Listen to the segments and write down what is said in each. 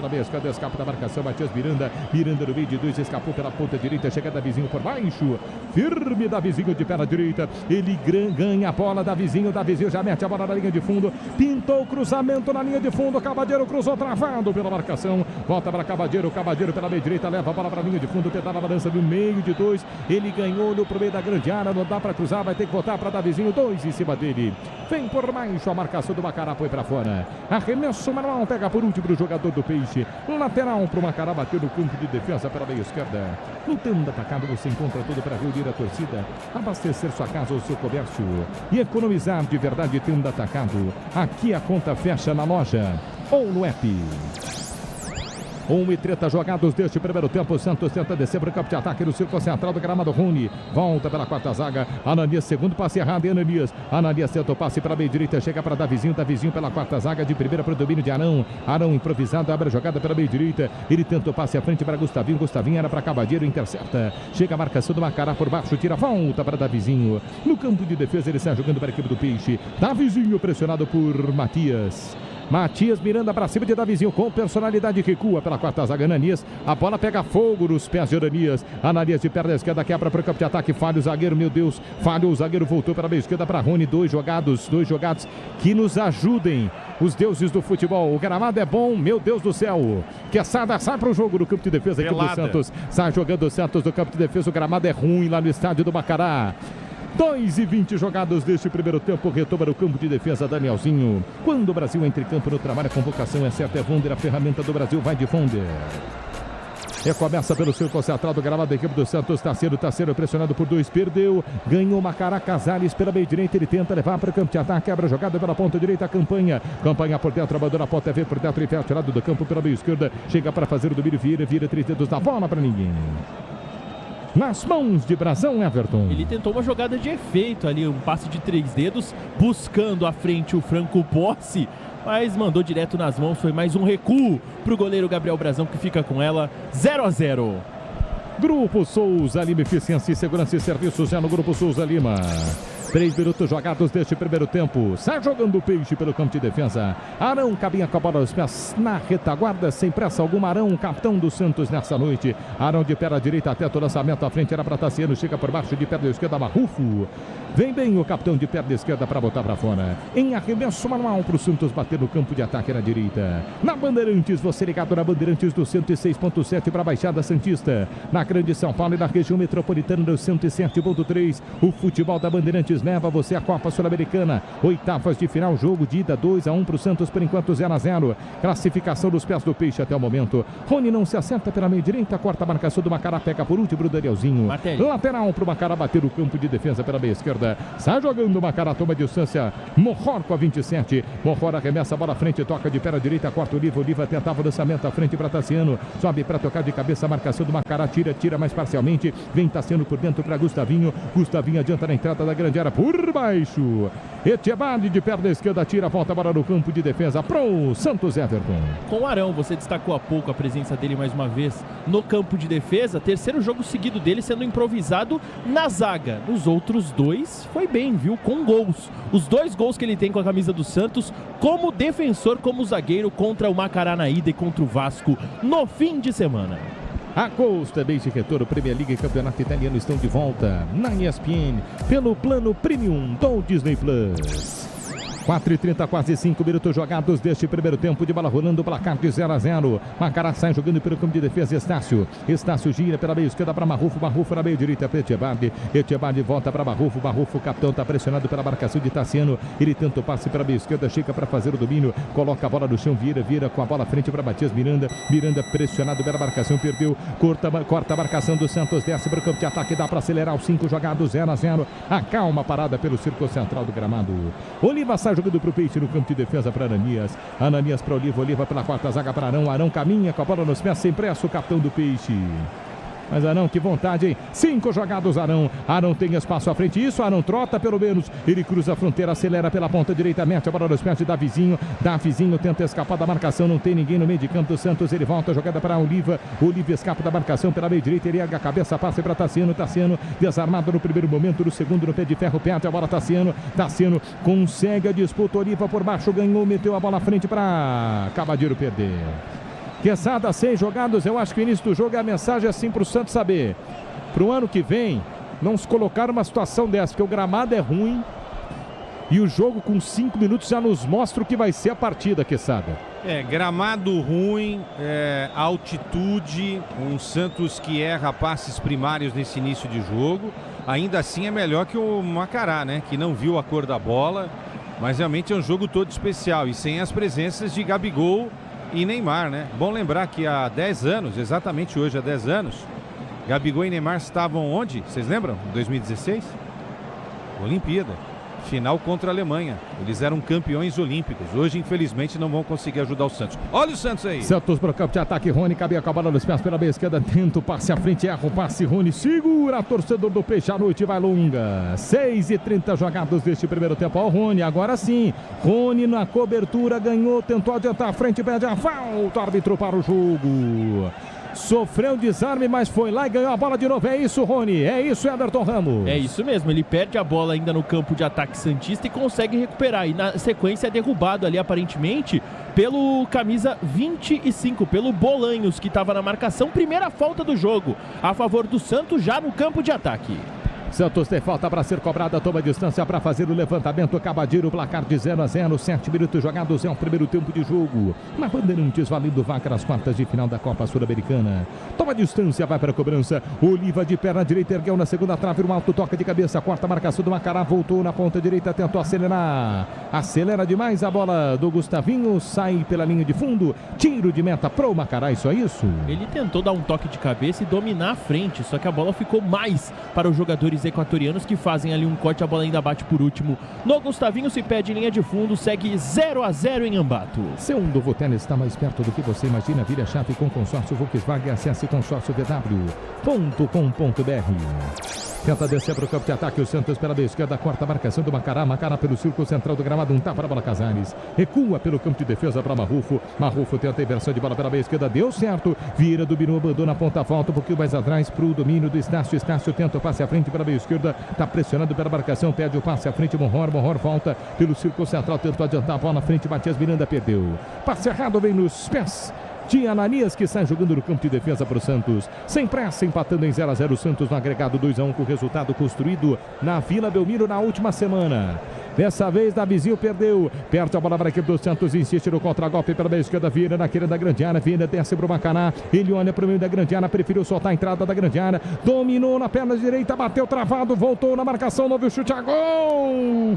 Cadê o escape da marcação? Matias Miranda no meio de dois, escapou pela ponta direita, chega Davizinho por baixo, firme Davizinho de perna direita, ele ganha a bola, Davizinho já mete a bola na linha de fundo, pintou o cruzamento na linha de fundo, Cabadeiro cruzou travado pela marcação, volta para Cabadeiro pela meia direita, leva a bola para a linha de fundo, tentar a balança no meio de dois, ele ganhou no meio da grande área, não dá para cruzar, vai ter que voltar para Davizinho, dois em cima dele, vem por baixo, a marcação do Macará foi para fora, arremesso manual, pega por último o jogador do Peixe. Lateral para o Macará, bateu no campo de defesa pela meia esquerda. No tendo atacado você encontra tudo para reunir a torcida, abastecer sua casa ou seu comércio e economizar de verdade tendo atacado. Aqui a conta fecha na loja ou no app. 1:30 jogados deste primeiro tempo. Santos tenta descer para o campo de ataque no círculo central do gramado. Rony volta pela quarta zaga. Ananias, segundo passe errado. Ananias tenta o passe para a meia direita. Chega para Davizinho pela quarta zaga. De primeira para o domínio de Arão. Arão improvisado, abre a jogada pela meia direita. Ele tenta o passe à frente para Gustavinho. Gustavinho era para Cabadeiro, intercepta. Chega a marcação do Macará por baixo. Tira, volta para Davizinho. No campo de defesa ele está jogando para a equipe do Peixe. Davizinho pressionado por Matias Miranda para cima de Davizinho com personalidade, recua pela quarta zaga. Ananias, a bola pega fogo nos pés de Ananias de perna esquerda, quebra para o campo de ataque, falha o zagueiro, meu Deus, falha o zagueiro, voltou para a meia esquerda para Rony, dois jogados que nos ajudem os deuses do futebol. O gramado é bom, meu Deus do céu. Quesada sai para o jogo no campo de defesa aqui do Santos, sai jogando o Santos do campo de defesa, o gramado é ruim lá no estádio do Macará. 2:20 jogados deste primeiro tempo, retoma no campo de defesa Danielzinho. Quando o Brasil entra em campo no trabalho, a convocação é certa, é Vonder, a ferramenta do Brasil vai de Vonder. Recomeça pelo círculo central do gramado da equipe do Santos. Tassiano pressionado por dois, perdeu. Ganhou Macará, Casares pela meia direita. Ele tenta levar para o campo de ataque. Quebra a jogada pela ponta direita. Campanha por dentro, abandona a ponta, vê por dentro. E tirado do campo pela meia esquerda. Chega para fazer o domínio, vira 3 dedos na bola para ninguém. Nas mãos de Brazão, Everton. Ele tentou uma jogada de efeito ali, um passe de 3 dedos, buscando à frente o Franco Posse, mas mandou direto nas mãos. Foi mais um recuo para o goleiro Gabriel Brazão, que fica com ela 0-0. Grupo Souza Lima, eficiência e segurança e serviços já no Grupo Souza Lima. 3 minutos jogados deste primeiro tempo. Sai jogando o Peixe pelo campo de defesa. Arão cabinha com a bola aos pés na retaguarda, sem pressa alguma. Arão, capitão do Santos nessa noite. Arão de perna direita, até o lançamento à frente era para Tassiano. Chega por baixo de perna esquerda, Marrufo. Vem bem o capitão de perna esquerda para botar para fora. Em arremesso manual para o Santos bater no campo de ataque na direita. Na Bandeirantes, você ligado na Bandeirantes do 106.7 para a Baixada Santista. Na Grande São Paulo e na região metropolitana do 107.3. O futebol da Bandeirantes leva você à Copa Sul-Americana. Oitavas de final, jogo de ida 2-1 para o Santos, por enquanto 0-0. Classificação dos pés do Peixe até o momento. Rony não se acerta pela meia direita, corta a marcação do Macará, pega por último o Danielzinho. Lateral para o Macará bater o campo de defesa pela meia esquerda. Sai jogando o Macará, toma distância. Morror com a 27. Morror arremessa a bola à frente, toca de perna direita, corta o Oliva tentava o lançamento à frente para Tassiano. Sobe para tocar de cabeça, a marcação do Macará, tira mais parcialmente. Vem Tassiano por dentro para Gustavinho. Gustavinho adianta na entrada da grande área por baixo. Etiebade de perna esquerda, tira, volta a bola no campo de defesa pro Santos, Everton. Com o Arão, você destacou há pouco a presença dele mais uma vez no campo de defesa. Terceiro jogo seguido dele sendo improvisado na zaga. Nos outros dois foi bem, viu? Com gols. Os 2 gols que ele tem com a camisa do Santos, como defensor, como zagueiro, contra o Macará na ida e contra o Vasco no fim de semana. A Gols também de retorno, Premier League e Campeonato Italiano estão de volta na ESPN pelo plano Premium do Disney Plus. 4:30, quase 5 minutos jogados deste primeiro tempo, de bola rolando, placar de 0-0. Macará sai jogando pelo campo de defesa. Estácio gira pela meia esquerda para Marrufo na meia direita para Etiebade volta para Marrufo, o capitão está pressionado pela marcação de Tassiano. Ele tenta o passe para a meia esquerda, chega para fazer o domínio, coloca a bola no chão, vira com a bola à frente para Matias Miranda pressionado pela marcação, perdeu, corta a marcação do Santos, desce para o campo de ataque, dá para acelerar os 5 jogados, 0-0. Acalma a parada pelo círculo central do gramado. Oliva sai jogando para o Peixe no campo de defesa para Ananias para Oliva pela quarta zaga para Arão caminha com a bola nos pés, sem pressa o capitão do Peixe. Mas Arão, que vontade, hein? 5 jogados, Arão tem espaço à frente, isso, Arão trota pelo menos, ele cruza a fronteira, acelera pela ponta direita, mete a bola nos pés de Davizinho tenta escapar da marcação, não tem ninguém no meio de campo do Santos, ele volta a jogada para Oliva escapa da marcação pela meia direita, ele ergue a cabeça, passe para Tassiano desarmado no primeiro momento, no segundo no pé de ferro, perde a bola Tassiano consegue a disputa, Oliva por baixo, ganhou, meteu a bola à frente para Cabadeiro perder. Quesada, 6 jogados. Eu acho que o início do jogo é a mensagem assim para o Santos saber. Para o ano que vem, não se colocar numa situação dessa, porque o gramado é ruim. E o jogo com 5 minutos já nos mostra o que vai ser a partida, Quesada. Gramado ruim, altitude, um Santos que erra passes primários nesse início de jogo. Ainda assim é melhor que o Macará, né? Que não viu a cor da bola. Mas realmente é um jogo todo especial e sem as presenças de Gabigol e Neymar, né? Bom lembrar que há 10 anos, exatamente hoje há 10 anos, Gabigol e Neymar estavam onde? Vocês lembram? Em 2016? Olimpíada. Final contra a Alemanha. Eles eram campeões olímpicos. Hoje, infelizmente, não vão conseguir ajudar o Santos. Olha o Santos aí. Santos para o campo de ataque. Rony cabia com a bola nos pés pela meia esquerda. Tenta o passe à frente. Erra o passe. Rony segura. Torcedor do Peixe. A noite vai longa. 6h30 jogados deste primeiro tempo. Ó, o Rony. Agora sim. Rony na cobertura. Ganhou. Tentou adiantar a frente. Pede a falta. Árbitro para o jogo. Sofreu desarme, mas foi lá e ganhou a bola de novo. É isso, Rony. É isso, Everton Ramos. É isso mesmo. Ele perde a bola ainda no campo de ataque santista e consegue recuperar. E na sequência é derrubado ali, aparentemente, pelo camisa 25, pelo Bolanhos, que estava na marcação. Primeira falta do jogo a favor do Santos, já no campo de ataque. Santos tem falta para ser cobrada, toma distância para fazer o levantamento. Cabadir o placar de 0-0, 7 minutos jogados, é o primeiro tempo de jogo. Na Bandeirantes, valendo vaca nas quartas de final da Copa Sul-Americana. Toma distância, vai para a cobrança. Oliva de perna direita, ergueu na segunda trave, um alto toque de cabeça, quarta marcação do Macará, voltou na ponta direita, tentou acelerar. Acelera demais a bola do Gustavinho, sai pela linha de fundo. Tiro de meta pro Macará, isso é isso? Ele tentou dar um toque de cabeça e dominar a frente, só que a bola ficou mais para os jogadores equatorianos que fazem ali um corte, a bola ainda bate por último no Gustavinho, se pede linha de fundo, segue 0-0 em Ambato. Seu novo tênis está mais perto do que você imagina. Vira chave com consórcio Volkswagen, acesse consórciovw.com.br. Tenta descer para o campo de ataque, o Santos pela meia esquerda, corta a marcação do Macará, Macará pelo círculo central do gramado, um tapa para a bola Casares, recua pelo campo de defesa para Marrufo, Marrufo tenta a inversão de bola pela meia esquerda, deu certo, Vieira dominou, abandona a ponta, volta um pouquinho mais atrás para o domínio do Estácio, Estácio tenta o passe à frente pela meia esquerda, está pressionando pela marcação, pede o passe à frente, Monror volta pelo círculo central, tentou adiantar a bola na frente, Matias Miranda perdeu, passe errado, vem nos pés de Ananias, que sai jogando no campo de defesa para o Santos. Sem pressa, empatando em 0-0 o Santos no agregado 2-1 com o resultado construído na Vila Belmiro na última semana. Dessa vez, Davizinho perdeu. Perde a bola para a equipe do Santos. Insiste no contra-golpe pela meia esquerda. Vieira naquele da grande área. Vieira desce para o Macará. Ele olha para o meio da grande área. Preferiu soltar a entrada da grande área. Dominou na perna direita. Bateu travado. Voltou na marcação. Não viu chute a gol.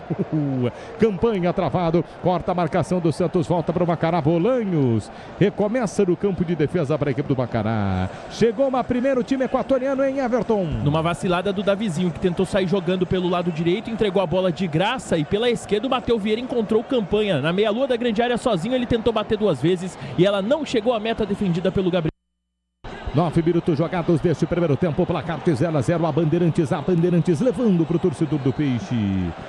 Campanha travado. Corta a marcação do Santos. Volta para o Macará. Bolanhos. Recomeça no campo de defesa para a equipe do Macará. Chegou uma primeiro time equatoriano em Everton. Numa vacilada do Davizinho, que tentou sair jogando pelo lado direito. Entregou a bola de graça e pela esquerda o Matheus Vieira encontrou Campanha na meia-lua da grande área sozinho, ele tentou bater 2 vezes e ela não chegou à meta defendida pelo Gabriel. 9 minutos jogados deste primeiro tempo, placar de 0-0, a Bandeirantes levando para o torcedor do Peixe.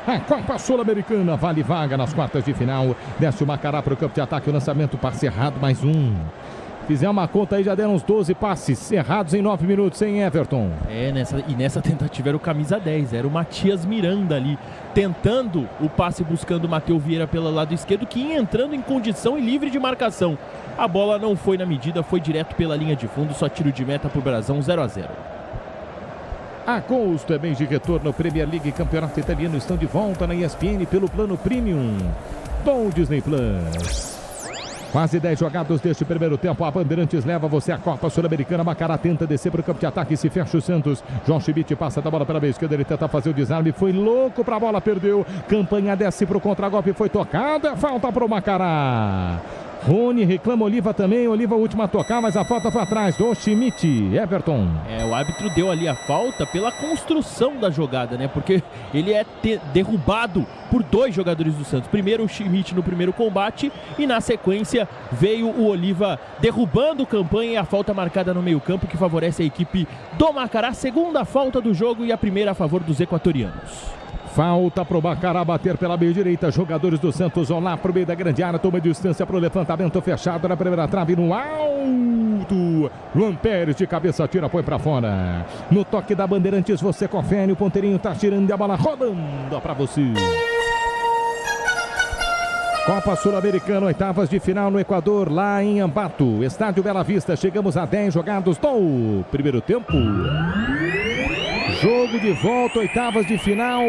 A Copa Sul-Americana vale vaga nas quartas de final, desce o Macará para o campo de ataque, o lançamento, passe errado, mais um. Fizer uma conta aí, já deram uns 12 passes errados em 9 minutos, sem Everton. Nessa tentativa era o camisa 10, era o Matias Miranda ali, tentando o passe, buscando o Matheus Vieira pelo lado esquerdo, que ia entrando em condição e livre de marcação. A bola não foi na medida, foi direto pela linha de fundo, só tiro de meta pro Brasão, 0-0. Agosto é mês de retorno, Premier League e Campeonato Italiano estão de volta na ESPN pelo plano Premium do Disney Plus. Quase 10 jogados deste primeiro tempo. A Bandeirantes leva você à Copa Sul-Americana. Macará tenta descer para o campo de ataque e se fecha o Santos. João Schmidt passa da bola pela meia esquerda. Ele tenta fazer o desarme. Foi louco para a bola, perdeu. Campanha desce para o contragolpe. Foi tocada. Falta para o Macará. Rony reclama Oliva também. Oliva, última a tocar, mas a falta foi atrás do Schmidt. Everton. O árbitro deu ali a falta pela construção da jogada, né? Porque ele é derrubado por 2 jogadores do Santos. Primeiro o Schmidt no primeiro combate e na sequência veio o Oliva derrubando o Campanha e a falta marcada no meio-campo que favorece a equipe do Macará. Segunda falta do jogo e a primeira a favor dos equatorianos. Falta para o Macará bater pela meia direita. Jogadores do Santos vão lá para o meio da grande área. Toma distância para o levantamento fechado na primeira trave no alto. Luan Pérez de cabeça tira, põe para fora. No toque da Bandeirantes você confere. O ponteirinho está tirando e a bola rodando para você. Copa Sul-Americana, oitavas de final no Equador, lá em Ambato, Estádio Bela Vista. Chegamos a 10 jogados do primeiro tempo. Jogo de volta, oitavas de final.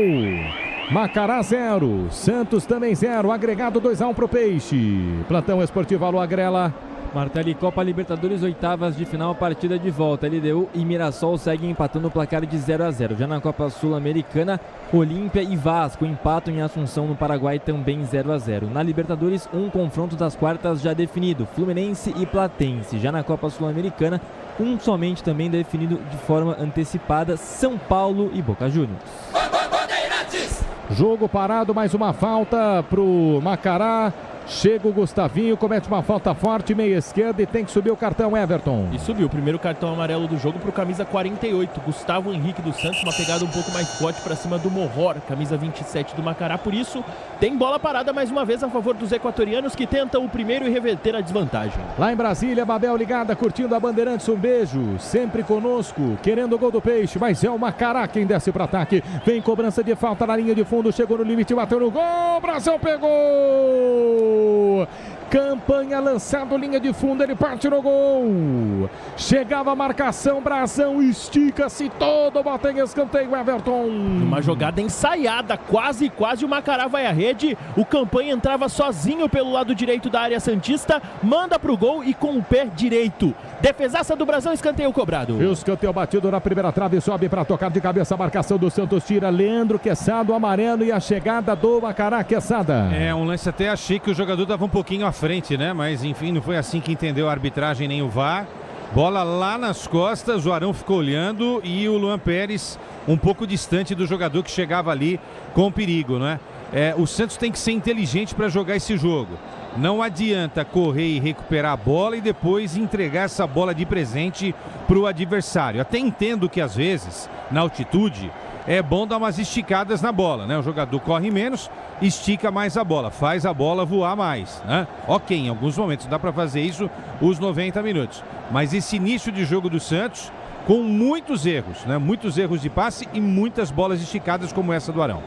Macará 0, Santos também 0, agregado 2-1 pro Peixe. Plantão Esportivo, alô Agrela. Martelli, Copa Libertadores, oitavas de final, partida de volta. LDU e Mirassol seguem empatando o placar de 0-0. Já na Copa Sul-Americana, Olímpia e Vasco empatam em Assunção, no Paraguai, também 0-0. Na Libertadores, um confronto das quartas já definido, Fluminense e Platense. Já na Copa Sul-Americana, um somente também definido de forma antecipada, São Paulo e Boca Juniors. Jogo parado, mais uma falta pro Macará. Chega o Gustavinho, comete uma falta forte, meia esquerda, e tem que subir o cartão, Everton. E subiu o primeiro cartão amarelo do jogo pro camisa 48, Gustavo Henrique dos Santos, uma pegada um pouco mais forte para cima do Morror, camisa 27 do Macará. Por isso, tem bola parada mais uma vez a favor dos equatorianos, que tentam o primeiro e reverter a desvantagem. Lá em Brasília, Babel ligada, curtindo a Bandeirantes, um beijo, sempre conosco, querendo o gol do Peixe, mas é o Macará quem desce para ataque. Vem cobrança de falta na linha de fundo, chegou no limite, bateu no gol, Brasil pegou! Campanha lançado, linha de fundo, ele parte no gol. Chegava a marcação, Brasão estica-se todo, bota em escanteio, Everton. Uma jogada ensaiada, quase o Macará vai à rede. O Campanha entrava sozinho pelo lado direito da área santista, manda pro gol e com o pé direito. Defesaça do Brasão, escanteio cobrado. E o escanteio batido na primeira trave, sobe para tocar de cabeça, a marcação do Santos tira Leandro Quesada, amarelo, e a chegada do Macará, Quesada. É um lance, até achei que o jogador estava um pouquinho à frente, né? Mas enfim, não foi assim que entendeu a arbitragem nem o VAR. Bola lá nas costas, o Arão ficou olhando e o Luan Pérez um pouco distante do jogador que chegava ali com perigo, né? O Santos tem que ser inteligente para jogar esse jogo. Não adianta correr e recuperar a bola e depois entregar essa bola de presente para o adversário. Até entendo que às vezes, na altitude, é bom dar umas esticadas na bola, né? O jogador corre menos, estica mais a bola, faz a bola voar mais, né? Ok, em alguns momentos dá para fazer isso os 90 minutos. Mas esse início de jogo do Santos, com muitos erros, né? Muitos erros de passe e muitas bolas esticadas como essa do Arão.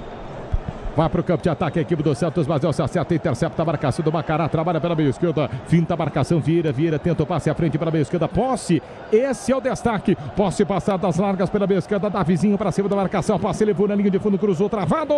Vai para o campo de ataque a equipe do Santos, mas se acerta, intercepta a marcação do Macará, trabalha pela meia esquerda, finta a marcação, vira, tenta o passe à frente pela meia esquerda, posse, esse é o destaque, posse passar das largas pela meia esquerda, Davizinho para cima da marcação, passe levou na linha de fundo, cruzou, travado,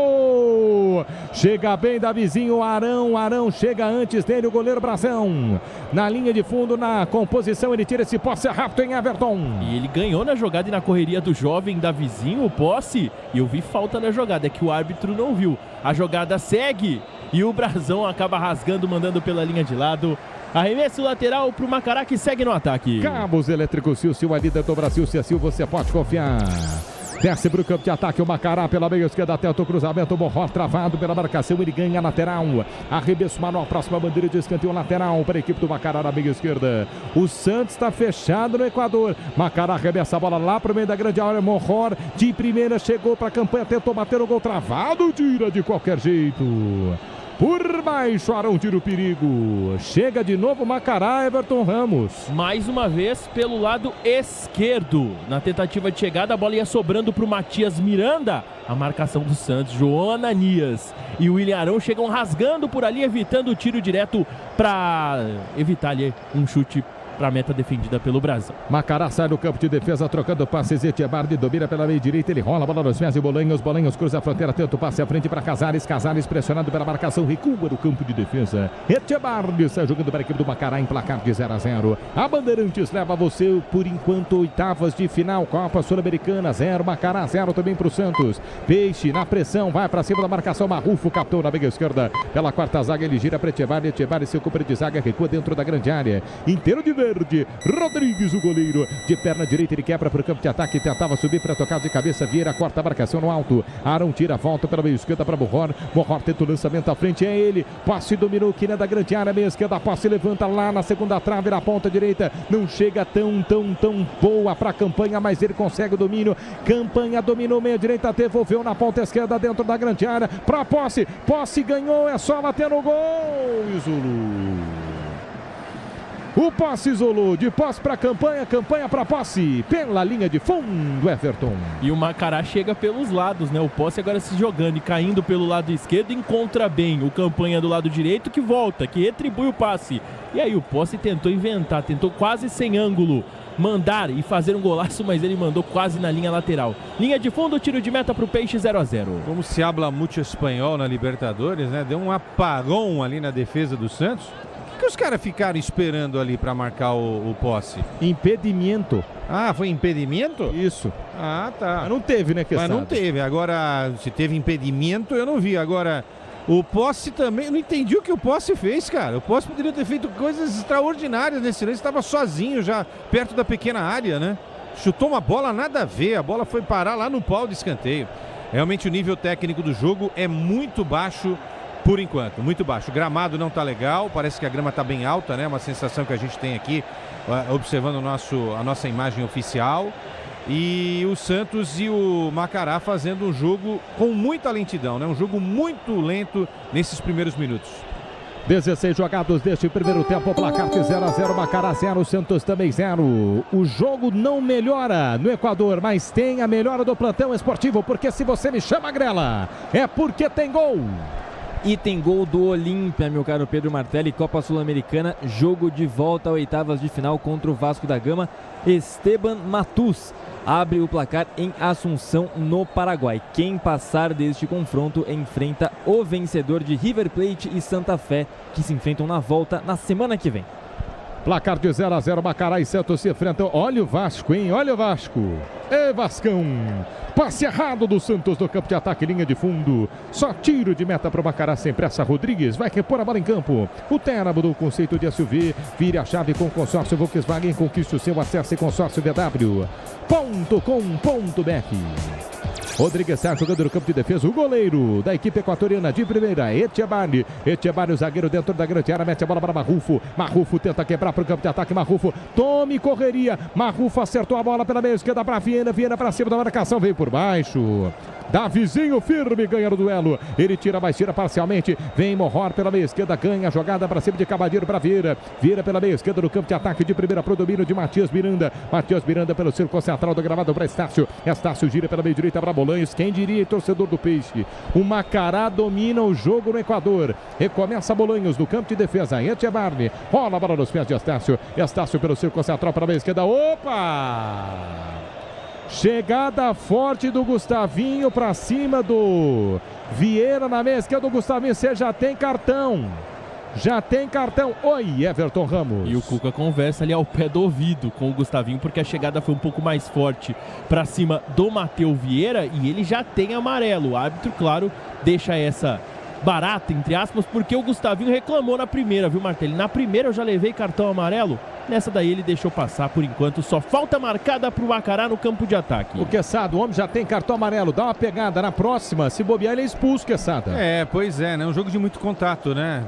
chega bem Davizinho, Arão chega antes dele, o goleiro Brasão, na linha de fundo, na composição, ele tira esse posse rápido em Everton. E ele ganhou na jogada e na correria do jovem Davizinho, o posse, e eu vi falta na jogada, é que o árbitro não viu. A jogada segue e o Brasão acaba rasgando, mandando pela linha de lado. Arremesso lateral para o Macará, que segue no ataque. Cabos Elétricos Silcio, a líder do Brasil, Silcio, você pode confiar. Desce para o campo de ataque, o Macará pela meia esquerda, tenta o cruzamento, o Morror travado pela marcação, ele ganha a lateral. Arremesso manual, próxima bandeira de escanteio lateral para a equipe do Macará na meia esquerda. O Santos está fechado no Equador. Macará arremessa a bola lá para o meio da grande área, Morror de primeira, chegou para a campanha, tentou bater o gol travado, tira de qualquer jeito. Por baixo, Arão tira o perigo. Chega de novo Macará, Everton Ramos. Mais uma vez pelo lado esquerdo. Na tentativa de chegada, a bola ia sobrando para o Matias Miranda. A marcação do Santos, João Ananias e o William Arão chegam rasgando por ali, evitando o tiro direto para evitar ali um chute para a meta defendida pelo Brasil. Macará sai do campo de defesa, trocando passes, Etiebardi domina pela meia direita, ele rola a bola nos pés e Bolanhos cruza a fronteira, tenta o passe à frente para Casares pressionado pela marcação, recua no campo de defesa. Etiebardi sai jogando para a equipe do Macará em placar de 0-0. A Bandeirantes leva você por enquanto oitavas de final, Copa Sul-Americana 0, Macará 0 também para o Santos. Peixe na pressão, vai para cima da marcação, Marrufo captou na meia esquerda, pela quarta zaga ele gira para Etiebardi se ocupa de zaga, recua dentro da grande área, inteiro de verde. Rodrigues, o goleiro, de perna direita, ele quebra para o campo de ataque, tentava subir para tocar de cabeça, Vieira corta a marcação no alto, Arão tira a volta pela meia esquerda para Morror tenta o lançamento à frente, é ele, passe dominou, quina da grande área, meia esquerda, passe levanta lá na segunda trave, na ponta direita, não chega tão boa para a Campanha, mas ele consegue o domínio, Campanha dominou meia direita, devolveu na ponta esquerda dentro da grande área, para Posse ganhou, é só bater no gol, e Zulu. O posse isolou, de posse para campanha, campanha para posse, pela linha de fundo, Everton. E o Macará chega pelos lados, né? O posse agora se jogando e caindo pelo lado esquerdo, encontra bem o campanha do lado direito que volta, que retribui o passe. E aí o posse tentou inventar, tentou quase sem ângulo mandar e fazer um golaço, mas ele mandou quase na linha lateral. Linha de fundo, tiro de meta para o Peixe, 0-0. Como se habla muito espanhol na Libertadores, né? Deu um apagão ali na defesa do Santos. O que os caras ficaram esperando ali para marcar o posse? Impedimento. Ah, foi impedimento? Isso. Ah, tá. Mas não teve, né, Quesada? Mas não teve. Agora, se teve impedimento, eu não vi. Agora, o posse também, eu não entendi o que o posse fez, cara. O posse poderia ter feito coisas extraordinárias nesse lance. Estava sozinho já, perto da pequena área, né? Chutou uma bola nada a ver. A bola foi parar lá no pau de escanteio. Realmente o nível técnico do jogo é muito baixo por enquanto, muito baixo. O gramado não tá legal, parece que a grama tá bem alta, né? Uma sensação que a gente tem aqui, observando a nossa imagem oficial. E o Santos e o Macará fazendo um jogo com muita lentidão, né? Um jogo muito lento nesses primeiros minutos. 16 jogados deste primeiro tempo, placar de 0-0, Macará 0, Santos também 0. O jogo não melhora no Equador, mas tem a melhora do plantão esportivo, porque se você me chama, Grela, é porque tem gol. E tem gol do Olímpia, meu caro Pedro Martelli, Copa Sul-Americana, jogo de volta a oitavas de final contra o Vasco da Gama. Esteban Matus abre o placar em Assunção, no Paraguai. Quem passar deste confronto enfrenta o vencedor de River Plate e Santa Fé, que se enfrentam na volta na semana que vem. Placar de 0-0, Macará e Santos se enfrentam. Olha o Vasco, hein? Olha o Vasco. É Vascão. Passe errado do Santos no campo de ataque, linha de fundo. Só tiro de meta para o Macará sem pressa. Rodrigues vai repor a bola em campo. O Terra mudou o conceito de SUV. Vire a chave com o consórcio Volkswagen. Conquiste o seu acesso e consórcio VW.com.br. Rodrigues está jogando no campo de defesa. O goleiro da equipe equatoriana de primeira, Etchebarri. Etchebarri, o zagueiro dentro da grande área, mete a bola para Marrufo. Marrufo tenta quebrar para o campo de ataque. Marrufo, tome correria. Marrufo acertou a bola pela meia esquerda para Viena. Viena para cima da marcação, veio por baixo. Davizinho firme, ganha o duelo. Ele tira, mas tira parcialmente. Vem Morror pela meia esquerda, ganha a jogada para cima de Cabadeiro para Vieira. Vieira pela meia esquerda no campo de ataque de primeira pro domínio de Matias Miranda. Matias Miranda pelo círculo central do gramado para Estácio. Estácio gira pela meia direita para Bolanhos. Quem diria, torcedor do Peixe? O Macará domina o jogo no Equador. Recomeça Bolanhos no campo de defesa. Etchebarri rola a bola nos pés de Estácio. Estácio pelo círculo central para a meia esquerda. Opa! Chegada forte do Gustavinho para cima do Vieira na meia esquerda do Gustavinho. Você já tem cartão. Já tem cartão. Oi, Everton Ramos. E o Cuca conversa ali ao pé do ouvido com o Gustavinho, porque a chegada foi um pouco mais forte para cima do Matheus Vieira e ele já tem amarelo. O árbitro, claro, deixa essa barata, entre aspas, porque o Gustavinho reclamou na primeira, viu, Martelli? Na primeira eu já levei cartão amarelo. Nessa daí ele deixou passar por enquanto. Só falta marcada para o Macará no campo de ataque. O Quesada, o homem já tem cartão amarelo. Dá uma pegada na próxima. Se bobear, ele é expulso, Quesada. Pois é, né? Um jogo de muito contato, né?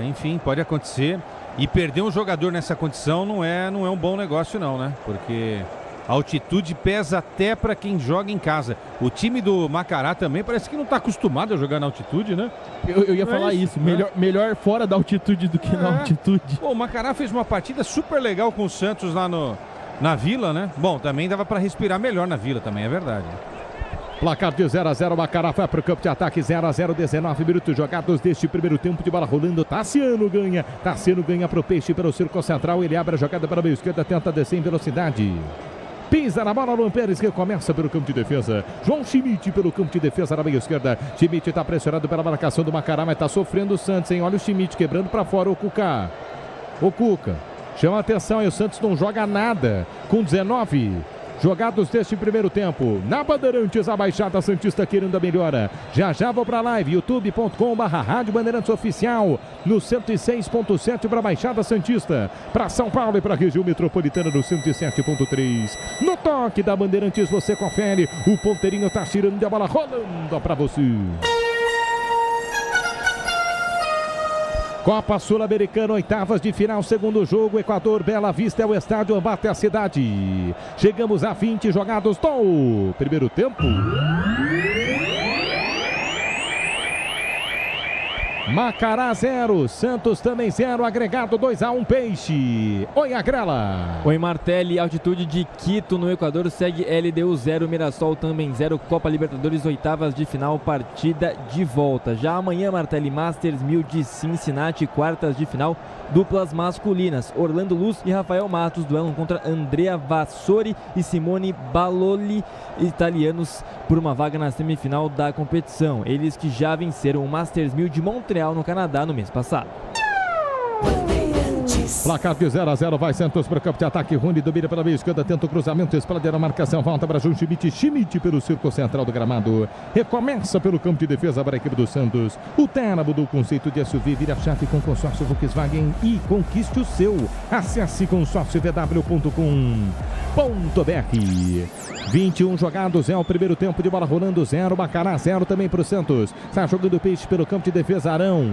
Enfim, pode acontecer. E perder um jogador nessa condição não é um bom negócio, não, né? Porque a altitude pesa até para quem joga em casa. O time do Macará também parece que não está acostumado a jogar na altitude, né? Eu ia falar isso. Melhor fora da altitude do que na altitude. Pô, o Macará fez uma partida super legal com o Santos lá na Vila, né? Bom, também dava para respirar melhor na Vila, também é verdade. Placar de 0-0, Macará vai para o campo de ataque, 0-0, 19 minutos jogados deste primeiro tempo de bola rolando. Tassiano ganha para o Peixe pelo círculo central. Ele abre a jogada pela meia esquerda, tenta descer em velocidade. Pisa na bola, Luan Pérez que começa pelo campo de defesa. João Schmidt pelo campo de defesa na meia esquerda. Schmidt está pressionado pela marcação do Macará, mas está sofrendo o Santos, hein? Olha o Schmidt quebrando para fora o Cuca. O Cuca chama a atenção e o Santos não joga nada. Com 19 jogados deste primeiro tempo. Na Bandeirantes, a Baixada Santista querendo a melhora. Já vou para a live, youtube.com/Rádio Bandeirantes Oficial, no 106.7 para a Baixada Santista, para São Paulo e para a região metropolitana do 107.3. No toque da Bandeirantes você confere, o ponteirinho tá tirando a bola, rolando para você. Copa Sul-Americana, oitavas de final, segundo jogo, Equador, Bela Vista é o estádio, bate a cidade. Chegamos a 20 jogados do primeiro tempo. Macará 0, Santos também 0, agregado 2-1 Peixe. Oi, Agrela. Oi, Martelli, altitude de Quito no Equador segue LDU 0, Mirassol também 0, Copa Libertadores, oitavas de final, partida de volta. Já amanhã, Martelli, Masters 1000 de Cincinnati, quartas de final, duplas masculinas, Orlando Luz e Rafael Matos, duelo contra Andrea Vassori e Simone Baloli, italianos, por uma vaga na semifinal da competição. Eles que já venceram o Masters 1000 de Montreal, no Canadá, no mês passado. Placar de 0-0, vai Santos para o campo de ataque. Rony domina pela meia esquerda, tenta o cruzamento, espalha a marcação, volta para Schmidt pelo círculo central do gramado. Recomeça pelo campo de defesa para a equipe do Santos. O Terra do conceito de SUV, vira a chave com consórcio Volkswagen e conquiste o seu. Acesse consórciovw.com.br. 21 jogados, é o primeiro tempo de bola rolando, 0, Macará 0 também para o Santos. Está jogando o Peixe pelo campo de defesa, Arão.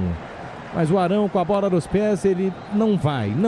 Mas o Arão com a bola nos pés, ele não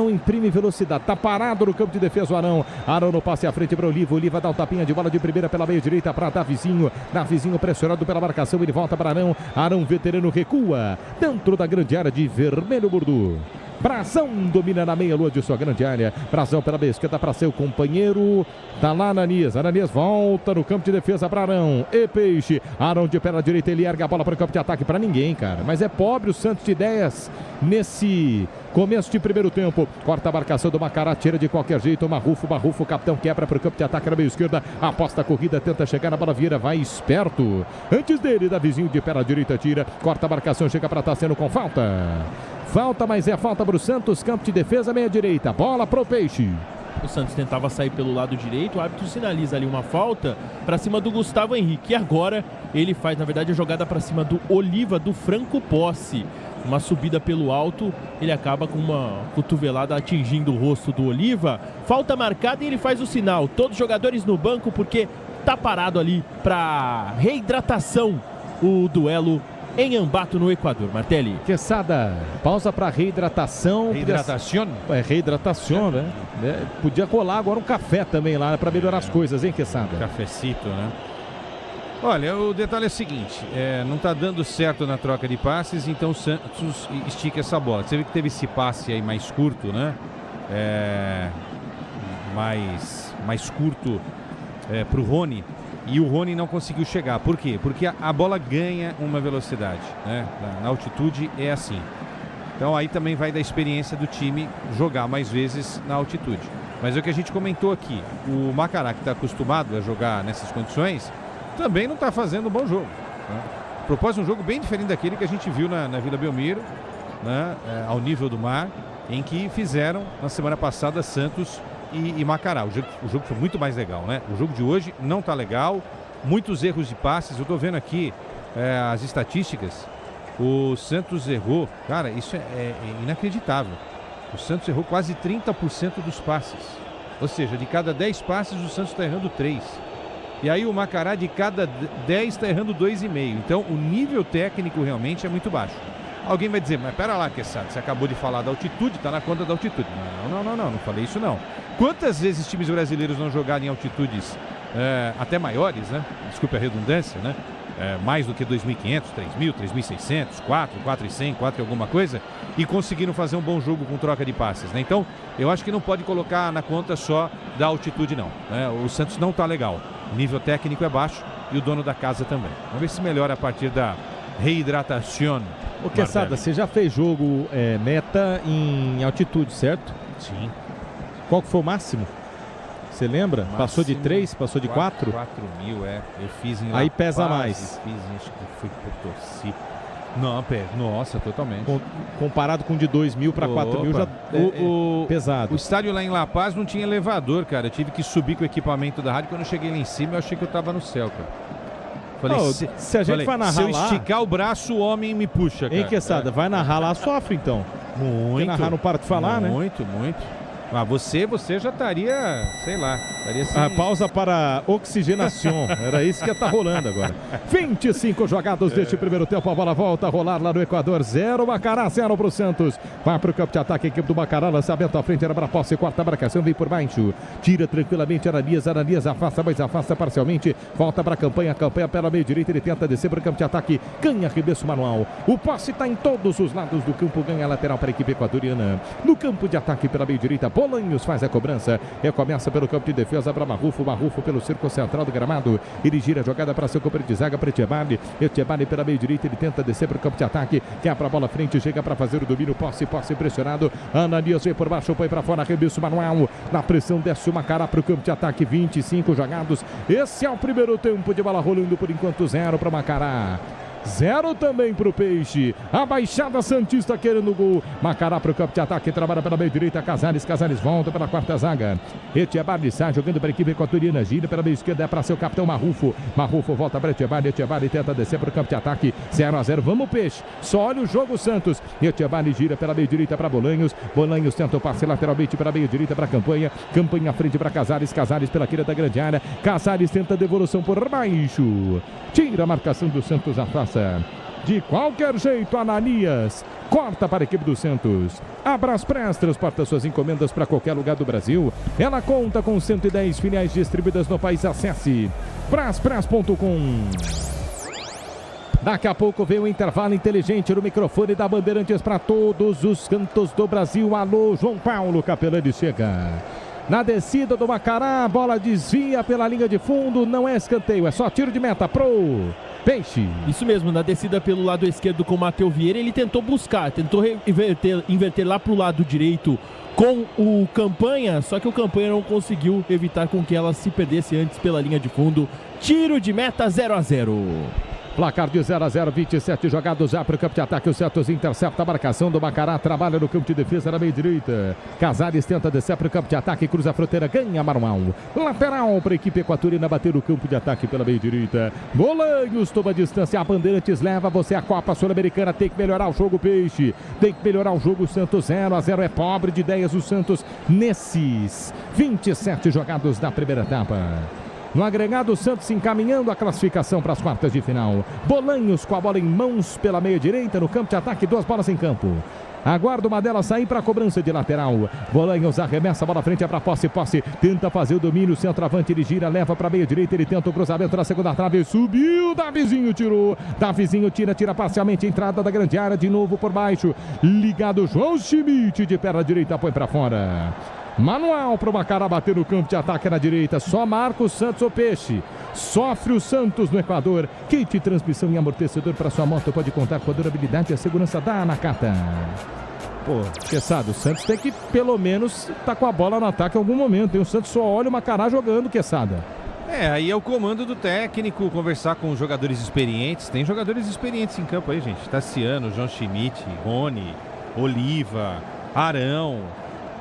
imprime velocidade. Tá parado no campo de defesa o Arão. Arão no passe à frente para o Oliva. Oliva dá um tapinha de bola de primeira pela meia direita para Davizinho. Davizinho pressionado pela marcação, ele volta para Arão. Arão veterano recua dentro da grande área de vermelho Bordeaux. Brazão domina na meia-lua de sua grande área. Brazão pela esquerda para seu companheiro. Tá lá Ananias. Ananias volta no campo de defesa para Arão. E Peixe. Arão de perna direita. Ele erga a bola para o campo de ataque para ninguém, cara. Mas é pobre o Santos de ideias nesse começo de primeiro tempo. Corta a marcação do Macará. Tira de qualquer jeito. Marrufo. O capitão quebra para o campo de ataque na meia esquerda. Aposta a corrida. Tenta chegar na bola. Vieira. Vai esperto. Antes dele, Davizinho de perna direita tira. Corta a marcação. Chega para Tassiano com falta. Falta, mas é falta para o Santos, campo de defesa, meia direita, bola para o Peixe. O Santos tentava sair pelo lado direito, o árbitro sinaliza ali uma falta para cima do Gustavo Henrique. E agora ele faz, na verdade, a jogada para cima do Oliva, do Franco Posse. Uma subida pelo alto, ele acaba com uma cotovelada atingindo o rosto do Oliva. Falta marcada e ele faz o sinal. Todos os jogadores no banco porque tá parado ali para reidratação o duelo em Ambato, no Equador. Martelli. Quesada, pausa para reidratação. Reidratação? Reidratação, né? Podia rolar agora um café também lá para melhorar as coisas, hein, Quesada? Cafecito, né? Olha, o detalhe é o seguinte, não tá dando certo na troca de passes, então o Santos estica essa bola. Você viu que teve esse passe aí mais curto, né? Mais curto pro Rony. E o Rony não conseguiu chegar. Por quê? Porque a bola ganha uma velocidade, né? Na altitude é assim. Então aí também vai da experiência do time jogar mais vezes na altitude. Mas é o que a gente comentou aqui. O Macará, que está acostumado a jogar nessas condições, também não está fazendo um bom jogo, né? Propôs um jogo bem diferente daquele que a gente viu na Vila Belmiro, né? Ao nível do mar, em que fizeram na semana passada Santos e Macará. O jogo foi muito mais legal, né? O jogo de hoje não tá legal, muitos erros de passes. Eu tô vendo aqui as estatísticas. O Santos errou, cara, isso é inacreditável. O Santos errou quase 30% dos passes. Ou seja, de cada 10 passes o Santos está errando 3. E aí o Macará de cada 10 está errando 2,5. Então o nível técnico realmente é muito baixo. Alguém vai dizer, mas pera lá, Quesada, você acabou de falar da altitude, tá na conta da altitude. Não falei isso não. Quantas vezes times brasileiros não jogaram em altitudes até maiores, né? Desculpe a redundância, né? Mais do que 2.500, 3.000, 3.600, 4.100, 4 e alguma coisa, e conseguiram fazer um bom jogo com troca de passes, né? Então, eu acho que não pode colocar na conta só da altitude, não, né? O Santos não tá legal. O nível técnico é baixo e o dono da casa também. Vamos ver se melhora a partir da reidratação. Ô, Quesada, você já fez jogo meta em altitude, certo? Sim. Qual que foi o máximo? Você lembra? Máximo, passou de 3, passou de 4? 4.000, eu fiz em Aí La pesa Paz, mais. Acho que foi por Torci. Não, nossa, totalmente. Comparado com de 2.000 para 4.000 já pesado. O estádio lá em La Paz não tinha elevador, cara. Eu tive que subir com o equipamento da rádio. Quando eu cheguei lá em cima, eu achei que eu tava no céu, cara. Falei, se a gente vai narrar se eu lá, esticar o braço, o homem me puxa, cara. Hein, Quesada? Vai narrar lá, sofre então. Muito. Porque narrar não para de falar, né? Muito. Ah, você já estaria, sei lá, estaria assim. A pausa para oxigenação. Era isso que está rolando agora. 25 jogados deste primeiro tempo. A bola volta a rolar lá no Equador. 0 Macará, 0 para o Santos. Vai para o campo de ataque. A equipe do Macará. Lançamento à frente. Era para a posse. Corta a marcação. Vem por baixo. Tira tranquilamente Ananias. Ananias afasta, mas afasta parcialmente. Volta para a campanha. Campanha pela meio direita. Ele tenta descer para o campo de ataque. Ganha arremesso manual. O passe está em todos os lados do campo. Ganha lateral para a equipe equatoriana. No campo de ataque pela meio direita. Bolanhos faz a cobrança. Recomeça pelo campo de defesa para Marrufo. Marrufo pelo círculo central do gramado. Ele gira a jogada para seu companheiro de zaga para Etchebali. Etchebali pela meio direita. Ele tenta descer para o campo de ataque. Quebra a bola à frente. Chega para fazer o domínio. Posse pressionado. Ananias vem por baixo. Põe para fora. Arremesso manual. Na pressão desce o Macará para o campo de ataque. 25 jogados. Esse é o primeiro tempo de bola rolando por enquanto. 0 para o Macará. 0 também para o Peixe. A Baixada Santista querendo gol. Macará para o campo de ataque. Trabalha pela meio direita. Casares volta pela quarta zaga. Etchebali sai jogando para a equipe equatoriana. Gira pela meio esquerda. É para seu capitão Marrufo. Marrufo volta para Etchebali. Etchebali tenta descer para o campo de ataque. 0-0. Vamos, Peixe. Só olha o jogo, Santos. Etchebali gira pela meio direita para Bolanhos. Bolanhos tenta o passe lateralmente para a meio direita para Campanha. Campanha à frente para Casares. Casares pela queira da grande área. Casares tenta a devolução por baixo. Tira a marcação do Santos. Afasta. De qualquer jeito, Ananias corta para a equipe do Santos. A Braspress transporta suas encomendas para qualquer lugar do Brasil. Ela conta com 110 filiais distribuídas no país. Acesse braspress.com. Daqui a pouco vem o intervalo inteligente no microfone da Bandeirantes para todos os cantos do Brasil. Alô, João Paulo Capelani chega. Na descida do Macará, a bola desvia pela linha de fundo. Não é escanteio, é só tiro de meta pro Peixe. Isso mesmo, na descida pelo lado esquerdo com o Matheus Vieira, ele tentou buscar, tentou inverter lá pro lado direito com o Campanha, só que o Campanha não conseguiu evitar com que ela se perdesse antes pela linha de fundo. Tiro de meta 0-0. Placar de 0-0, 27 jogados já para o campo de ataque. O Santos intercepta a marcação do Macará. Trabalha no campo de defesa na meia direita. Casares tenta descer para o campo de ataque. Cruza a fronteira, ganha manual. Lateral para a equipe equatoriana bater no campo de ataque pela meia direita. Bolanhos toma distância. A Bandeirantes leva você à Copa Sul-Americana. Tem que melhorar o jogo, Peixe. Tem que melhorar o jogo. Santos 0-0. É pobre de ideias o Santos nesses 27 jogados da primeira etapa. No agregado, o Santos encaminhando a classificação para as quartas de final. Bolanhos com a bola em mãos pela meia direita no campo de ataque, 2 bolas em campo. Aguarda uma delas sair para a cobrança de lateral. Bolanhos arremessa a bola à frente, é para posse. Tenta fazer o domínio, o centroavante ele gira, leva para a meia direita, ele tenta o cruzamento na segunda trave, subiu, Davizinho tirou. Davizinho tira parcialmente a entrada da grande área, de novo por baixo. Ligado João Schmidt, de perna direita, põe para fora. Manual para o Macará bater no campo de ataque na direita. Só marca o Santos o Peixe. Sofre o Santos no Equador. Kit transmissão e amortecedor para sua moto. Pode contar com a durabilidade e a segurança da Nakata. Pô, Queçado, o Santos tem que pelo menos estar com a bola no ataque em algum momento. E o Santos só olha o Macará jogando, Queçada. Aí é o comando do técnico, conversar com os jogadores experientes. Tem jogadores experientes em campo aí, gente. Tassiano, João Schmidt, Rony, Oliva, Arão,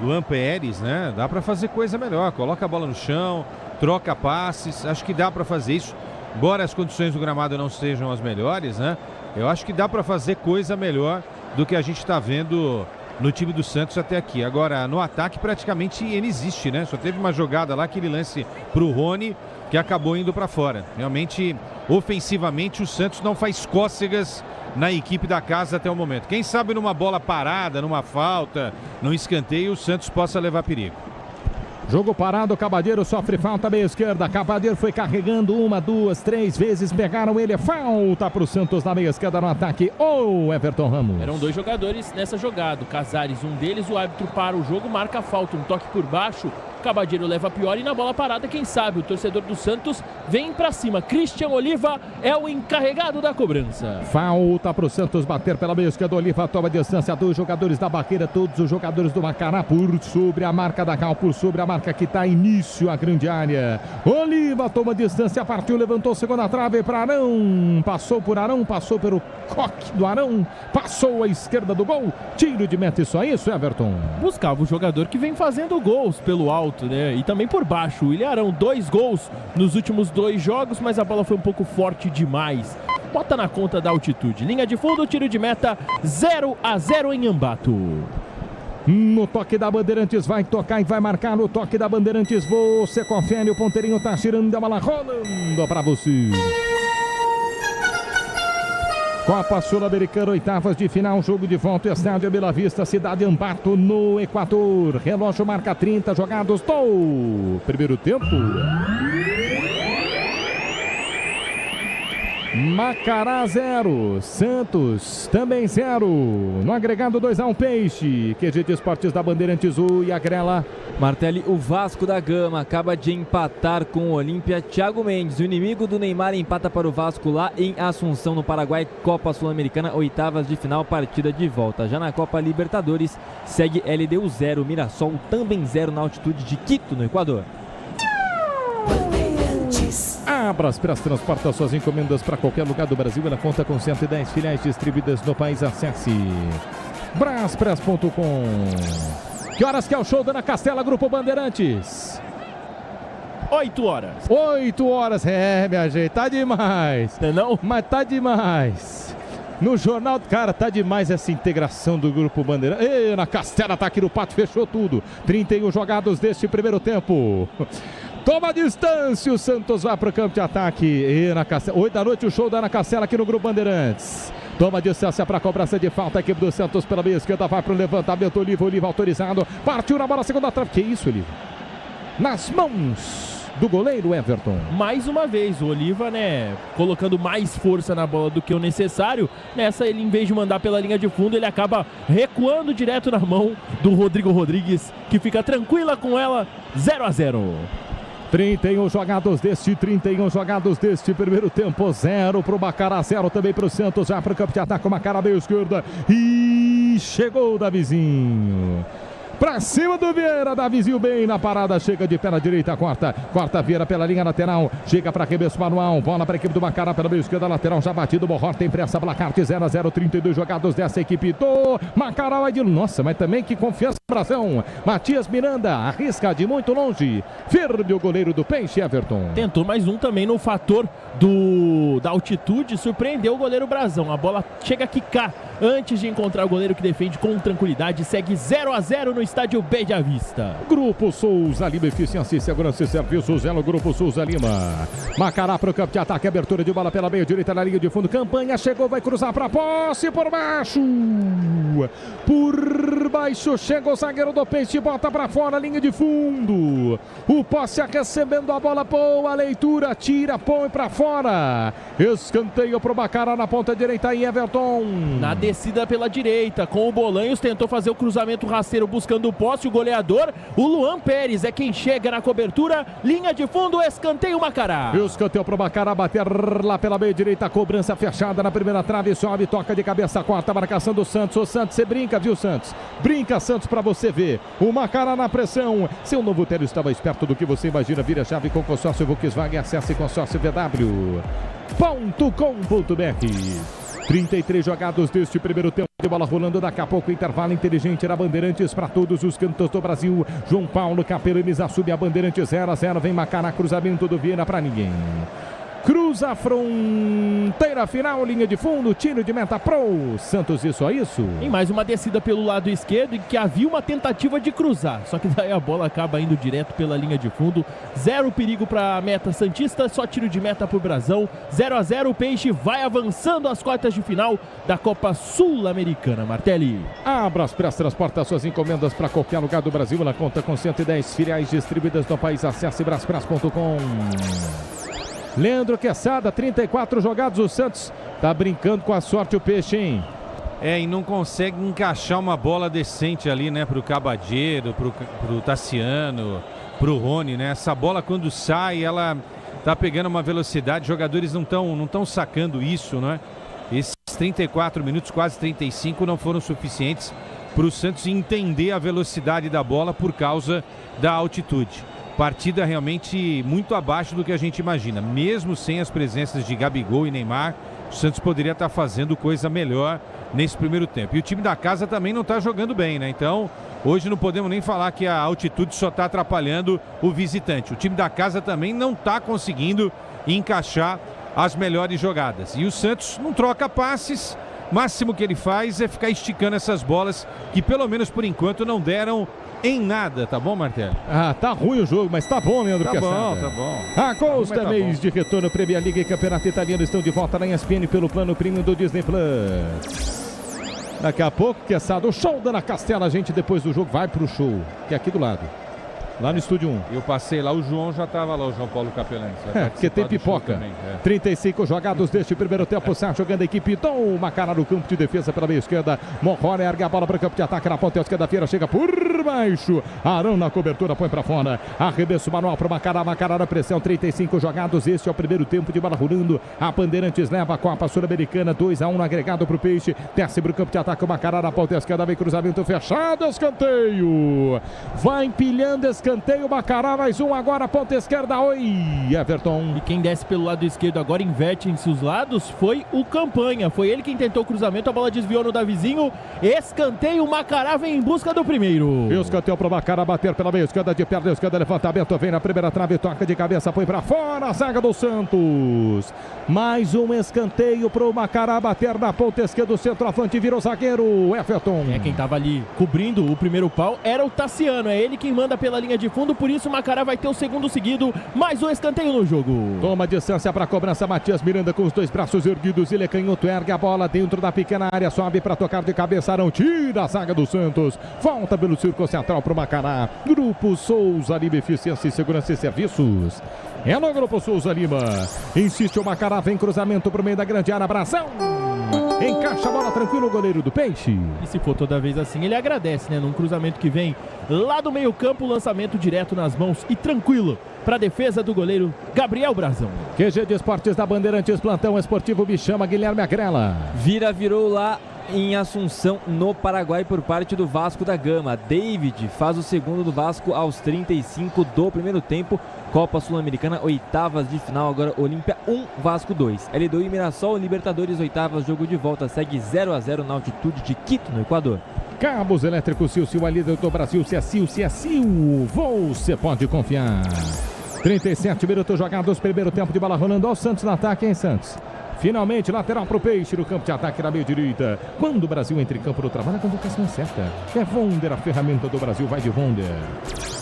Luan Pérez, né? Dá para fazer coisa melhor. Coloca a bola no chão, troca passes. Acho que dá para fazer isso. Embora as condições do gramado não sejam as melhores, né? Eu acho que dá para fazer coisa melhor do que a gente está vendo no time do Santos até aqui. Agora, no ataque praticamente inexiste, né? Só teve uma jogada lá, aquele lance pro Rony, que acabou indo para fora. Realmente, ofensivamente, o Santos não faz cócegas na equipe da casa até o momento. Quem sabe numa bola parada, numa falta, num escanteio, o Santos possa levar perigo. Jogo parado, Cabadeiro sofre falta meia esquerda. Cabadeiro foi carregando 1, 2, 3 vezes, pegaram ele. Falta para o Santos na meia esquerda no ataque. Everton Ramos. Eram 2 jogadores nessa jogada. Casares, um deles, o árbitro para o jogo, marca a falta, um toque por baixo. Cabadeiro leva a pior e na bola parada, quem sabe, o torcedor do Santos vem pra cima. Christian Oliva é o encarregado da cobrança. Falta pro Santos bater pela meia esquerda. Oliva toma distância, 2 jogadores da barreira, todos os jogadores do Macará por sobre a marca da Cal, por sobre a marca que tá início a grande área. Oliva toma distância, partiu, levantou segunda trave para Arão. Passou por Arão, passou pelo coque do Arão, passou à esquerda do gol. Tiro de meta, só isso, Everton. Buscava o jogador que vem fazendo gols pelo alto, né? E também por baixo. O William Arão, 2 gols nos últimos 2 jogos, mas a bola foi um pouco forte demais. Bota na conta da altitude. Linha de fundo, tiro de meta, 0-0 em Ambato. No toque da Bandeirantes, vai tocar e vai marcar no toque da Bandeirantes. Você confere, o ponteirinho tá girando, a bola rolando pra você. Copa Sul-Americana, oitavas de final, jogo de volta, estádio Bela Vista, cidade Ambato, no Equador. Relógio marca 30 jogados do primeiro tempo. Macará 0, Santos também 0. No agregado 2-1 Peixe. QG de Esportes da Bandeirantes, e a Grela. Martelli, o Vasco da Gama acaba de empatar com o Olímpia. Thiago Mendes, o inimigo do Neymar, empata para o Vasco lá em Assunção, no Paraguai. Copa Sul-Americana, oitavas de final, partida de volta. Já na Copa Libertadores, segue LDU 0, Mirassol também 0 na altitude de Quito, no Equador. Abras Press transporta suas encomendas para qualquer lugar do Brasil. Ela conta com 110 filiais distribuídas no país. Acesse braspress.com. Que horas que é o show da Ana Castela, Grupo Bandeirantes? 8 horas. 8 horas, minha gente, tá demais. Não? Mas tá demais. No jornal, cara, tá demais essa integração do Grupo Bandeirantes. Ana Castela tá aqui no pátio, fechou tudo. 31 jogados deste primeiro tempo. Toma a distância, o Santos vai para o campo de ataque. 8 da noite, o show da Ana Castela aqui no Grupo Bandeirantes. Toma a distância para a cobrança de falta. A equipe do Santos pela meia esquerda vai para o levantamento. Oliva autorizado. Partiu na bola, segunda trave. Que isso, Oliva? Nas mãos do goleiro Everton. Mais uma vez, o Oliva, né, colocando mais força na bola do que o necessário. Nessa, ele, em vez de mandar pela linha de fundo, ele acaba recuando direto na mão do Rodrigo Rodrigues, que fica tranquila com ela. 0-0. 31 jogados deste primeiro tempo. 0 para o Macará, 0 também para o Santos. Já para o campo de ataque, o Macará meio esquerda. E chegou o Davizinho. Pra cima do Vieira, Davizinho bem na parada, chega de pé na direita, corta Vieira pela linha lateral, chega para arremesso manual, bola para a equipe do Macará pela meia esquerda, lateral já batido, Borror tem pressa, placar de 0-0, 32 jogados dessa equipe do Macará, vai de nossa, mas também que confiança no Brasão. Matias Miranda arrisca de muito longe, firme o goleiro do Peixe, Everton. Tentou mais um também no fator da altitude, surpreendeu o goleiro Brasão, a bola chega a quicar antes de encontrar o goleiro que defende com tranquilidade, segue 0-0 no estádio Bela Vista. Grupo Souza Lima, eficiência, segurança e serviços, no Grupo Souza Lima. Macará para o campo de ataque, abertura de bola pela meia direita na linha de fundo, campanha chegou, vai cruzar para posse, por baixo chega o zagueiro do Peixe, bota para fora, linha de fundo, o posse recebendo a bola, boa leitura, tira, põe para fora, escanteio para o Macará na ponta direita aí, Everton. Na descida pela direita, com o Bolanhos, tentou fazer o cruzamento rasteiro buscando o poste, o goleador, o Luan Pérez é quem chega na cobertura, linha de fundo, escanteio Macará. Escanteio para o Macará, bater lá pela meia direita, cobrança fechada na primeira trave, sobe, toca de cabeça, corta, marcação do Santos. Ô Santos, você brinca, viu, Santos? Brinca, Santos, para você ver. O Macará na pressão. Seu novo Télio estava esperto do que você imagina. Vira a chave com consórcio Volkswagen, acesse consórcio-vw.com.br. 33 jogados deste primeiro tempo, de bola rolando, daqui a pouco intervalo inteligente na Bandeirantes para todos os cantos do Brasil. João Paulo Capelanes assume a Bandeirantes 0-0, vem Macará, cruzamento do Vieira para ninguém. Cruza a fronteira final, linha de fundo, tiro de meta pro Santos, isso é isso? Em mais uma descida pelo lado esquerdo, em que havia uma tentativa de cruzar, só que daí a bola acaba indo direto pela linha de fundo. 0 perigo para a meta santista, só tiro de meta pro Brasão. 0-0, o Peixe vai avançando às quartas de final da Copa Sul-Americana. Martelli. Abras Press transporta suas encomendas para qualquer lugar do Brasil. Ela conta com 110 filiais distribuídas no país. Acesse braspress.com. Leandro Quesada, 34 jogados, o Santos tá brincando com a sorte, o Peixe, hein? E não consegue encaixar uma bola decente ali, né, pro Cabadeiro, pro Tassiano, pro Rony, né? Essa bola quando sai, ela tá pegando uma velocidade, jogadores não estão sacando isso, né? Esses 34 minutos, quase 35, não foram suficientes para o Santos entender a velocidade da bola por causa da altitude. Partida realmente muito abaixo do que a gente imagina. Mesmo sem as presenças de Gabigol e Neymar, o Santos poderia estar fazendo coisa melhor nesse primeiro tempo. E o time da casa também não está jogando bem, né? Então, hoje não podemos nem falar que a altitude só está atrapalhando o visitante. O time da casa também não está conseguindo encaixar as melhores jogadas. E o Santos não troca passes, máximo que ele faz é ficar esticando essas bolas que pelo menos por enquanto não deram em nada, tá bom, Martelli? Tá ruim o jogo, mas tá bom, Leandro Quesada. Tá bom. Agosto é mês de retorno. Premier League e Campeonato Italiano estão de volta na ESPN pelo plano premium do Disney Plus. Daqui a pouco, Quesada, o show da Ana Castela. A gente depois do jogo vai pro show, que é aqui do lado. Lá no Estúdio 1. Eu passei lá, o João já estava lá, o João Paulo Capelães. Porque tem pipoca. 35 jogados deste primeiro tempo. Sá jogando a equipe do Macará no campo de defesa pela meia esquerda. Morrone ergue a bola para o campo de ataque na ponta esquerda. Feira chega por baixo. Arão na cobertura, põe para fora. Arremesso manual para o Macará. Macará na pressão. 35 jogados. Este é o primeiro tempo de bola rolando. A Bandeirantes leva a Copa Sul-Americana. 2-1 no agregado para o Peixe. Desce para o campo de ataque. O Macará na ponta esquerda. Vem cruzamento fechado. Escanteio. Vai empilhando escanteio. Macará, mais um agora, ponta esquerda. Oi, Everton. E quem desce pelo lado esquerdo agora, invertem-se os lados, foi o Campanha. Foi ele quem tentou o cruzamento, a bola desviou no Davizinho. Escanteio, o Macará vem em busca do primeiro. Escanteio para o Macará bater pela meia esquerda, de perna esquerda, levantamento, vem na primeira trave, toca de cabeça, põe para fora a zaga do Santos. Mais um escanteio para o Macará bater na ponta esquerda, o centroavante virou zagueiro, Everton. Quem estava ali cobrindo o primeiro pau era o Tassiano, é ele quem manda pela linha de fundo, por isso o Macará vai ter o segundo seguido, mais um escanteio no jogo. Toma distância para a cobrança, Matias Miranda com os dois braços erguidos, ele é canhoto, ergue a bola dentro da pequena área, sobe para tocar de cabeça, Arão tira a zaga do Santos, volta pelo círculo central para o Macará. Grupo Souza Lima, eficiência, segurança e serviços. É no Grupo Souza Lima. Insiste o Macará, vem cruzamento para o meio da grande área, abração. Encaixa a bola tranquilo o goleiro do Peixe. E se for toda vez assim, ele agradece, né? Num cruzamento que vem lá do meio campo, lançamento direto nas mãos e tranquilo para a defesa do goleiro Gabriel Brazão. QG de Esportes da Bandeirantes, plantão esportivo, me chama Guilherme Agrela. Virou lá em Assunção, no Paraguai, por parte do Vasco da Gama. David faz o segundo do Vasco aos 35 do primeiro tempo. Copa Sul-Americana, oitavas de final. Agora Olímpia 1, Vasco 2. LDU e Mirassol, Libertadores, oitavas, jogo de volta. Segue 0-0 na altitude de Quito, no Equador. Cabos elétricos Sil, a líder do Brasil. Se é Sil, você pode confiar. 37 minutos jogados, primeiro tempo de bola rolando. Ao Santos no ataque, hein, Santos? Finalmente, lateral para o Peixe, no campo de ataque na meia direita. Quando o Brasil entra em campo no trabalho, a convocação certa. É Wonder, a ferramenta do Brasil, vai de Wonder.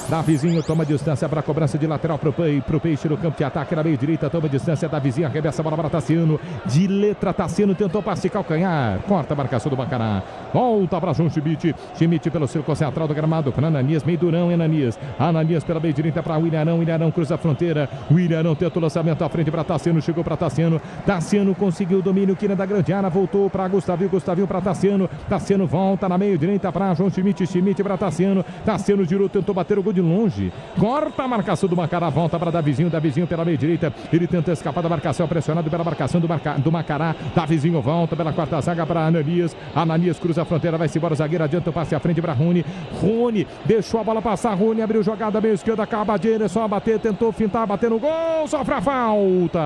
Davizinho toma distância para a cobrança de lateral para o Peixe, no campo de ataque na meia direita. Toma distância, Davizinho arremessa a bola para Tassiano. De letra, Tassiano tentou passe calcanhar. Corta a marcação do Macará. Volta para João Schmidt. Schmidt pelo círculo central do gramado para Ananias, meio durão, Ananias. Ananias pela meia direita para William Arão. William Arão cruza a fronteira. William Arão tenta o lançamento à frente para Tassiano. Chegou para Tassiano. Tassiano conseguiu o domínio aqui da grande área. Voltou para Gustavinho. Gustavinho para Tassiano. Tassiano volta na meia direita para João Schmidt. Schmidt para Tassiano. Tassiano girou, tentou bater o gol de longe. Corta a marcação do Macará. Volta para Davizinho. Davizinho pela meia direita. Ele tenta escapar da marcação. Pressionado pela marcação do Macará. Davizinho volta pela quarta zaga para Ananias. Ananias cruza a fronteira. Vai-se embora o zagueiro. Adianta o passe à frente para Rony. Rony deixou a bola passar. Rony abriu jogada meio esquerda. Cabadeiro. É só bater. Tentou fintar. Bater no gol. Sofre a falta.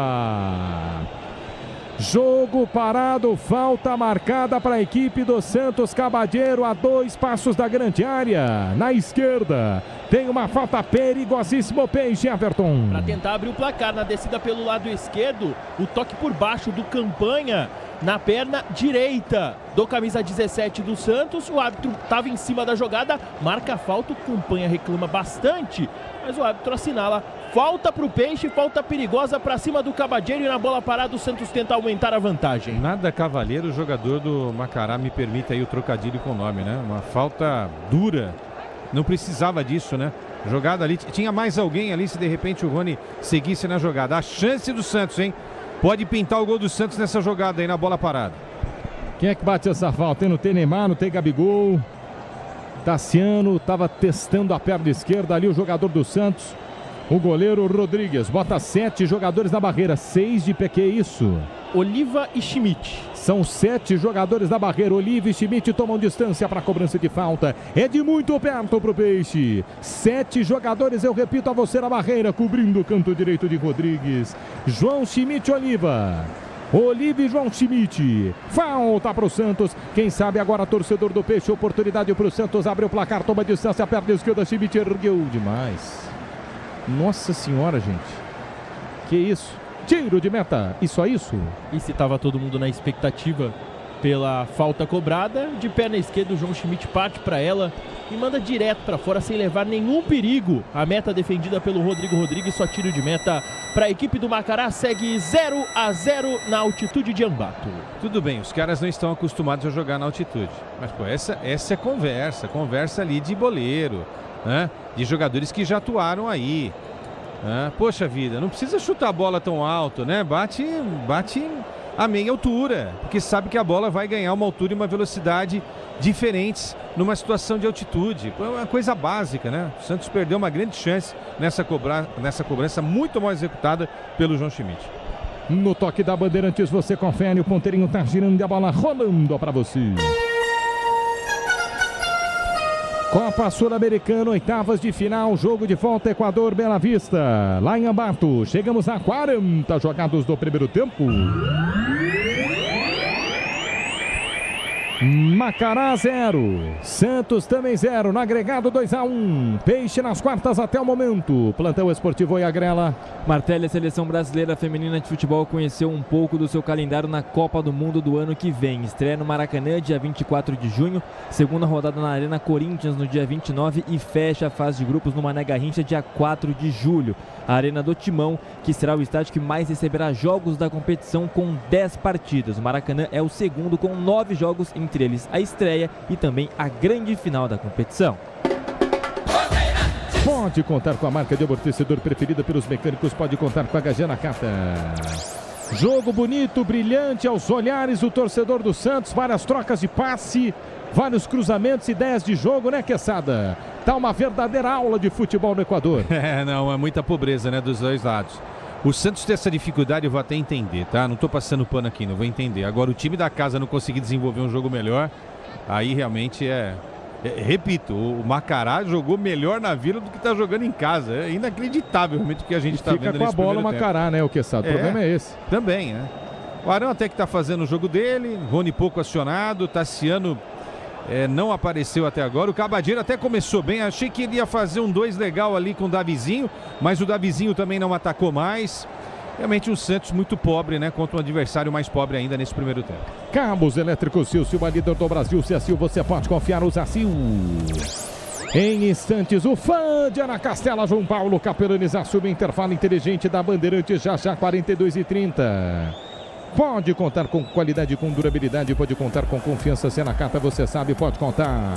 Jogo parado, falta marcada para a equipe do Santos. Cabadeiro a 2 passos da grande área. Na esquerda tem uma falta perigosíssima, o Peixe, Everton. Para tentar abrir o placar na descida pelo lado esquerdo, o toque por baixo do Campanha na perna direita do camisa 17 do Santos. O árbitro estava em cima da jogada, marca a falta, o Campanha reclama bastante, mas o árbitro assinala falta para o Peixe, falta perigosa para cima do Cabadeiro, e na bola parada o Santos tenta aumentar a vantagem. Nada Cavalheiro, o jogador do Macará, me permite aí o trocadilho com o nome, né? Uma falta dura, não precisava disso, né? Jogada ali, tinha mais alguém ali se de repente o Rony seguisse na jogada. A chance do Santos, hein? Pode pintar o gol do Santos nessa jogada aí na bola parada. Quem é que bate essa falta? Não tem Neymar, não tem Gabigol. Tassiano estava testando a perna esquerda ali, o jogador do Santos. O goleiro Rodrigues bota 7 jogadores na barreira, 6 de pé, que isso? Oliva e Schmidt. São 7 jogadores na barreira. Oliva e Schmidt tomam distância para a cobrança de falta. É de muito perto para o Peixe. 7 jogadores, eu repito a você, na barreira, cobrindo o canto direito de Rodrigues. João Schmidt, Oliva. Oliva e João Schmidt. Falta para o Santos. Quem sabe agora, torcedor do Peixe, oportunidade para o Santos. Abre o placar, toma distância, a perna esquerda. Schmidt ergueu demais. Nossa senhora, gente. Que isso? Tiro de meta. E só isso? E se estava todo mundo na expectativa pela falta cobrada. De perna esquerda, o João Schmidt parte para ela e manda direto para fora sem levar nenhum perigo. A meta defendida pelo Rodrigo Rodrigues, só tiro de meta para a equipe do Macará. Segue 0-0 na altitude de Ambato. Tudo bem, os caras não estão acostumados a jogar na altitude. Mas, pô, essa é conversa ali de boleiro, né? De jogadores que já atuaram aí. Poxa vida, não precisa chutar a bola tão alto, né? Bate a meia altura, porque sabe que a bola vai ganhar uma altura e uma velocidade diferentes numa situação de altitude. É uma coisa básica, né? O Santos perdeu uma grande chance nessa cobrança muito mal executada pelo João Schmidt. No toque da Bandeirantes você confere, o ponteirinho tá girando e a bola rolando para você. Copa Sul-Americana, oitavas de final, jogo de volta, Equador, Bela Vista, lá em Ambato. Chegamos a 40 jogados do primeiro tempo. Macará 0, Santos também 0, no agregado 2-1, Peixe nas quartas até o momento. Plantão esportivo e agrela. Martelli, a seleção brasileira feminina de futebol conheceu um pouco do seu calendário na Copa do Mundo do ano que vem. Estreia no Maracanã dia 24 de junho, segunda rodada na Arena Corinthians no dia 29 e fecha a fase de grupos no Mané Garrincha dia 4 de julho. A Arena do Timão, que será o estádio que mais receberá jogos da competição com 10 partidas. O Maracanã é o segundo com 9 jogos, entre eles a estreia e também a grande final da competição. Pode contar com a marca de amortecedor preferida pelos mecânicos, pode contar com a HG Nakata. Jogo bonito, brilhante aos olhares do torcedor do Santos, várias trocas de passe, vários cruzamentos, ideias de jogo, né, Quesada? Tá uma verdadeira aula de futebol no Equador. Não, é muita pobreza, né, dos dois lados. O Santos tem essa dificuldade, eu vou até entender, tá? Não tô passando pano aqui, não vou entender. Agora, o time da casa não conseguir desenvolver um jogo melhor, aí realmente repito, o Macará jogou melhor na Vila do que tá jogando em casa. É inacreditável realmente o que a gente tá vendo nesse primeiro tempo. Fica com a bola o Macará, né, o Quesada? O problema é esse. Também, né? O Arão até que tá fazendo o jogo dele, Rony pouco acionado, Tassiano não apareceu até agora. O Cabadeiro até começou bem, achei que ele ia fazer um 2 legal ali com o Davizinho, mas o Davizinho também não atacou mais. Realmente um Santos muito pobre, né? Contra um adversário mais pobre ainda nesse primeiro tempo. Cabos elétricos Silva, líder do Brasil. Ciacil, você pode confiar no Zacil. Em instantes, o fã de Ana Castela, João Paulo Capelani, assume intervalo inteligente da Bandeirantes, já 42:30. Pode contar com qualidade, com durabilidade, pode contar com confiança. Se é na carta, você sabe, pode contar.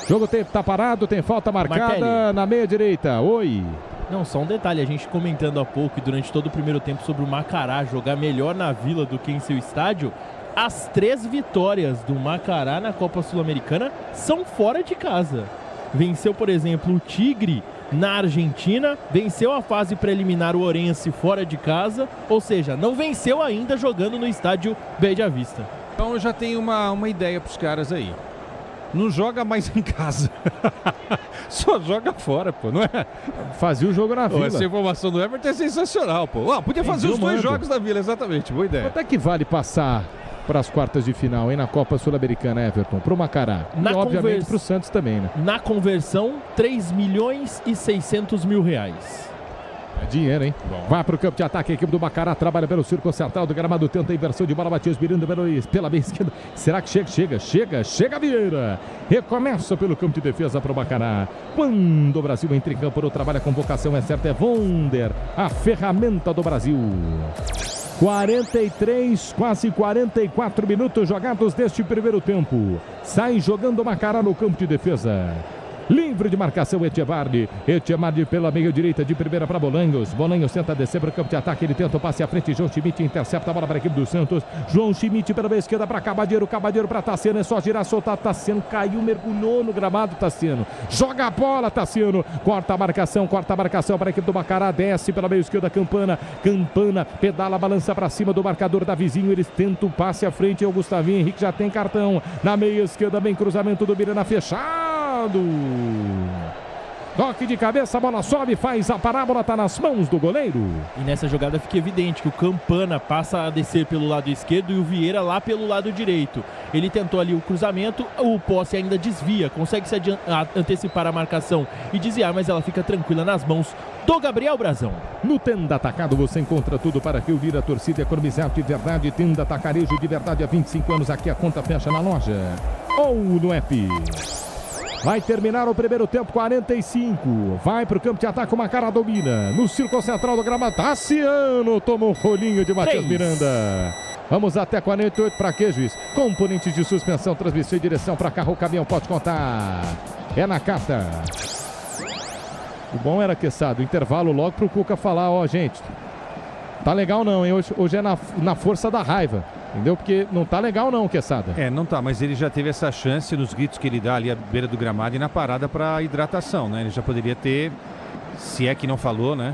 Jogo tá parado, tem falta marcada Martelli. na meia direita. Oi. Não, só um detalhe, a gente comentando há pouco e durante todo o primeiro tempo sobre o Macará jogar melhor na Vila do que em seu estádio. As 3 vitórias do Macará na Copa Sul-Americana são fora de casa. Venceu, por exemplo, o Tigre na Argentina, venceu a fase preliminar o Orense fora de casa, ou seja, não venceu ainda jogando no estádio Bella Vista. Então eu já tenho uma ideia pros caras aí. Não joga mais em casa. Só joga fora, pô, não é? Fazia o jogo na Vila. Essa informação do Everton é sensacional, pô. Podia fazer os 2 jogos da Vila, exatamente, boa ideia. Quanto é que vale passar para as quartas de final, hein, na Copa Sul-Americana, Everton? Para o Macará. E, obviamente, para o Santos também, né? Na conversão, 3.600.000 É dinheiro, hein? Bom. Vai para o campo de ataque, a equipe do Macará trabalha pelo círculo central do gramado, tenta a inversão de bola, Matias mirando pela meia esquerda. Será que chega Vieira. Recomeça pelo campo de defesa para o Macará. Quando o Brasil entra em campo, o trabalho, a convocação é certa, é Vonder, a ferramenta do Brasil. 43, quase 44 minutos jogados deste primeiro tempo. Sai jogando o Macará no campo de defesa. Livre de marcação, Etchebardi pela meia direita, de primeira para Bolanhos. Bolanhos tenta descer para o campo de ataque, ele tenta o passe à frente, João Schmidt intercepta a bola para a equipe do Santos. João Schmidt pela meia esquerda para Cabadeiro para Tassiano, é só girar, soltar, Tassiano caiu, mergulhou no gramado, Tassiano. Joga a bola, Tassiano, corta a marcação para a equipe do Macará, desce pela meia esquerda, Campana, pedala, balança para cima do marcador Davizinho, eles tentam o passe à frente, é o Gustavinho Henrique, já tem cartão, na meia esquerda, bem cruzamento do Miranda, fechado. Toque de cabeça, a bola sobe, faz a parábola, tá nas mãos do goleiro. E nessa jogada fica evidente que o Campana passa a descer pelo lado esquerdo e o Vieira lá pelo lado direito. Ele tentou ali o cruzamento, o Posse ainda desvia, consegue se antecipar a marcação e desviar, mas ela fica tranquila nas mãos do Gabriel Brazão. No Tenda Atacado você encontra tudo para reunir a torcida e economizar de verdade. Tenda Atacarejo de verdade há 25 anos. Aqui a conta fecha na loja ou no app. Vai terminar o primeiro tempo, 45. Vai para o campo de ataque, uma cara domina. No círculo central do gramado, Tassiano tomou um rolinho de Matias Miranda. Vamos até 48 para quê, juiz? Componentes de suspensão, transmissão e direção para carro, caminhão, pode contar. É na carta. O bom era, Queçado, intervalo logo para o Cuca falar, ó, gente, tá legal não, hein? Hoje é na força da raiva. Entendeu? Porque não tá legal não, Queçada. Não tá, mas ele já teve essa chance nos gritos que ele dá ali à beira do gramado e na parada para hidratação, né? Ele já poderia ter, se é que não falou, né?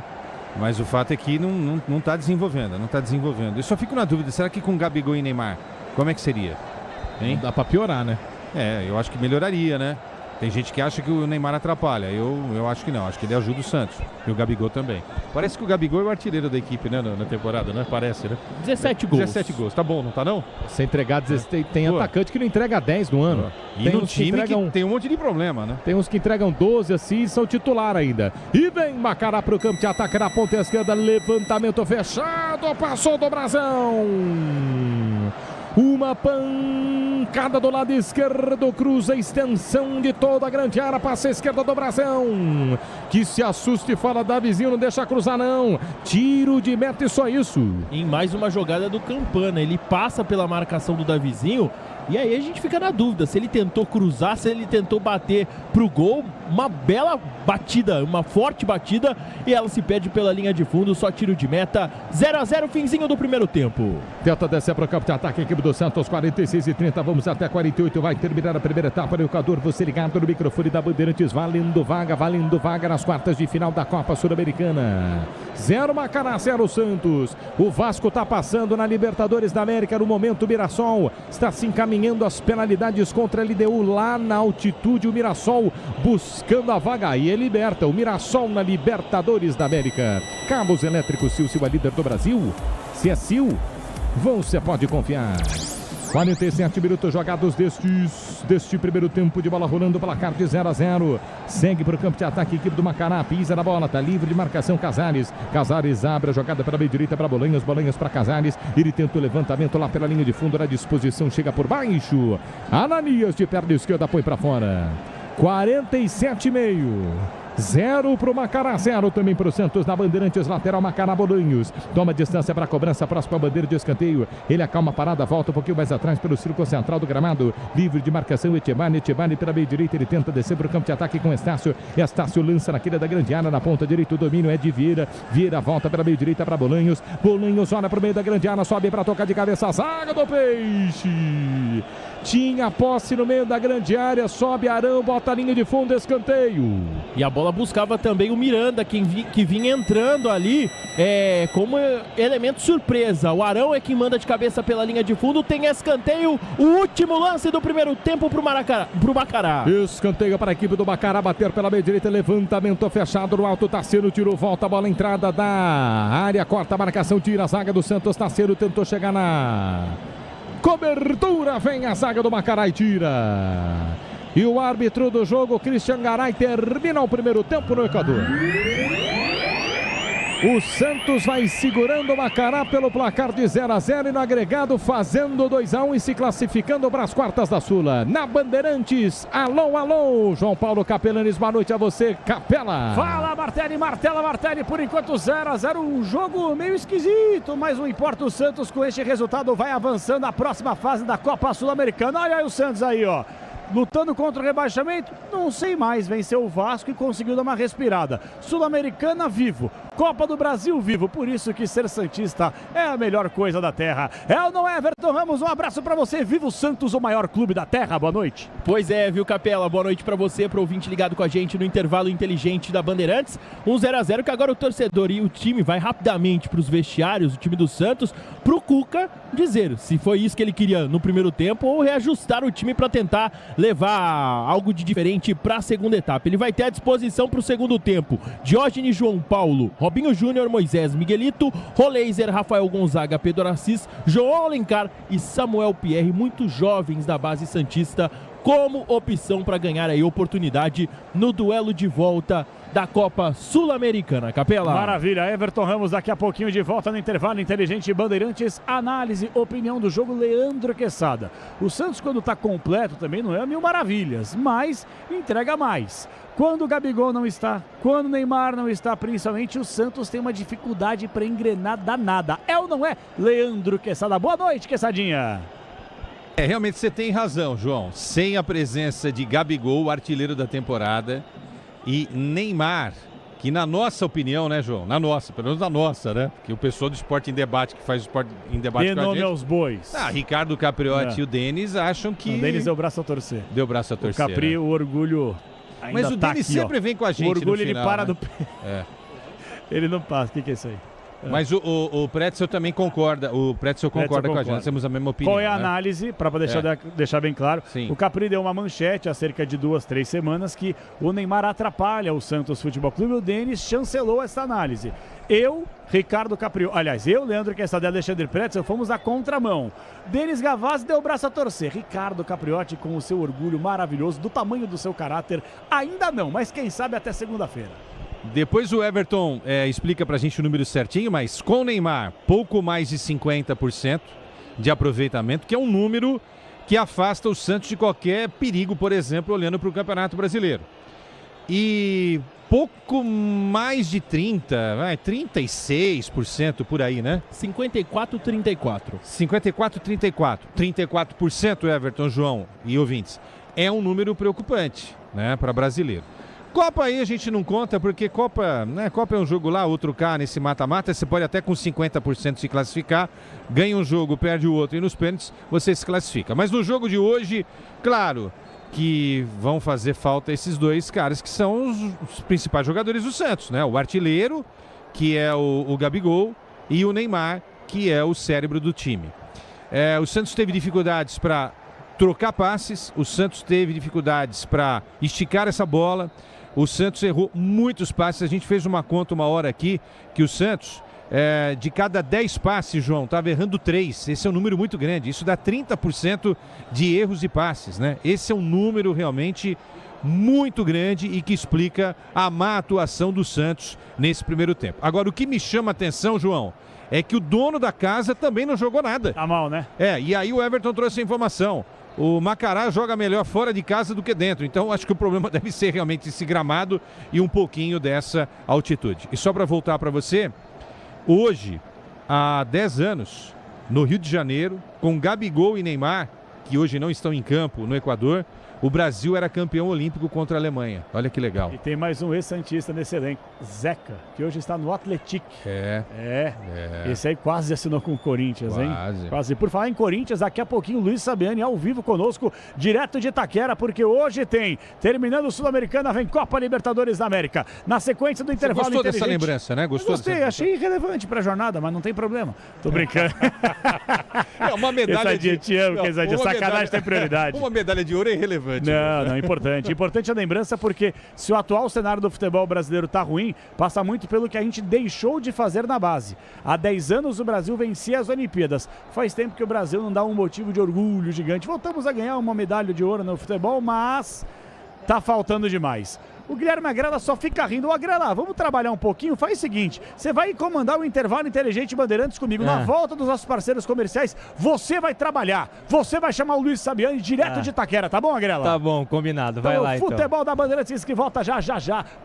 Mas o fato é que não tá desenvolvendo, não tá desenvolvendo. Eu só fico na dúvida, será que com Gabigol e Neymar, como é que seria? Hein? Dá pra piorar, né? Eu acho que melhoraria, né? Tem gente que acha que o Neymar atrapalha. Eu acho que não. Acho que ele ajuda o Santos. E o Gabigol também. Parece que o Gabigol é o artilheiro da equipe, né? Na temporada, né? Parece, né? 17 gols. 17 gols. Tá bom, não tá não? Se entregar 16, tem atacante que não entrega 10 no ano. E no time que tem um monte de problema, né? Tem uns que entregam 12 assim e são titular ainda. E vem Macará pro campo de ataque na ponta esquerda. Levantamento fechado. Passou do Brazão. Uma pancada do lado esquerdo, cruza a extensão de toda a grande área, passa a esquerda do Brazão, que se assusta e fala, Davizinho, não deixa cruzar não, tiro de meta e só isso. Em mais uma jogada do Campana, ele passa pela marcação do Davizinho, e aí a gente fica na dúvida, se ele tentou cruzar, se ele tentou bater pro gol, uma bela batida, uma forte batida, e ela se perde pela linha de fundo, só tiro de meta, 0-0, finzinho do primeiro tempo. Tenta descer para o campo de ataque, equipe do Santos, 46:30, vamos até 48, vai terminar a primeira etapa, no Equador, você ligado no microfone da Bandeirantes, valendo vaga nas quartas de final da Copa Sul-Americana. 0 Macará, 0 Santos. O Vasco está passando na Libertadores da América, no momento o Mirassol está se encaminhando às penalidades contra a LDU lá na altitude, o Mirassol buscando a vaga e ele liberta o Mirassol na Libertadores da América. Cabos elétricos Sil, a líder do Brasil. Se é Sil, você pode confiar. 47 minutos jogados deste primeiro tempo de bola rolando, placar de 0-0. Segue para o campo de ataque, equipe do Macará, pisa na bola, tá livre de marcação Casares. Casares abre a jogada pela meia direita para Bolanhos para Casares. Ele tenta o levantamento lá pela linha de fundo, na disposição, chega por baixo. Ananias de perna esquerda põe para fora. 47,5. 0 para o Macará, 0 também para o Santos na Bandeirantes, lateral Macará Bolanhos. Toma distância para a cobrança, próxima bandeira de escanteio. Ele acalma a parada, volta um pouquinho mais atrás pelo círculo central do gramado. Livre de marcação, Etebani pela meia direita. Ele tenta descer para o campo de ataque com Estácio. Estácio lança naquele da grande área, na ponta direita. O domínio é de Vieira. Vieira volta pela meia direita para Bolanhos. Bolanhos olha para o meio da grande área, sobe para tocar de cabeça a zaga do Peixe. Tinha posse no meio da grande área, sobe Arão, bota a linha de fundo, escanteio. E a bola buscava também o Miranda, que vinha entrando ali como elemento surpresa. O Arão é quem manda de cabeça pela linha de fundo, tem escanteio, o último lance do primeiro tempo pro Macará. Escanteio para a equipe do Macará, bater pela meia direita, levantamento fechado no alto, Tassiano tirou, volta a bola, entrada da área, corta a marcação, tira a zaga do Santos, Tassiano tentou chegar na cobertura, vem a zaga do Macará e tira. E o árbitro do jogo, Christian Garay, termina o primeiro tempo no Equador. O Santos vai segurando o Macará pelo placar de 0-0 e no agregado fazendo 2-1 e se classificando para as quartas da Sula. Na Bandeirantes, alô, João Paulo Capelanes, boa noite a você, Capela. Fala, Martelli, por enquanto 0-0, um jogo meio esquisito, mas não importa, o Santos com este resultado vai avançando à próxima fase da Copa Sul-Americana. Olha aí o Santos aí, ó. Lutando contra o rebaixamento, não sei mais, venceu o Vasco e conseguiu dar uma respirada. Sul-Americana vivo, Copa do Brasil vivo, por isso que ser santista é a melhor coisa da terra. É ou não é, Everton Ramos? Um abraço pra você. Viva o Santos, o maior clube da terra. Boa noite. Pois é, viu, Capela? Boa noite pra você, pro ouvinte ligado com a gente no intervalo inteligente da Bandeirantes. 1-0, que agora o torcedor e o time vai rapidamente pros vestiários, o time do Santos, pro Cuca dizer se foi isso que ele queria no primeiro tempo ou reajustar o time pra tentar levar algo de diferente pra segunda etapa. Ele vai ter à disposição pro segundo tempo Diógenes, João Paulo, Robinho Júnior, Moisés, Miguelito, Roleiser, Rafael Gonzaga, Pedro Assis, João Alencar e Samuel Pierre, muitos jovens da base santista, como opção para ganhar aí oportunidade no duelo de volta da Copa Sul-Americana. Capela. Maravilha, Everton Ramos daqui a pouquinho de volta no intervalo inteligente Bandeirantes, análise, opinião do jogo, Leandro Quesada. O Santos, quando está completo, também não é mil maravilhas, mas entrega mais. Quando o Gabigol não está, quando o Neymar não está, principalmente, o Santos tem uma dificuldade para engrenar danada. É ou não é, Leandro Quesada? Boa noite, Quessadinha. Realmente você tem razão, João. Sem a presença de Gabigol, artilheiro da temporada, e Neymar, que na nossa opinião, né, João? Na nossa, pelo menos na nossa, né? Que o pessoal do Esporte em Debate, que faz o Esporte em Debate com a gente... Dê nome aos bois. Ricardo Capriotti e o Denis acham que... O Denis deu o braço a torcer. Deu o braço a torcer. O Capri, o orgulho ainda Mas o tá Denis aqui, sempre vem com a gente. O orgulho, no final, ele para né? do pé. É. Ele não passa. O que é isso aí? Mas o Pretzel também concorda. O Pretzel concorda com a gente. Nós temos a mesma opinião. Qual é a análise, para deixar bem claro? Sim. O Capri deu uma manchete há cerca de 2-3 semanas que o Neymar atrapalha o Santos Futebol Clube. O Denis chancelou essa análise. Eu, Ricardo Capri, aliás, eu, Leandro Quesada e Alexandre Pretzel, fomos à contramão. Denis Gavazzi deu o braço a torcer. Ricardo Capriotti, com o seu orgulho maravilhoso, do tamanho do seu caráter, ainda não, mas quem sabe até segunda-feira. Depois o Everton explica pra gente o número certinho, mas com o Neymar, pouco mais de 50% de aproveitamento, que é um número que afasta o Santos de qualquer perigo, por exemplo, olhando para o Campeonato Brasileiro. E pouco mais de 36% por aí, né? 54-34. 54-34. 34%, Everton, João e ouvintes. É um número preocupante, né, para brasileiro. Copa aí a gente não conta, porque Copa é um jogo lá, outro cá nesse mata-mata. Você pode até com 50% se classificar, ganha um jogo, perde o outro e nos pênaltis você se classifica. Mas no jogo de hoje, claro que vão fazer falta esses dois caras que são os principais jogadores do Santos, né? O artilheiro, que é o Gabigol, e o Neymar, que é o cérebro do time. O Santos teve dificuldades para trocar passes, o Santos teve dificuldades para esticar essa bola. O Santos errou muitos passes. A gente fez uma conta uma hora aqui que o Santos, de cada 10 passes, João, estava errando 3. Esse é um número muito grande. Isso dá 30% de erros e passes, né? Esse é um número realmente muito grande e que explica a má atuação do Santos nesse primeiro tempo. Agora, o que me chama a atenção, João, é que o dono da casa também não jogou nada. Tá mal, né? E aí o Everton trouxe a informação. O Macará joga melhor fora de casa do que dentro. Então acho que o problema deve ser realmente esse gramado e um pouquinho dessa altitude. E só para voltar para você, hoje, há 10 anos, no Rio de Janeiro, com Gabigol e Neymar, que hoje não estão em campo no Equador, o Brasil era campeão olímpico contra a Alemanha. Olha que legal. E tem mais um ex-santista nesse elenco, Zeca, que hoje está no Atlético. Esse aí quase assinou com o Corinthians, hein? Quase. Por falar em Corinthians, daqui a pouquinho o Luiz Sabiani ao vivo conosco, direto de Itaquera, porque hoje tem, terminando o Sul-Americana, vem Copa Libertadores da América. Na sequência do intervalo inteligente. Gostou dessa lembrança, né? Gostei, achei irrelevante para a jornada, mas não tem problema. Tô brincando. Uma medalha de... Te amo, sacanagem tem prioridade. Uma medalha de ouro é irrelevante. Não, importante. Importante a lembrança porque se o atual cenário do futebol brasileiro tá ruim, passa muito pelo que a gente deixou de fazer na base. Há 10 anos o Brasil vencia as Olimpíadas. Faz tempo que o Brasil não dá um motivo de orgulho gigante. Voltamos a ganhar uma medalha de ouro no futebol, mas tá faltando demais. O Guilherme Agrela só fica rindo. Ô, Agrela, vamos trabalhar um pouquinho? Faz o seguinte, você vai comandar o intervalo inteligente Bandeirantes comigo. Na volta dos nossos parceiros comerciais, você vai trabalhar. Você vai chamar o Luiz Sabiani direto de Itaquera, tá bom, Agrela? Tá bom, combinado. Vai lá, então. O futebol da Bandeirantes que volta já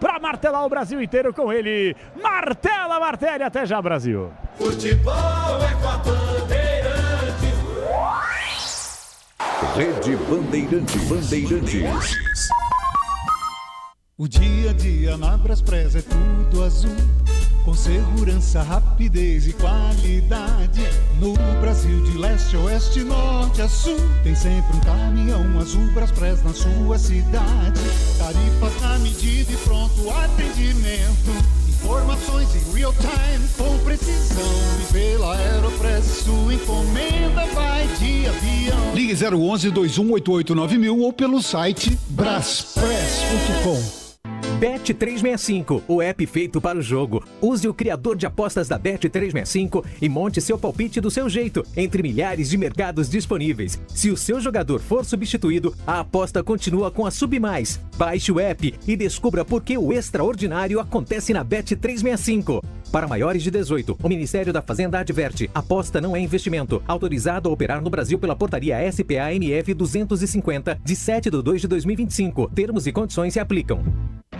pra martelar o Brasil inteiro com ele. Martela, Martelli, até já, Brasil. Futebol é com a Bandeirantes. Rede Bandeirantes. O dia a dia na Braspress é tudo azul, com segurança, rapidez e qualidade. No Brasil de leste a oeste, norte a sul, tem sempre um caminhão azul Braspress na sua cidade. Tarifas na medida e pronto atendimento. Informações em real time com precisão. E pela Aeropress sua encomenda vai de avião. Ligue 011-2188-9000 ou pelo site braspress.com. Bet365, o app feito para o jogo. Use o criador de apostas da Bet365 e monte seu palpite do seu jeito, entre milhares de mercados disponíveis. Se o seu jogador for substituído, a aposta continua com a Submais. Baixe o app e descubra por que o extraordinário acontece na Bet365. Para maiores de 18, o Ministério da Fazenda adverte: aposta não é investimento. Autorizado a operar no Brasil pela portaria SPA-NF 250, de 7/2/2025. Termos e condições se aplicam.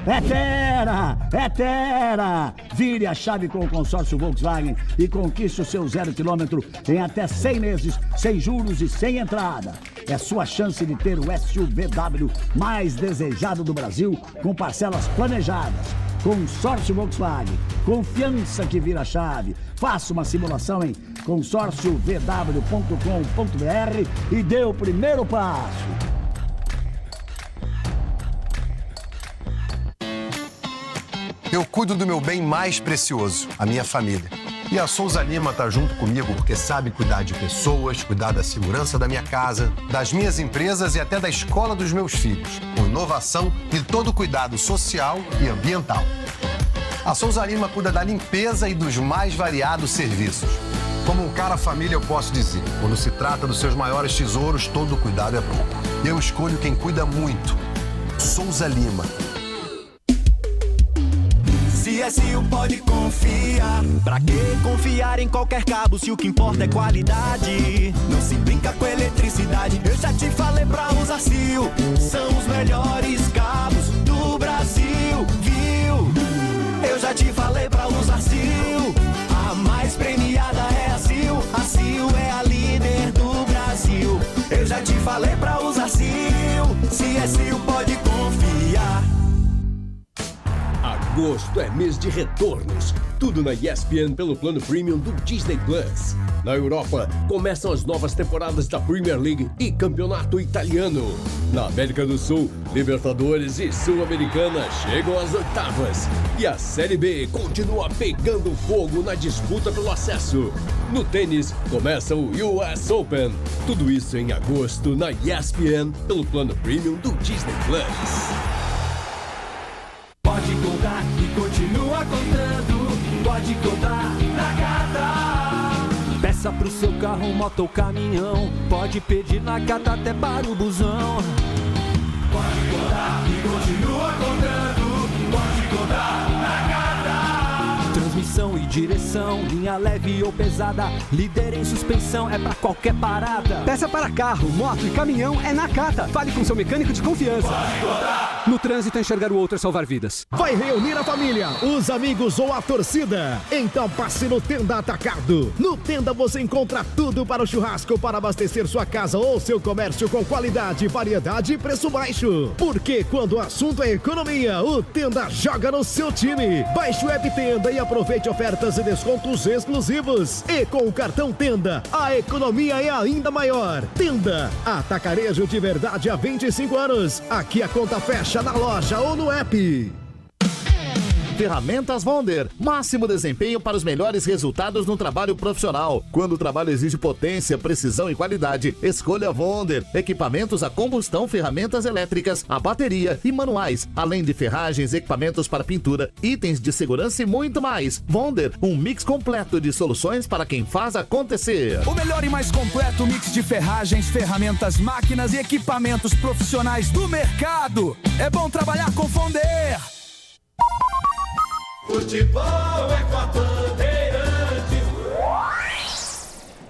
É Terra! É Terra! Vire a chave com o consórcio Volkswagen e conquiste o seu 0 km em até 100 meses, sem juros e sem entrada. É sua chance de ter o SUVW mais desejado do Brasil, com parcelas planejadas. Consórcio Volkswagen, confiança que vira chave. Faça uma simulação em consórciovw.com.br e dê o primeiro passo. Eu cuido do meu bem mais precioso, a minha família. E a Souza Lima tá junto comigo porque sabe cuidar de pessoas, cuidar da segurança da minha casa, das minhas empresas e até da escola dos meus filhos, com inovação e todo cuidado social e ambiental. A Souza Lima cuida da limpeza e dos mais variados serviços. Como um cara família, eu posso dizer, quando se trata dos seus maiores tesouros, todo cuidado é pouco. Eu escolho quem cuida muito. Souza Lima. CSU pode confiar. Pra que confiar em qualquer cabo se o que importa é qualidade? Não se brinca com eletricidade. Eu já te falei pra usar CIL. São os melhores cabos do Brasil, viu? Eu já te falei pra usar CIL. A mais premiada é a CIL. A CIL é a líder do Brasil. Eu já te falei pra usar CIL. CSU pode confiar. Agosto é mês de retornos. Tudo na ESPN pelo plano premium do Disney Plus. Na Europa, começam as novas temporadas da Premier League e Campeonato Italiano. Na América do Sul, Libertadores e Sul-Americana chegam às oitavas. E a Série B continua pegando fogo na disputa pelo acesso. No tênis, começa o US Open. Tudo isso em agosto na ESPN pelo plano premium do Disney Plus. Pode contar e continua contando. Pode contar na Cata. Peça pro seu carro, moto ou caminhão. Pode pedir na Cata até para o busão. Pode contar e continua contando. Pode contar na Cata. Transmissão e direção, linha leve ou pesada, líder em suspensão, é pra qualquer parada. Peça para carro, moto e caminhão é na Cata. Fale com seu mecânico de confiança. Pode contar. No trânsito, enxergar o outro é salvar vidas. Vai reunir a família, os amigos ou a torcida? Então passe no Tenda Atacado. No Tenda você encontra tudo para o churrasco, para abastecer sua casa ou seu comércio com qualidade, variedade e preço baixo. Porque quando o assunto é economia, o Tenda joga no seu time. Baixe o app Tenda e aproveite ofertas e descontos exclusivos. E com o cartão Tenda, a economia é ainda maior. Tenda, atacarejo de verdade há 25 anos. Aqui a conta fecha na loja ou no app. Ferramentas Wonder. Máximo desempenho para os melhores resultados no trabalho profissional. Quando o trabalho exige potência, precisão e qualidade, escolha Wonder. Equipamentos a combustão, ferramentas elétricas, a bateria e manuais, além de ferragens, equipamentos para pintura, itens de segurança e muito mais. Wonder, um mix completo de soluções para quem faz acontecer. O melhor e mais completo mix de ferragens, ferramentas, máquinas e equipamentos profissionais do mercado. É bom trabalhar com Wonder. Futebol é com a Bandeirantes.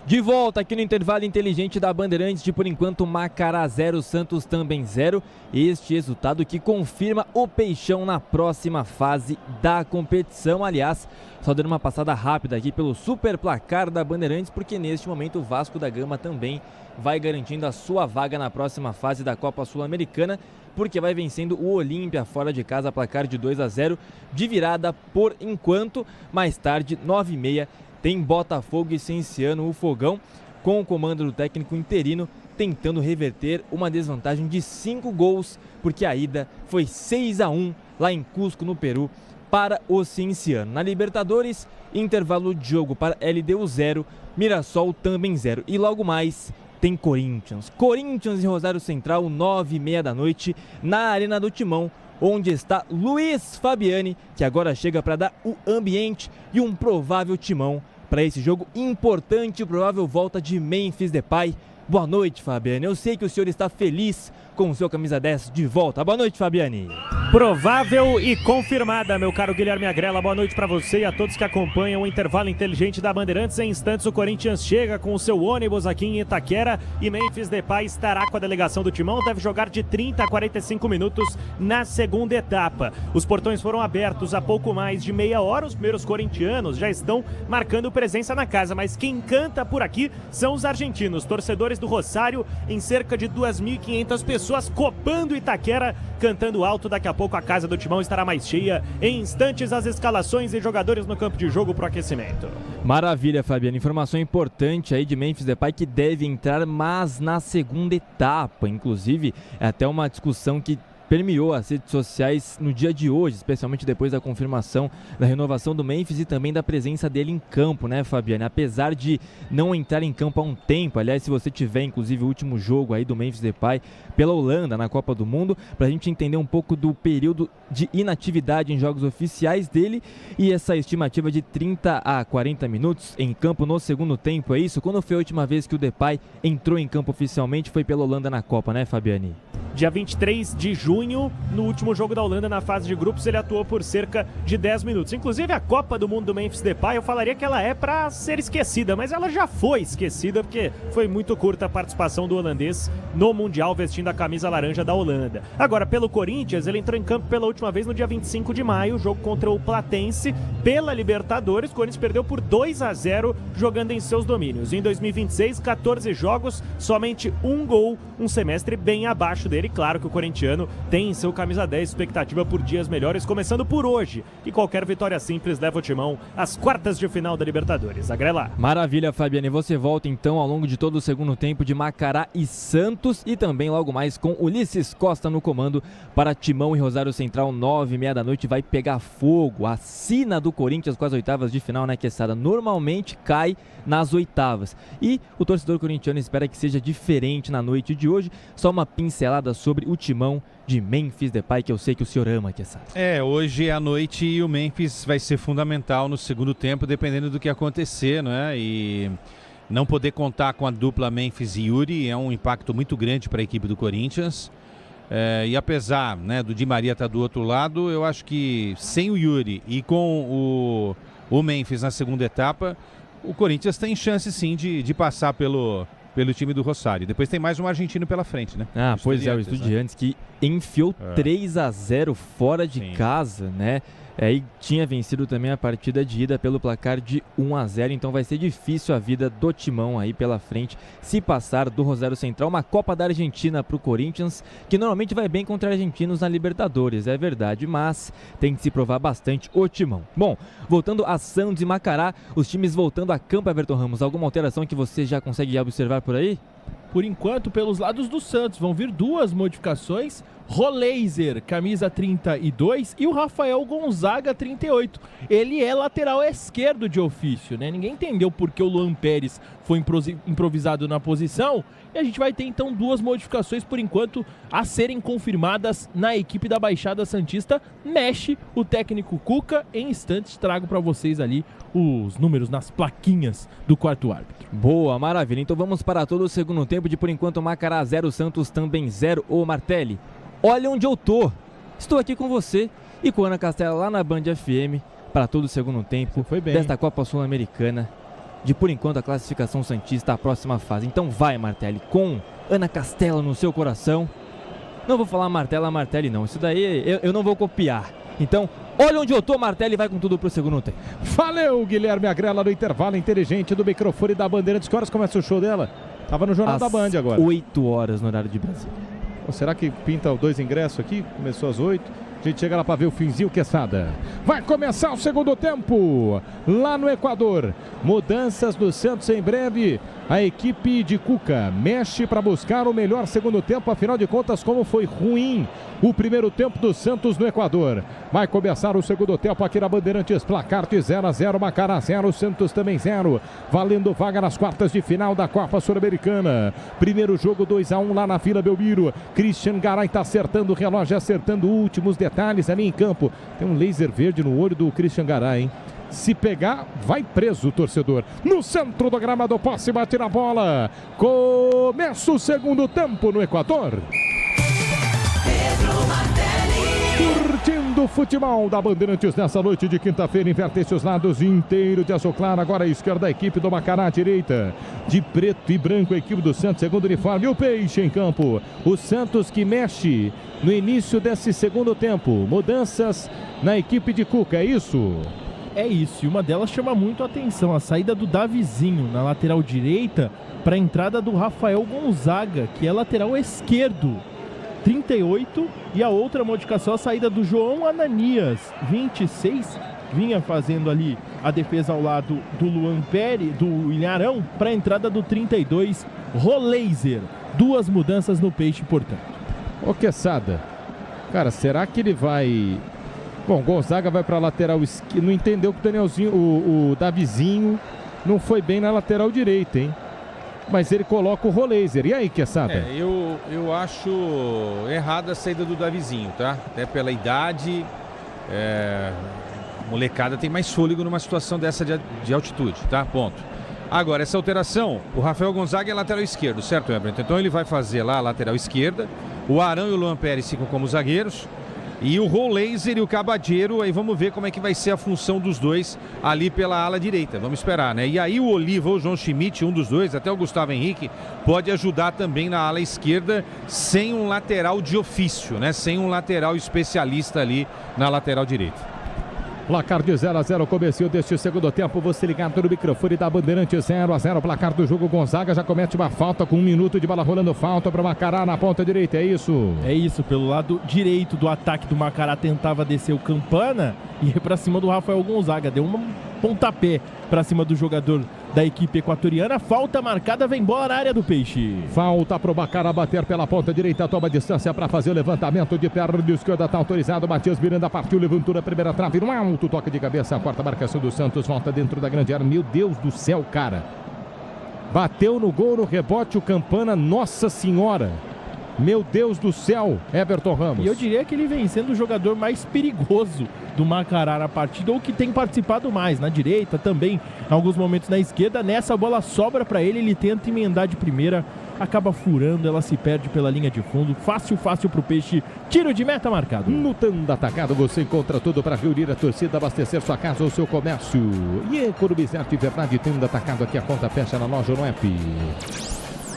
De volta aqui no intervalo inteligente da Bandeirantes, de por enquanto Macará 0, Santos também 0. Este resultado que confirma o Peixão na próxima fase da competição. Aliás, só dando uma passada rápida aqui pelo super placar da Bandeirantes, porque neste momento o Vasco da Gama também vai garantindo a sua vaga na próxima fase da Copa Sul-Americana, porque vai vencendo o Olímpia fora de casa, placar de 2-0 de virada por enquanto. Mais tarde, 9h30, tem Botafogo e Cienciano, o Fogão, com o comando do técnico interino, tentando reverter uma desvantagem de 5 gols, porque a ida foi 6-1 lá em Cusco, no Peru, para o Cienciano. Na Libertadores, intervalo de jogo para LDU 0, Mirassol também 0. E logo mais tem Corinthians e Rosário Central, 9h30 da noite, na Arena do Timão, onde está Luiz Fabiani, que agora chega para dar o ambiente e um provável timão para esse jogo importante, provável volta de Memphis Depay. Boa noite, Fabiani. Eu sei que o senhor está feliz com o seu camisa 10 de volta. Boa noite, Fabiani. Provável e confirmada, meu caro Guilherme Agrela. Boa noite para você e a todos que acompanham o intervalo inteligente da Bandeirantes. Em instantes, o Corinthians chega com o seu ônibus aqui em Itaquera e Memphis Depay estará com a delegação do Timão. Deve jogar de 30 a 45 minutos na segunda etapa. Os portões foram abertos há pouco mais de meia hora. Os primeiros corintianos já estão marcando presença na casa, mas quem canta por aqui são os argentinos, torcedores do Rosário, em cerca de 2.500 pessoas copando Itaquera, cantando alto. Daqui a pouco a casa do Timão estará mais cheia. Em instantes, as escalações e jogadores no campo de jogo para o aquecimento. Maravilha, Fabiano. Informação importante aí de Memphis Depay, que deve entrar, mas na segunda etapa. Inclusive, é até uma discussão que permeou as redes sociais no dia de hoje, especialmente depois da confirmação da renovação do Memphis e também da presença dele em campo, né, Fabiane? Apesar de não entrar em campo há um tempo, aliás, se você tiver inclusive o último jogo aí do Memphis Depay pela Holanda na Copa do Mundo, pra gente entender um pouco do período de inatividade em jogos oficiais dele e essa estimativa de 30 a 40 minutos em campo no segundo tempo, é isso? Quando foi a última vez que o Depay entrou em campo oficialmente? Foi pela Holanda na Copa, né, Fabiane? Dia 23 de junho, no último jogo da Holanda na fase de grupos, ele atuou por cerca de 10 minutos. Inclusive a Copa do Mundo do Memphis Depay, eu falaria que ela é para ser esquecida, mas ela já foi esquecida porque foi muito curta a participação do holandês no Mundial vestindo a camisa laranja da Holanda. Agora, pelo Corinthians, ele entrou em campo pela última vez no dia 25 de maio, jogo contra o Platense pela Libertadores. O Corinthians perdeu por 2-0 jogando em seus domínios. Em 2026, 14 jogos, somente um gol, um semestre bem abaixo dele. Claro que o corintiano tem em seu camisa 10 expectativa por dias melhores, começando por hoje, e qualquer vitória simples leva o Timão às quartas de final da Libertadores. Agrela. Maravilha, Fabiane. Você volta então ao longo de todo o segundo tempo de Macará e Santos e também logo mais com Ulisses Costa no comando para Timão e Rosário Central, 9h30 da noite. Vai pegar fogo. A sina do Corinthians com as oitavas de final, né, Quesada? Normalmente cai nas oitavas. E o torcedor corintiano espera que seja diferente na noite de hoje. Só uma pincelada sobre o Timão de Memphis Depay, que eu sei que o senhor ama, Quesada. Hoje é a noite e o Memphis vai ser fundamental no segundo tempo, dependendo do que acontecer, não é? E não poder contar com a dupla Memphis e Yuri é um impacto muito grande para a equipe do Corinthians. E apesar, né, do Di Maria estar do outro lado, eu acho que sem o Yuri e com o Memphis na segunda etapa, o Corinthians tem chance sim de passar pelo time do Rosário. Depois tem mais um argentino pela frente, né? Pois é, o Estudiantes, né, que enfiou 3-0 fora de casa, né? E tinha vencido também a partida de ida pelo placar de 1-0, então vai ser difícil a vida do Timão aí pela frente, se passar do Rosário Central. Uma Copa da Argentina para o Corinthians, que normalmente vai bem contra argentinos na Libertadores, é verdade, mas tem que se provar bastante o Timão. Bom, voltando a Santos e Macará, os times voltando a campo, Everton Ramos, alguma alteração que você já consegue observar por aí? Por enquanto, pelos lados do Santos, vão vir duas modificações. Roleiser, camisa 32, e o Rafael Gonzaga, 38. Ele é lateral esquerdo de ofício, né? Ninguém entendeu por que o Luan Pérez foi improvisado na posição. E a gente vai ter então duas modificações por enquanto a serem confirmadas na equipe da Baixada Santista. Mexe o técnico Cuca. Em instantes trago para vocês ali os números nas plaquinhas do quarto árbitro. Boa, maravilha. Então vamos para todo o segundo tempo de por enquanto Macará 0, Santos também 0. Ô Martelli, olha onde eu tô. Estou aqui com você e com Ana Castela lá na Band FM para todo o segundo tempo desta Copa Sul-Americana. de, por enquanto, a classificação santista à próxima fase. Então vai, Martelli, com Ana Castela no seu coração. Não vou falar Martelli não, isso daí eu não vou copiar. Então, olha onde eu tô, Martelli vai com tudo pro segundo tempo. Valeu, Guilherme Agrela, no intervalo inteligente do microfone da Bandeirantes. Que horas começa o show dela? Tava no Jornal da Band agora. 8 horas no horário de Brasília. Ou será que pinta 2 ingressos aqui? Começou às 8. A gente chega lá para ver o finzinho, Quesada. Vai começar o segundo tempo lá no Equador. Mudanças do Santos em breve. A equipe de Cuca mexe para buscar o melhor segundo tempo. Afinal de contas, como foi ruim o primeiro tempo do Santos no Equador. Vai começar o segundo tempo aqui na Bandeirantes. Placar de 0-0, Macará 0, Santos também 0. Valendo vaga nas quartas de final da Copa Sul-Americana. Primeiro jogo 2-1 lá na Vila Belmiro. Christian Garay está acertando o relógio, acertando últimos detalhes ali em campo. Tem um laser verde no olho do Christian Garay, hein? Se pegar, vai preso o torcedor. No centro do gramado, posse, bate na bola. Começa o segundo tempo no Equador. Curtindo o futebol da Bandeirantes nessa noite de quinta-feira. Inverte esses lados inteiro de azul claro. Agora a esquerda, a equipe do Macará, direita de preto e branco, a equipe do Santos, segundo uniforme. O Peixe em campo. O Santos que mexe no início desse segundo tempo. Mudanças na equipe de Cuca, é isso? É isso, e uma delas chama muito a atenção, a saída do Davizinho na lateral direita para a entrada do Rafael Gonzaga, que é lateral esquerdo, 38, e a outra modificação, a saída do João Ananias, 26, vinha fazendo ali a defesa ao lado do Luan Pérez, do Ilharão, para a entrada do 32, Roleiser. 2 mudanças no Peixe, portanto. Ô Quesada, cara, será que ele vai... Bom, Gonzaga vai para a lateral esquerda. Não entendeu que o Danielzinho, o Davizinho não foi bem na lateral direita, hein? Mas ele coloca o Roleiser. E aí, Quesada? Eu acho errada a saída do Davizinho, tá? Até pela idade. A molecada tem mais fôlego numa situação dessa de altitude, tá? Ponto. Agora, essa alteração, o Rafael Gonzaga é lateral esquerdo, certo, Everton? Então ele vai fazer lá a lateral esquerda. O Arão e o Luan Pérez ficam como zagueiros. E o Roleiser e o Cabadeiro, aí vamos ver como é que vai ser a função dos dois ali pela ala direita. Vamos esperar, né? E aí o Oliva ou o João Schmidt, um dos dois, até o Gustavo Henrique, pode ajudar também na ala esquerda, sem um lateral de ofício, né? Sem um lateral especialista ali na lateral direita. Placar de 0-0, comecinho deste segundo tempo. Você ligado no microfone da Bandeirante, 0-0. Placar do jogo, Gonzaga já comete uma falta com 1 minuto de bola rolando. Falta para o Macará na ponta direita, é isso? É isso, pelo lado direito do ataque do Macará tentava descer o Campana e ir para cima do Rafael Gonzaga. Deu um pontapé para cima do jogador da equipe equatoriana. Falta marcada, vem bola na área do Peixe. Falta para o Macará bater pela ponta direita, toma distância para fazer o levantamento de perna de esquerda, está autorizado. Matias Miranda partiu, levantou na primeira trave, no alto, toque de cabeça, a quarta marcação do Santos, volta dentro da grande área. Meu Deus do céu, cara. Bateu no gol, no rebote, o Campana, nossa senhora. Meu Deus do céu, Everton Ramos. E eu diria que ele vem sendo o jogador mais perigoso do Macará na partida, ou que tem participado mais, na direita também, em alguns momentos na esquerda. Nessa bola sobra para ele tenta emendar de primeira, acaba furando, ela se perde pela linha de fundo. Fácil pro Peixe, tiro de meta marcado. No Tanda Atacado você encontra tudo para reunir a torcida, abastecer sua casa ou seu comércio e economizar de verdade. Tanda Atacado, aqui a conta fecha na loja no app.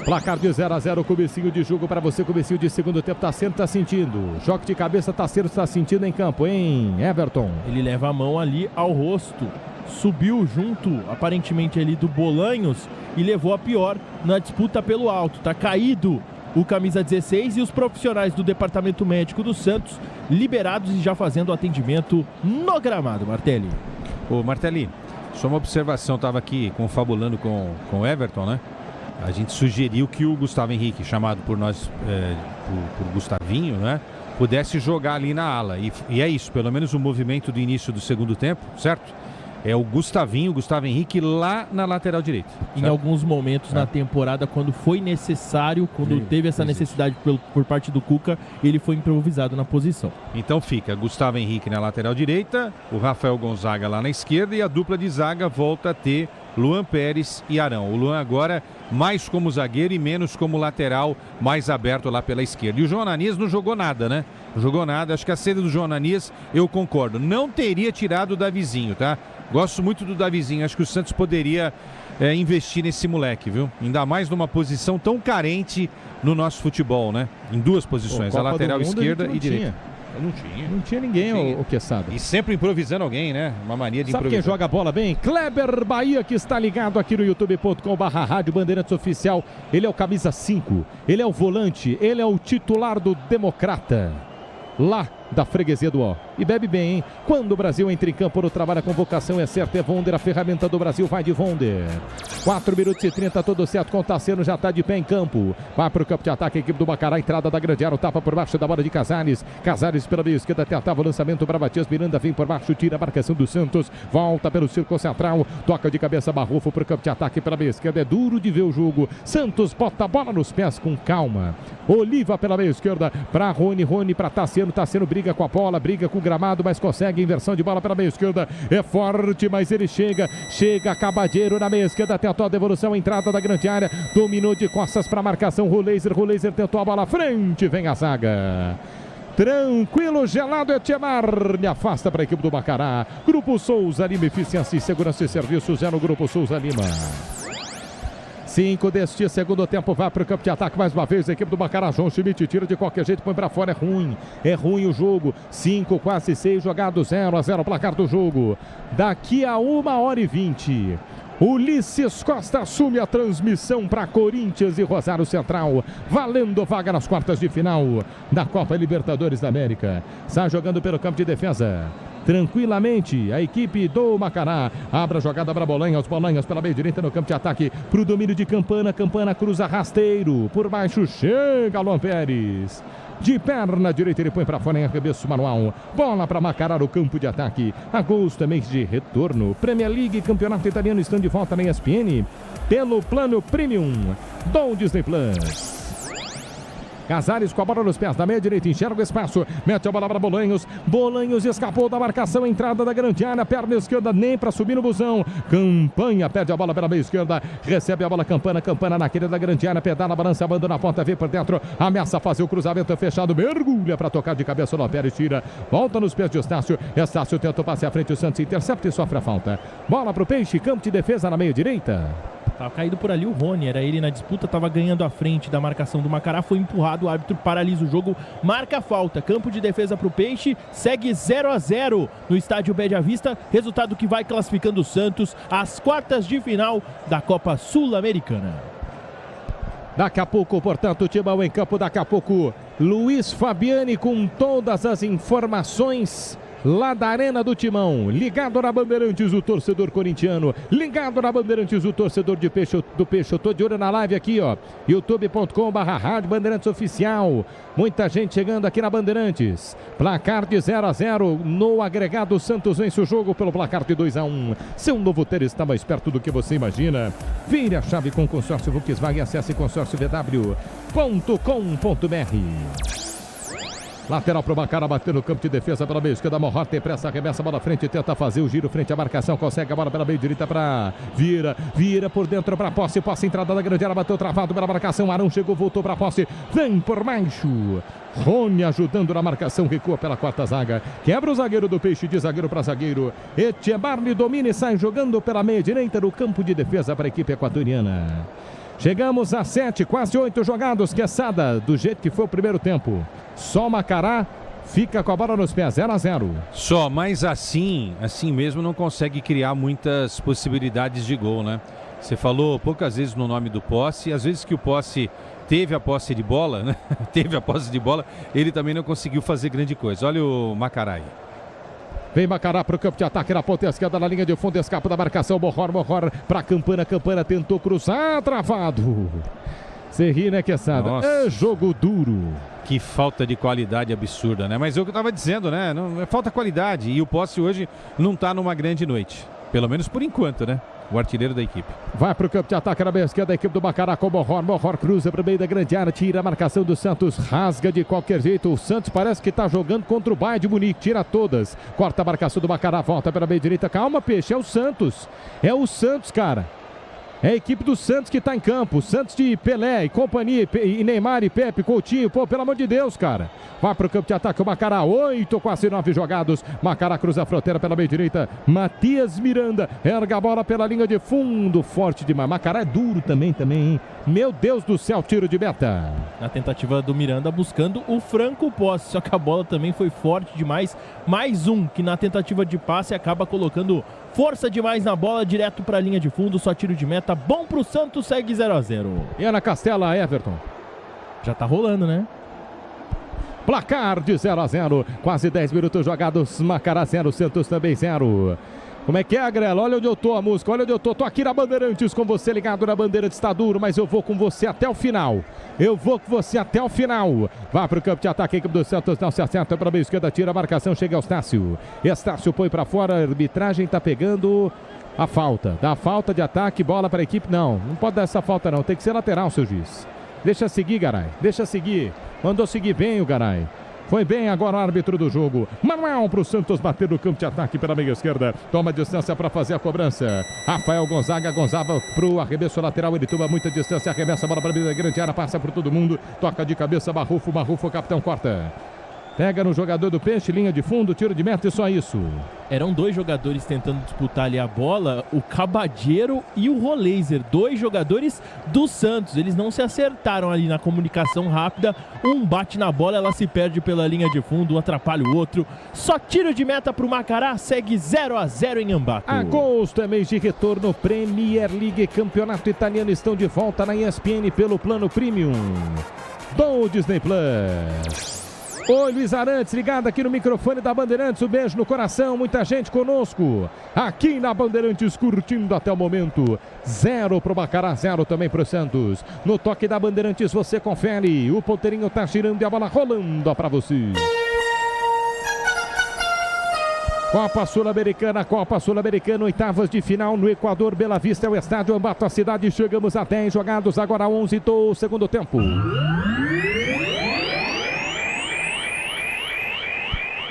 Placar de 0-0, comecinho de jogo para você, comecinho de segundo tempo. Tarsilo está sentindo, choque de cabeça, Tarsilo está sentindo em campo, hein, Everton? Ele leva a mão ali ao rosto, subiu junto, aparentemente ali do Bolanhos, e levou a pior na disputa pelo alto. Tá caído o camisa 16 e os profissionais do departamento médico do Santos liberados e já fazendo atendimento no gramado, Martelli. Ô Martelli, só uma observação, estava aqui confabulando com o Everton, né? A gente sugeriu que o Gustavo Henrique, chamado por nós, por Gustavinho, né, pudesse jogar ali na ala. E é isso, pelo menos o movimento do início do segundo tempo, certo? É o Gustavo Henrique lá na lateral direita. Em alguns momentos na temporada, quando foi necessário, quando teve essa necessidade por parte do Cuca, ele foi improvisado na posição. Então fica Gustavo Henrique na lateral direita, o Rafael Gonzaga lá na esquerda, e a dupla de zaga volta a ter Luan Pérez e Arão. O Luan agora mais como zagueiro e menos como lateral, mais aberto lá pela esquerda. E o João Ananias não jogou nada, né? Não jogou nada. Acho que a saída do João Ananias, eu concordo, não teria tirado o Davizinho, tá? Gosto muito do Davizinho. Acho que o Santos poderia investir nesse moleque, viu? Ainda mais numa posição tão carente no nosso futebol, né? Em duas posições, a lateral esquerda e direita. Não tinha ninguém, o Quesada. E sempre improvisando alguém, né? Uma mania de Sabe improvisar. quem joga bola bem? Kleber Bahia, que está ligado aqui no youtube.com/Rádio Bandeirantes Oficial. Ele é o camisa 5, ele é o volante, ele é o titular do Democrata. Lá da freguesia do Ó. E bebe bem, hein? Quando o Brasil entra em campo no trabalho, a convocação é certa, é Vonder, a ferramenta do Brasil vai de Vonder. 4 minutos e 30, tudo certo com o Tassiano, já está de pé em campo. Vai para o campo de ataque, a equipe do Macará, entrada da grande área, o tapa por baixo da bola de Casares. Casares pela meia esquerda, tentava o lançamento para Matias Miranda, vem por baixo, tira a marcação do Santos, volta pelo círculo central, toca de cabeça Barrofo para o campo de ataque pela meia esquerda, é duro de ver o jogo. Santos bota a bola nos pés com calma. Oliva pela meia esquerda para Rony, Rony para Tassiano, Tassiano briga com a bola, briga com o gramado, mas consegue inversão de bola pela meia esquerda, é forte, mas ele chega Cabadeiro na meia esquerda, tentou a devolução, entrada da grande área, dominou de costas para a marcação, Roleiser tentou a bola à frente, vem a zaga. Tranquilo, gelado, Etchemar, me afasta para a equipe do Macará. Grupo Souza Lima, eficiência e segurança e serviços é no Grupo Souza Lima. 5 deste segundo tempo, vai para o campo de ataque mais uma vez, a equipe do Macará. João Schmidt tira de qualquer jeito, põe para fora, é ruim o jogo. 5, quase 6 jogados, 0-0 placar do jogo. Daqui a 1h20, Ulisses Costa assume a transmissão para Corinthians e Rosário Central, valendo vaga nas quartas de final da Copa Libertadores da América. Sai jogando pelo campo de defesa. Tranquilamente, a equipe do Macará abre a jogada para Bolanhos, Bolanhos pela meia direita no campo de ataque, para o domínio de Campana, Campana cruza rasteiro, por baixo chega Luan Pérez. De perna direita ele põe para fora em arremesso manual. Bola para Macará no campo de ataque. Agosto é mês de retorno. Premier League, campeonato italiano estão de volta na ESPN pelo plano Premium do Disney Plus. Casares com a bola nos pés da meia direita, enxerga o espaço, mete a bola para Bolanhos. Bolanhos escapou da marcação, entrada da grande área, perna esquerda nem para subir no busão. Campanha perde a bola pela meia esquerda, recebe a bola Campana, Campana na querida da grande área, pedala, balança, abandona a ponta, vem por dentro, ameaça fazer o cruzamento fechado, mergulha para tocar de cabeça, o Pérez tira, volta nos pés de Estácio. Estácio tenta o passe à frente, o Santos intercepta e sofre a falta. Bola para o Peixe, campo de defesa na meia direita. Tava caído por ali o Rony, era ele na disputa, tava ganhando a frente da marcação do Macará, foi empurrado, o árbitro paralisa o jogo, marca a falta, campo de defesa para o Peixe, segue 0-0 no estádio Bédia Vista, resultado que vai classificando o Santos às quartas de final da Copa Sul-Americana. Daqui a pouco, portanto, o Timão em campo, daqui a pouco, Luiz Fabiani com todas as informações lá da Arena do Timão, ligado na Bandeirantes, o torcedor corintiano, ligado na Bandeirantes, o torcedor do Peixe. Eu tô de olho na live aqui, ó, youtube.com/Rádio Bandeirantes Oficial, muita gente chegando aqui na Bandeirantes, placar de 0-0 no agregado, Santos vence o jogo pelo placar de 2-1, seu novo ter está mais perto do que você imagina, vire a chave com o consórcio Volkswagen, acesse consórciovw.com.br. Lateral para o Macará, bater no campo de defesa pela meia esquerda, Morrot tem pressa, arremessa a bola à frente, tenta fazer o giro frente à marcação, consegue a bola pela meia direita para vira por dentro para posse, entrada da grande área, bateu travado pela marcação, Arão chegou, voltou para posse, vem por baixo, Rony ajudando na marcação, recua pela quarta zaga, quebra o zagueiro do Peixe, de zagueiro para zagueiro, Etchebarri domina e sai jogando pela meia direita no campo de defesa para a equipe equatoriana. Chegamos a 7, quase 8 jogados, Quesada, do jeito que foi o primeiro tempo. Só Macará fica com a bola nos pés, 0-0. Só, mas assim mesmo não consegue criar muitas possibilidades de gol, né? Você falou poucas vezes no nome do Posse, às vezes que o Posse teve a posse de bola, né? Teve a posse de bola, ele também não conseguiu fazer grande coisa. Olha o Macará aí. Vem Macará para o campo de ataque na ponta esquerda, na linha de fundo, escapa da marcação, Morror para Campana, Campana tentou cruzar, travado. Você ri, né, Quesada? É jogo duro. Que falta de qualidade absurda, né? Mas é o que eu estava dizendo, né? Não, falta qualidade e o Posse hoje não está numa grande noite. Pelo menos por enquanto, né? O artilheiro da equipe. Vai para o campo de ataque na meia esquerda, a equipe do Macará com Morror cruza para o meio da grande área, tira a marcação do Santos, rasga de qualquer jeito. O Santos parece que está jogando contra o Bayern de Munique, tira todas, corta a marcação do Macará, volta para a meia direita. Calma, Peixe, é o Santos, cara. É a equipe do Santos que está em campo. Santos de Pelé e companhia, e Neymar e Pepe, Coutinho. Pô, pelo amor de Deus, cara. Vai para o campo de ataque o Macará. 8, quase 9 jogados. Macará cruza a fronteira pela meia direita. Matias Miranda erga a bola pela linha de fundo. Forte demais. Macará é duro também, hein? Meu Deus do céu, tiro de meta. Na tentativa do Miranda buscando o franco posse. Só que a bola também foi forte demais. Mais um que na tentativa de passe acaba colocando força demais na bola, direto para a linha de fundo, só tiro de meta, bom pro Santos, segue 0-0. E Ana Castela, Everton. Já tá rolando, né? Placar de 0-0, quase 10 minutos jogados, Macará 0, Santos também 0. Como é que é, Agrela? Olha onde eu tô, a música, olha onde eu tô. Tô aqui na Bandeirantes com você ligado na Bandeirantes, está duro, mas eu vou com você até o final. Vai pro campo de ataque, a equipe do Santos não se acerta para a meia esquerda, tira a marcação, chega ao Estácio. Estácio põe para fora, a arbitragem tá pegando a falta. Dá falta de ataque, bola para a equipe. Não pode dar essa falta não, tem que ser lateral, seu juiz. Deixa seguir, Garay, deixa seguir. Mandou seguir bem o Garay. Foi bem agora o árbitro do jogo. Manuel para o Santos bater no campo de ataque pela meia esquerda. Toma distância para fazer a cobrança. Rafael Gonzaga para o arremesso lateral. Ele toma muita distância, arremessa a bola para a grande área, passa por todo mundo. Toca de cabeça, Barrufo, o capitão corta. Pega no jogador do Peixe, linha de fundo, tiro de meta e só isso. Eram 2 jogadores tentando disputar ali a bola, o Cabadeiro e o Roleiser, 2 jogadores do Santos. Eles não se acertaram ali na comunicação rápida. Um bate na bola, ela se perde pela linha de fundo, um atrapalha o outro. Só tiro de meta para o Macará, segue 0-0 em Ambato. Agosto é mês de retorno, Premier League, Campeonato Italiano estão de volta na ESPN pelo plano Premium do Disney Plus. Oi, Luiz Arantes, ligado aqui no microfone da Bandeirantes, um beijo no coração, muita gente conosco, aqui na Bandeirantes, curtindo até o momento, 0 pro Macará, 0 também pro Santos, no toque da Bandeirantes você confere, o ponteirinho tá girando e a bola rolando pra você. Copa Sul-Americana, oitavas de final no Equador, Bela Vista é o estádio, Ambato a cidade, chegamos a 10 jogados, agora 11 do segundo tempo.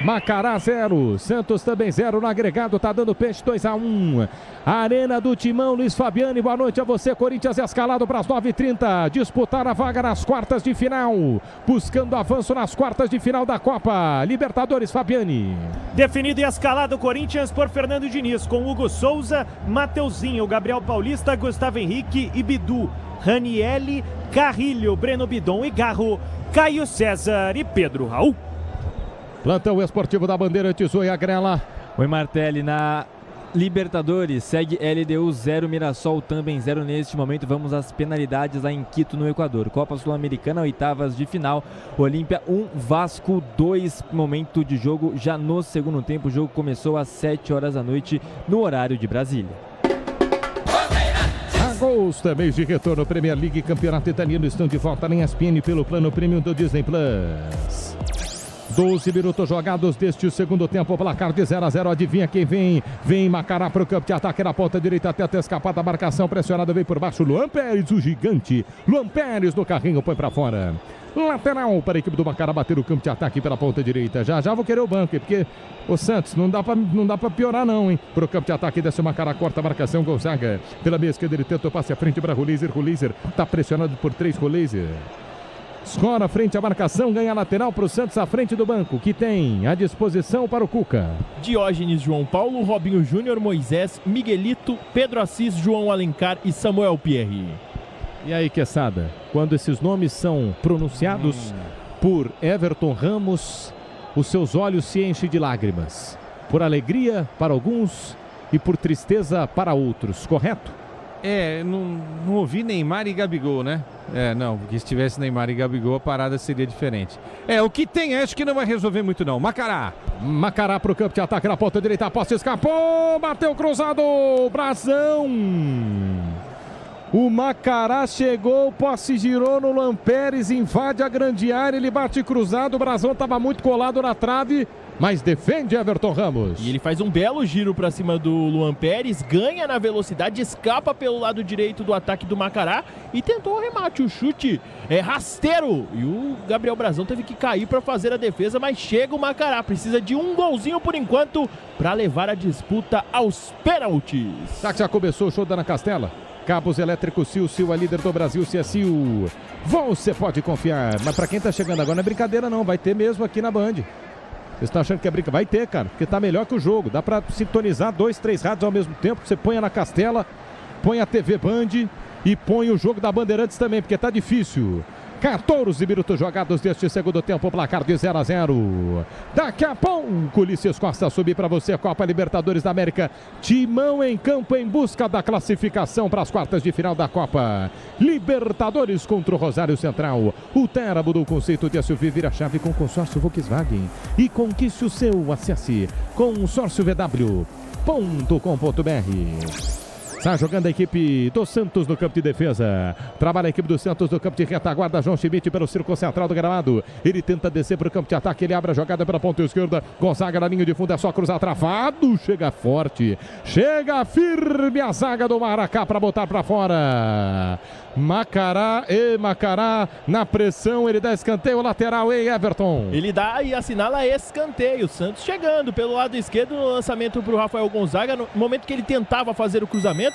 Macará 0, Santos também 0 no agregado, tá dando Peixe 2-1. Arena do Timão, Luiz Fabiani, boa noite a você. Corinthians escalado para as 9h30, disputar a vaga nas quartas de final, buscando avanço nas quartas de final da Copa Libertadores, Fabiani. Definido e escalado o Corinthians por Fernando Diniz, com Hugo Souza, Mateuzinho, Gabriel Paulista, Gustavo Henrique e Bidu, Ranielli, Carrilho, Breno Bidon e Garro, Caio César e Pedro Raul. Plantão esportivo da Bandeirantes, oi Agrela. Oi Martelli, na Libertadores segue LDU 0, Mirassol também 0 neste momento. Vamos às penalidades lá em Quito, no Equador. Copa Sul-Americana, oitavas de final. Olímpia 1, Vasco 2, momento de jogo já no segundo tempo. O jogo começou às 7 horas da noite no horário de Brasília. Agosto é mês de retorno, Premier League, Campeonato Italiano estão de volta na ESPN pelo plano Premium do Disney Plus. 12 minutos jogados deste segundo tempo, placar de 0-0, adivinha quem vem? Vem Macará para o campo de ataque na ponta direita, tenta escapar da marcação, pressionado, vem por baixo, Luan Pérez, o gigante, Luan Pérez no carrinho, põe para fora. Lateral para a equipe do Macará bater o campo de ataque pela ponta direita. Já vou querer o banco, porque o Santos não dá para piorar não, hein? Para o campo de ataque desce o Macará, corta a marcação, Gonzaga pela meia esquerda, ele tenta o passe à frente para Roleiser, está pressionado por 3, Roleiser. Escora frente à marcação, ganha a lateral para o Santos à frente do banco, que tem à disposição para o Cuca. Diógenes, João Paulo, Robinho Júnior, Moisés, Miguelito, Pedro Assis, João Alencar e Samuel Pierre. E aí, Quesada, quando esses nomes são pronunciados por Everton Ramos, os seus olhos se enchem de lágrimas. Por alegria para alguns e por tristeza para outros, correto? Não ouvi Neymar e Gabigol, né? Não, porque se tivesse Neymar e Gabigol a parada seria diferente. O que tem, acho que não vai resolver muito não. Macará pro campo de ataque na ponta direita, a posse escapou, bateu cruzado, Brasão. O Macará chegou, posse girou no Luan Pérez, invade a grande área, ele bate cruzado, o Brasão estava muito colado na trave, mas defende Everton Ramos. E ele faz um belo giro para cima do Luan Pérez, ganha na velocidade, escapa pelo lado direito do ataque do Macará e tentou o remate, o chute é rasteiro. E o Gabriel Brasão teve que cair para fazer a defesa, mas chega o Macará, precisa de um golzinho por enquanto para levar a disputa aos pênaltis. Já que já começou o show da Ana Castela? Cabos elétricos Sil, a líder do Brasil, Sil. Você pode confiar. Mas pra quem tá chegando agora não é brincadeira não, vai ter mesmo aqui na Band. Vocês estão achando que é brincadeira? Vai ter, cara, porque tá melhor que o jogo. Dá pra sintonizar 2, 3 rádios ao mesmo tempo. Você põe na Castela, põe a TV Band e põe o jogo da Bandeirantes também, porque tá difícil. 14 minutos jogados deste segundo tempo, placar de 0-0. Daqui a pouco, Ulisses Costa subir para você, Copa Libertadores da América. Timão em campo em busca da classificação para as quartas de final da Copa Libertadores contra o Rosário Central. O Terra mudou o conceito de SUV, vira chave com consórcio Volkswagen e conquiste o seu. Acesse consórciovw.com.br. Está jogando a equipe do Santos no campo de defesa. Trabalha a equipe do Santos no campo de retaguarda. João Schmidt pelo círculo central do gramado. Ele tenta descer para o campo de ataque. Ele abre a jogada pela ponta esquerda. Gonzaga na linha de fundo. É só cruzar travado. Chega forte. Chega firme a zaga do Maracá para botar para fora. Macará na pressão. Ele dá escanteio lateral. Ei, Everton. Ele dá e assinala escanteio. Santos chegando pelo lado esquerdo no lançamento para o Rafael Gonzaga. No momento que ele tentava fazer o cruzamento,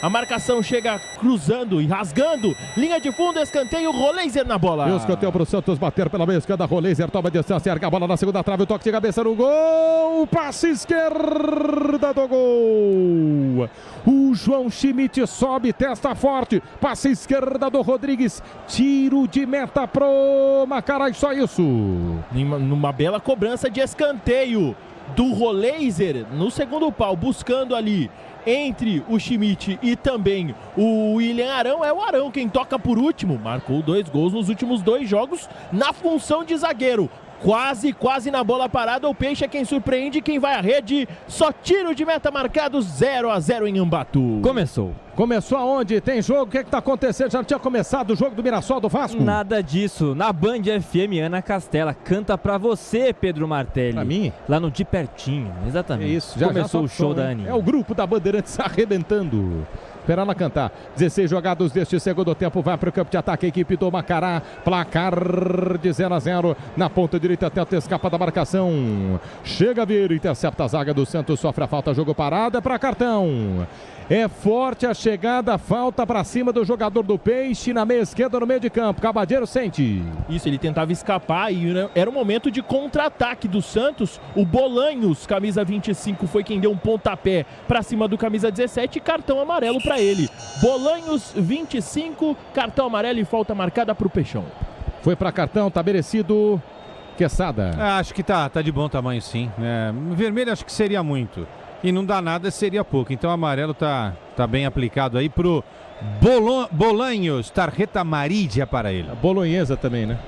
a marcação chega cruzando e rasgando. Linha de fundo, escanteio, Roleiser na bola. E o escanteio para o Santos bater pela meia esquerda. Roleiser toma distância, erga a bola na segunda trave. O toque de cabeça no gol. Passe esquerda do gol. O João Schmidt sobe, testa forte. Passe esquerda do Rodrigues. Tiro de meta pro Macará. Só isso. Numa bela cobrança de escanteio do Roleiser no segundo pau, buscando ali entre o Schmidt e também o William Arão. É o Arão quem toca por último. Marcou 2 gols nos últimos 2 jogos na função de zagueiro. Quase na bola parada. O Peixe é quem surpreende, quem vai à rede. Só tiro de meta marcado, 0-0 em Ambato. Começou aonde? Tem jogo? O que está acontecendo? Já tinha começado o jogo do Mirassol do Vasco? Nada disso. Na Band FM, Ana Castela canta pra você, Pedro Martelli. Pra mim? Lá no De Pertinho, exatamente. É isso. Começou o show da Aninha. É o grupo da Bandeirantes arrebentando. Esperar ela cantar. 16 jogados deste segundo tempo. Vai para o campo de ataque a equipe do Macará. Placar de 0-0. Na ponta direita, tenta escapa da marcação. Chega a vir, intercepta a zaga do Santos. Sofre a falta, jogo parado. É para cartão. É forte a chegada, falta para cima do jogador do Peixe na meia esquerda no meio de campo. Cabadeiro sente. Isso, ele tentava escapar e era um momento de contra-ataque do Santos. O Bolanhos, camisa 25, foi quem deu um pontapé para cima do camisa 17 e cartão amarelo para ele. Bolanhos, 25, cartão amarelo e falta marcada para o Peixão. Foi para cartão, tá merecido. Quesada. Acho que tá de bom tamanho, sim. Vermelho acho que seria muito. E não dá nada, seria pouco. Então o amarelo tá bem aplicado aí pro Bolanhos. Tarjeta amarilla para ele. A bolonhesa também, né?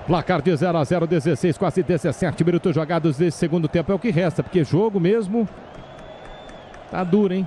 Placar de 0-0, 16, quase 17 minutos jogados desse segundo tempo. É o que resta, porque jogo mesmo tá duro, hein?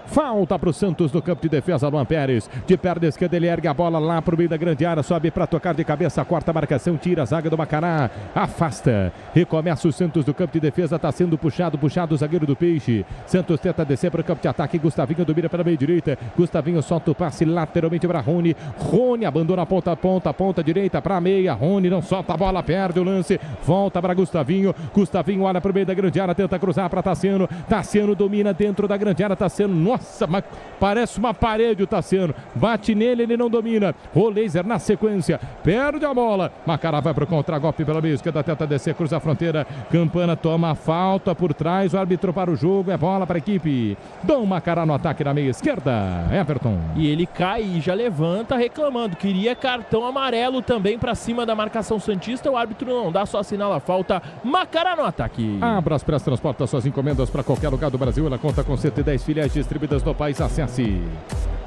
Falta para o Santos no campo de defesa, Luan Pérez. De perna esquerda, ele ergue a bola lá para o meio da grande área. Sobe para tocar de cabeça, corta a marcação, tira a zaga do Macará. Afasta. Recomeça o Santos do campo de defesa. Está sendo puxado o zagueiro do Peixe. Santos tenta descer para o campo de ataque. Gustavinho domina pela meia direita. Gustavinho solta o passe lateralmente para Rony. Rony abandona a ponta direita para a meia. Rony não solta a bola, perde o lance. Volta para Gustavinho. Gustavinho olha para o meio da grande área. Tenta cruzar para Tassiano. Tassiano domina dentro da grande área. Tassiano, nossa, mas parece uma parede o Tassiano. Bate nele, ele não domina. Roleiser na sequência, perde a bola. Macará vai para o contra-golpe pela meia esquerda, tenta descer, cruza a fronteira. Campana toma a falta por trás. O árbitro para o jogo, é bola para a equipe. Dom Macará no ataque na meia esquerda. Everton. E ele cai e já levanta reclamando. Queria cartão amarelo também para cima da marcação santista. O árbitro não dá, só assinala a falta. Macará no ataque. A Braspress transporta suas encomendas para qualquer lugar do Brasil. Ela conta com 110 filiais distribuídas no país. Acesse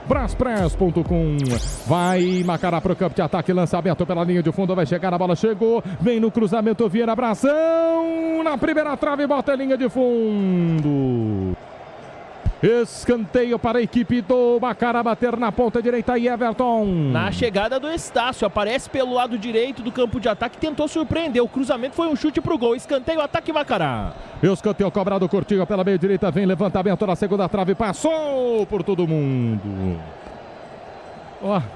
braspress.com. Vai Macará pro campo de ataque, lançamento pela linha de fundo, vai chegar, a bola chegou, vem no cruzamento, Vieira, abração na primeira trave, bota a linha de fundo. Escanteio para a equipe do Macará bater na ponta direita e Everton. Na chegada do Estácio, aparece pelo lado direito do campo de ataque, tentou surpreender. O cruzamento foi um chute pro gol. Escanteio, ataque Macará. Escanteio cobrado curtinho pela meia direita, vem levantamento na segunda trave, passou por todo mundo.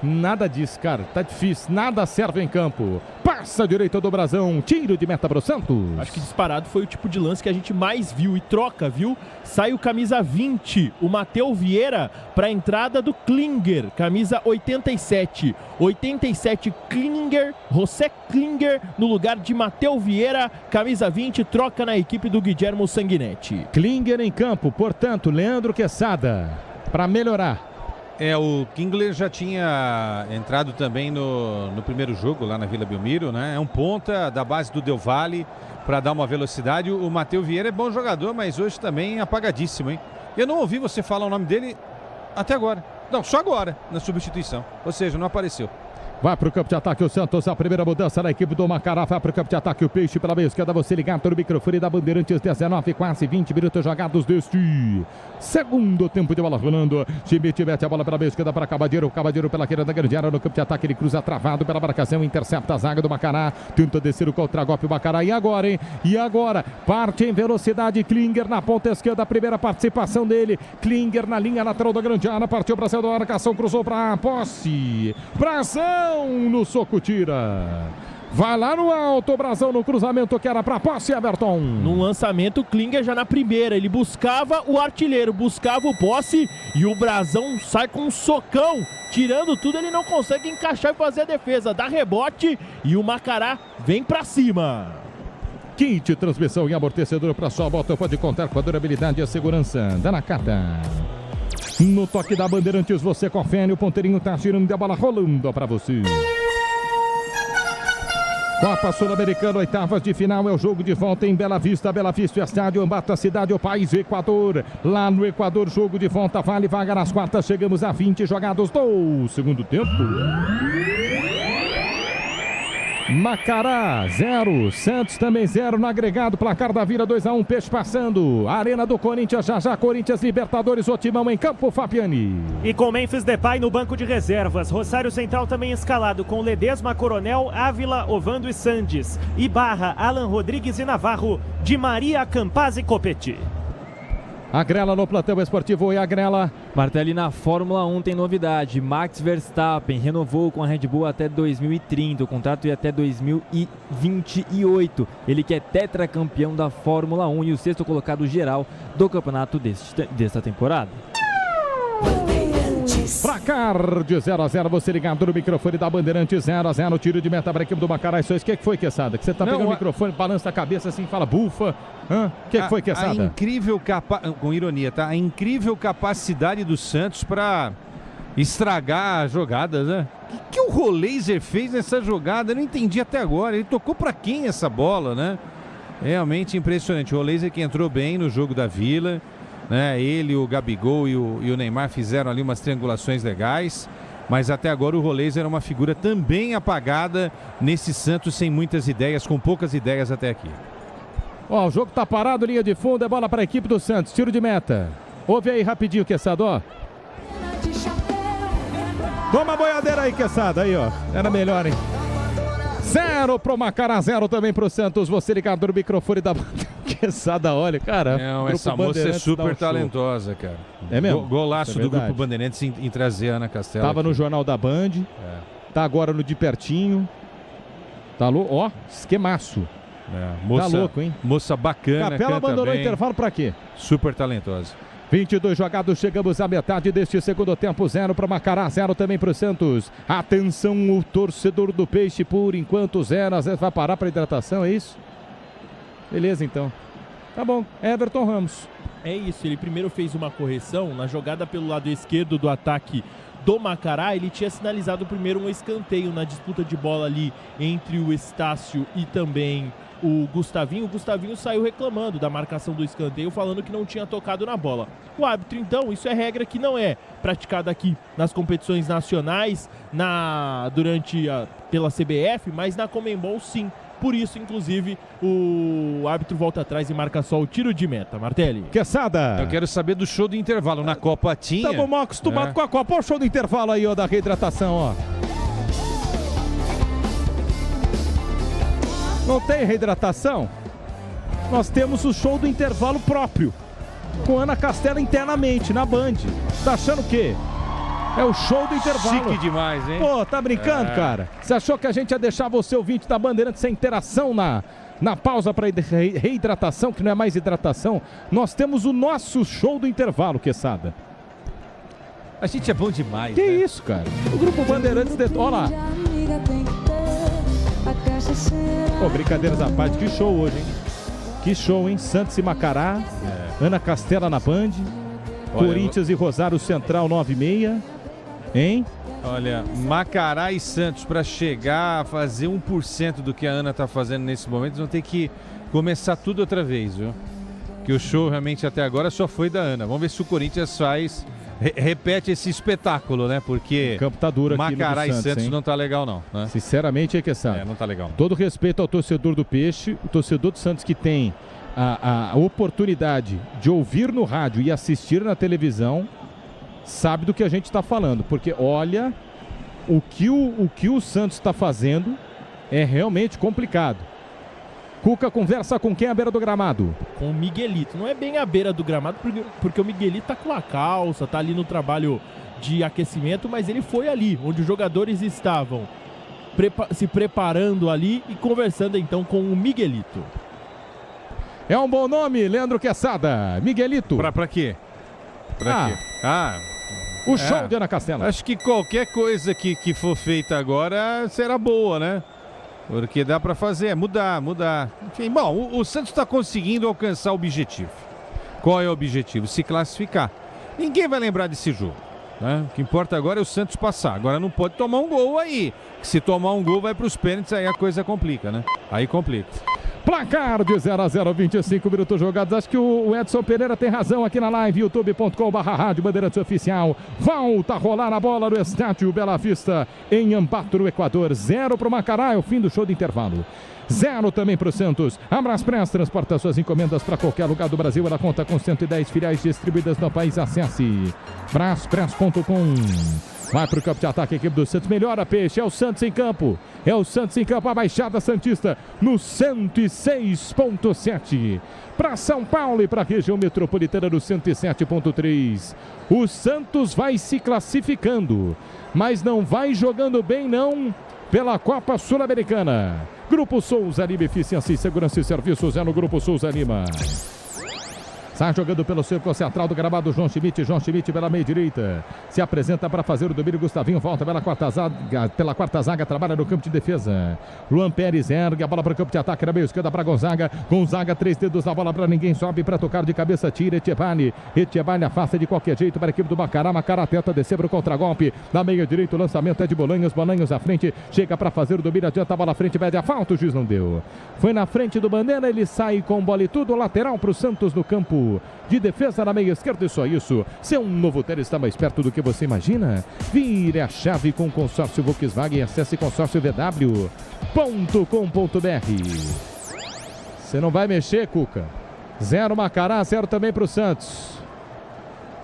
Nada disso, cara, tá difícil, nada serve em campo. Costa direita do Brasão, tiro de meta pro Santos. Acho que disparado foi o tipo de lance que a gente mais viu e troca, viu? Sai o camisa 20, o Matheus Vieira, para a entrada do Klinger, camisa 87. 87 Klinger, José Klinger, no lugar de Matheus Vieira, camisa 20, troca na equipe do Guilhermo Sanguinetti. Klinger em campo, portanto, Leandro Quesada, para melhorar. O Klinger já tinha entrado também no primeiro jogo lá na Vila Belmiro, né? É um ponta da base do Del Valle para dar uma velocidade. O Matheus Vieira é bom jogador, mas hoje também apagadíssimo, hein? Eu não ouvi você falar o nome dele até agora. Não, só agora, na substituição. Ou seja, não apareceu. Vai para o campo de ataque o Santos, a primeira mudança na equipe do Macará. Vai para o campo de ataque o Peixe pela meia esquerda. Você ligado no microfone da Bandeirantes, 19, quase 20 minutos jogados deste segundo tempo de bola rolando. Schmidt mete a bola pela meia esquerda para Cavadeiro. Cavadeiro pela esquerda, grande área no campo de ataque. Ele cruza travado pela marcação, intercepta a zaga do Macará. Tenta descer o contragolpe o Macará. E agora, hein? E agora? Parte em velocidade. Klinger na ponta esquerda, a primeira participação dele. Klinger na linha lateral da grande área. Partiu para a céu da marcação, cruzou para a posse. Brasão! No soco, tira. Vai lá no alto, Brasão no cruzamento que era para posse, Everton. No lançamento, o Klinger já na primeira. Ele buscava o artilheiro, buscava o posse e o Brasão sai com um socão. Tirando tudo, ele não consegue encaixar e fazer a defesa. Dá rebote e o Macará vem para cima. Kit, transmissão e amortecedor para sua moto. Pode contar com a durabilidade e a segurança da Nakata. No toque da Bandeirantes, você confere, o ponteirinho tá tirando a bola rolando para você. Copa Sul-Americana, oitavas de final, é o jogo de volta em Bela Vista Estádio, Ambata, cidade, o país, Equador. Lá no Equador, jogo de volta, vale vaga nas quartas, chegamos a 20 jogados do segundo tempo. Macará 0, Santos também 0 no agregado, placar da Vila 2-1, Peixe passando, Arena do Corinthians, já Corinthians, Libertadores, o timão em campo, Fabiani. E com Memphis Depay no banco de reservas, Rosário Central também escalado com Ledesma, Coronel, Ávila, Ovando e Sandes, Ibarra, Alan Rodrigues e Navarro, Di Maria, Campaz e Copetti. Agrela no plantão esportivo e Agrela. Martelli, na Fórmula 1 tem novidade. Max Verstappen renovou com a Red Bull até 2030. O contrato ia até 2028. Ele que é tetracampeão da Fórmula 1 e o sexto colocado geral do campeonato desta temporada. Placar de 0-0, você ligado no microfone da Bandeirantes, 0-0, tiro de meta para a equipe do Macará. Isso aí, o que foi, Quesada? Que você tá pegando o microfone, balança a cabeça assim, fala bufa. O que foi, Quesada? A incrível com ironia, tá? A incrível capacidade do Santos para estragar jogadas, né? O que o Roleiser fez nessa jogada? Eu não entendi até agora. Ele tocou para quem essa bola, né? Realmente impressionante. O Roleiser que entrou bem no jogo da Vila. Ele, o Gabigol e o Neymar fizeram ali umas triangulações legais, mas até agora o Roleiser é uma figura também apagada nesse Santos, sem muitas ideias, com poucas ideias até aqui. O jogo tá parado, linha de fundo, é bola para a equipe do Santos, tiro de meta. Ouve aí rapidinho, Quesada, ó. Toma a boiadeira aí, Quesada, aí, ó. Era melhor, hein? 0 pro Macará, 0 também pro Santos. Você ligado no microfone da Quesada, olha, cara. Não, essa moça é super talentosa, cara. É mesmo? Golaço do Grupo Bandeirantes em trazer a Ana Castelo. Tava aqui no Jornal da Band, tá agora no De Pertinho. Tá louco, ó, esquemaço. Moça, tá louco, hein? Moça bacana, Capela abandonou o intervalo pra quê? Super talentosa. 22 jogados, chegamos à metade deste segundo tempo, 0 para Macará, 0 também para o Santos. Atenção, o torcedor do Peixe, por enquanto 0-0, vai parar para hidratação, é isso? Beleza, então. Tá bom, Everton Ramos. É isso, ele primeiro fez uma correção na jogada pelo lado esquerdo do ataque do Macará. Ele tinha sinalizado primeiro um escanteio na disputa de bola ali entre o Estácio e também o Gustavinho. O Gustavinho saiu reclamando da marcação do escanteio, falando que não tinha tocado na bola. O árbitro, então, isso é regra que não é praticada aqui nas competições nacionais, pela CBF, mas na Conmebol sim. Por isso, inclusive, o árbitro volta atrás e marca só o tiro de meta. Martelli. Quesada. Eu quero saber do show do intervalo. Na Copa tinha. Estamos mal acostumados com a Copa. Olha o show do intervalo aí, ó, da reidratação, ó. Não tem reidratação? Nós temos o show do intervalo próprio, com Ana Castelo internamente, na Band. Tá achando o quê? É o show do intervalo. Chique demais, hein? Pô, tá brincando, cara? Você achou que a gente ia deixar você, ouvinte da Bandeirantes, sem interação na pausa para reidratação, que não é mais hidratação? Nós temos o nosso show do intervalo, Quesada. A gente é bom demais, Que né? isso, cara? O Grupo Bandeirantes... Olha lá. Pô, brincadeiras à parte, que show hoje, hein? Que show, hein? Santos e Macará, Ana Castela na Band, Corinthians e Rosário Central 9h30, hein? Olha, Macará e Santos, para chegar a fazer 1% do que a Ana tá fazendo nesse momento, vão ter que começar tudo outra vez, viu? Que o show realmente até agora só foi da Ana. Vamos ver se o Corinthians faz... repete esse espetáculo, né? Porque o campo tá duro aqui Macará no Santos, e Santos hein? não tá legal, não. Né? Sinceramente, é que sabe. Não tá legal. Todo respeito ao torcedor do Peixe, o torcedor do Santos que tem a oportunidade de ouvir no rádio e assistir na televisão, sabe do que a gente está falando. Porque olha, o que o Santos está fazendo é realmente complicado. Cuca conversa com quem à beira do gramado? Com o Miguelito. Não é bem à beira do gramado, porque o Miguelito tá com a calça, tá ali no trabalho de aquecimento, mas ele foi ali, onde os jogadores estavam se preparando ali e conversando então com o Miguelito. É um bom nome, Leandro Quesada. Miguelito. Pra quê? Pra quê? O show de Ana Castela. Acho que qualquer coisa que for feita agora será boa, né? Porque dá para fazer, mudar. Enfim, bom, o Santos está conseguindo alcançar o objetivo. Qual é o objetivo? Se classificar. Ninguém vai lembrar desse jogo, né? O que importa agora é o Santos passar. Agora não pode tomar um gol aí. Se tomar um gol, vai para os pênaltis, aí a coisa complica, né? Aí complica. Placar de 0-0, 25 minutos jogados. Acho que o Edson Pereira tem razão aqui na live, youtube.com/rádio Bandeirantes Oficial. Volta a rolar a bola no estádio Bela Vista, em Ambato, no Equador. 0 para o Macará, é o fim do show de intervalo. 0 também para o Santos. A Braspress transporta suas encomendas para qualquer lugar do Brasil. Ela conta com 110 filiais distribuídas no país. Acesse braspress.com. Vai para o campo de ataque, a equipe do Santos. Melhora, Peixe. É o Santos em campo. É o Santos em campo. A Baixada Santista no 106.7. Para São Paulo e para a região metropolitana no 107.3. O Santos vai se classificando, mas não vai jogando bem, não, pela Copa Sul-Americana. Grupo Souza Lima, Eficiência, Segurança e Serviços é no Grupo Souza Lima. Sai jogando pelo círculo central do gramado João Schmidt pela meia direita. Se apresenta para fazer o domínio. Gustavinho volta pela quarta zaga, trabalha no campo de defesa. Luan Pérez ergue a bola para o campo de ataque na meia esquerda para Gonzaga. Gonzaga, 3 dedos na bola para ninguém, sobe para tocar de cabeça, tira Etchebali afasta de qualquer jeito para a equipe do Macará. Macará tenta descer para o contragolpe. Na meia direita o lançamento é de Bolanhos à frente, chega para fazer o domínio, adianta a bola à frente, pede a falta, o juiz não deu. Foi na frente do Bandeira, ele sai com bola e tudo, lateral para o Santos no campo de defesa na meia esquerda. E só isso, seu novo tênis está mais perto do que você imagina. Vire a chave com o consórcio Volkswagen e acesse consórciovw.com.br. Você não vai mexer, Cuca. 0 Macará, 0 também para o Santos.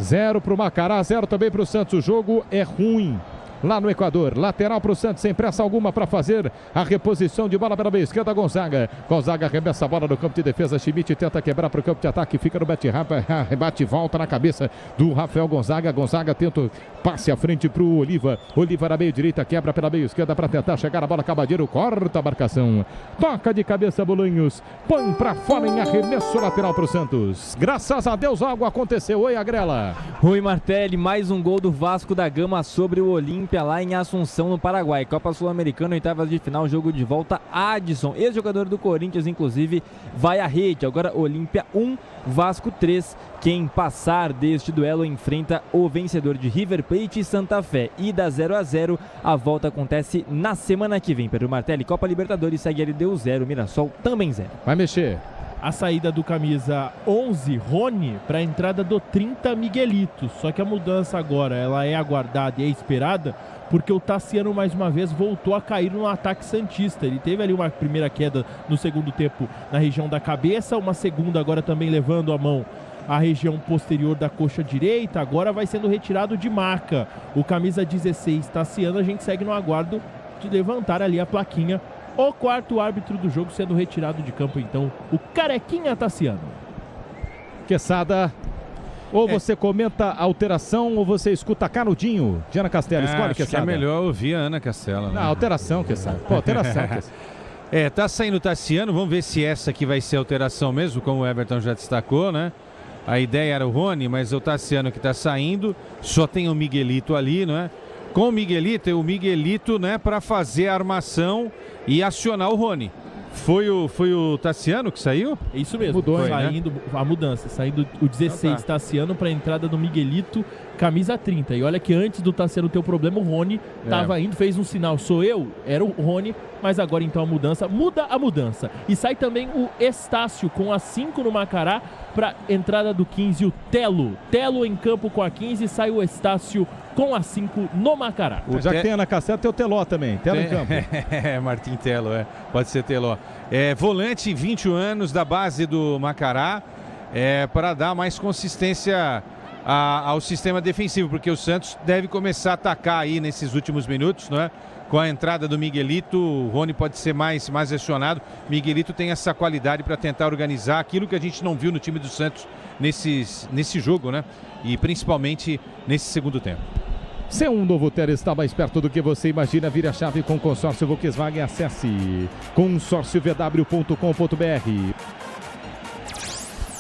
0 para o Macará, 0 também para o Santos. O jogo é ruim lá no Equador. Lateral para o Santos, sem pressa alguma para fazer a reposição de bola pela meia esquerda. Gonzaga arremessa a bola no campo de defesa. Schmidt tenta quebrar para o campo de ataque, fica no rebate, volta na cabeça do Rafael Gonzaga. Gonzaga tenta passe à frente para o Oliva na meia direita, quebra pela meia esquerda para tentar chegar a bola. Cabadeiro corta a marcação, toca de cabeça Bolanhos, põe para fora em arremesso lateral para o Santos. Graças a Deus algo aconteceu. Oi, Agrela. Rui Martelli, mais um gol do Vasco da Gama sobre o Olímpia lá em Assunção, no Paraguai. Copa Sul-Americana, oitavas de final, jogo de volta. Adson, ex-jogador do Corinthians, inclusive, vai à rede. Agora Olímpia 1, Vasco 3. Quem passar deste duelo enfrenta o vencedor de River Plate e Santa Fé. Ida 0-0, a volta acontece na semana que vem. Pedro Martelli, Copa Libertadores, segue LDU 0, Mirassol também 0. Vai mexer. A saída do camisa 11, Rony, para a entrada do 30, Miguelito. Só que a mudança agora, ela é aguardada e é esperada, porque o Tassiano mais uma vez voltou a cair no ataque santista. Ele teve ali uma primeira queda no segundo tempo na região da cabeça, uma segunda agora também levando a mão a região posterior da coxa direita. Agora vai sendo retirado de maca. O camisa 16, Tassiano, a gente segue no aguardo de levantar ali a plaquinha. O quarto árbitro do jogo sendo retirado de campo, então, o Carequinha Tassiano. Quesada. Ou você comenta a alteração ou você escuta Canudinho. Diana Castelo, escolhe que é melhor ouvir a Ana Castela. Né? Não, alteração que sabe. Pô, alteração que sabe. Tá saindo o Tassiano, vamos ver se essa aqui vai ser alteração mesmo, como o Everton já destacou, né? A ideia era o Rony, mas o Tassiano que tá saindo, só tem o Miguelito ali, né? Com o Miguelito, né, para fazer a armação e acionar o Rony. Foi o Tassiano que saiu? Isso mesmo. Mudou, saindo, né? A mudança, saindo o 16 Tassiano para a entrada do Miguelito, camisa 30. E olha que antes do Tassiano ter o problema, o Rony estava indo, fez um sinal, sou eu, era o Rony, mas agora então muda a mudança. E sai também o Estácio com a 5 no Macará para entrada do 15, o Telo em campo com a 15, sai o Estácio com a 5 no Macará. Já que tem a Ana Castela, tem o Teló também. Teló em campo. Martim Telo, pode ser Teló. Volante, 21 anos, da base do Macará, para dar mais consistência ao sistema defensivo, porque o Santos deve começar a atacar aí nesses últimos minutos, não é? Com a entrada do Miguelito, o Rony pode ser mais acionado. Miguelito tem essa qualidade para tentar organizar aquilo que a gente não viu no time do Santos nesse jogo, né? E principalmente nesse segundo tempo. Ser um novo Ter está mais perto do que você imagina. Vire a chave com o consórcio Volkswagen. Acesse consórciovw.com.br.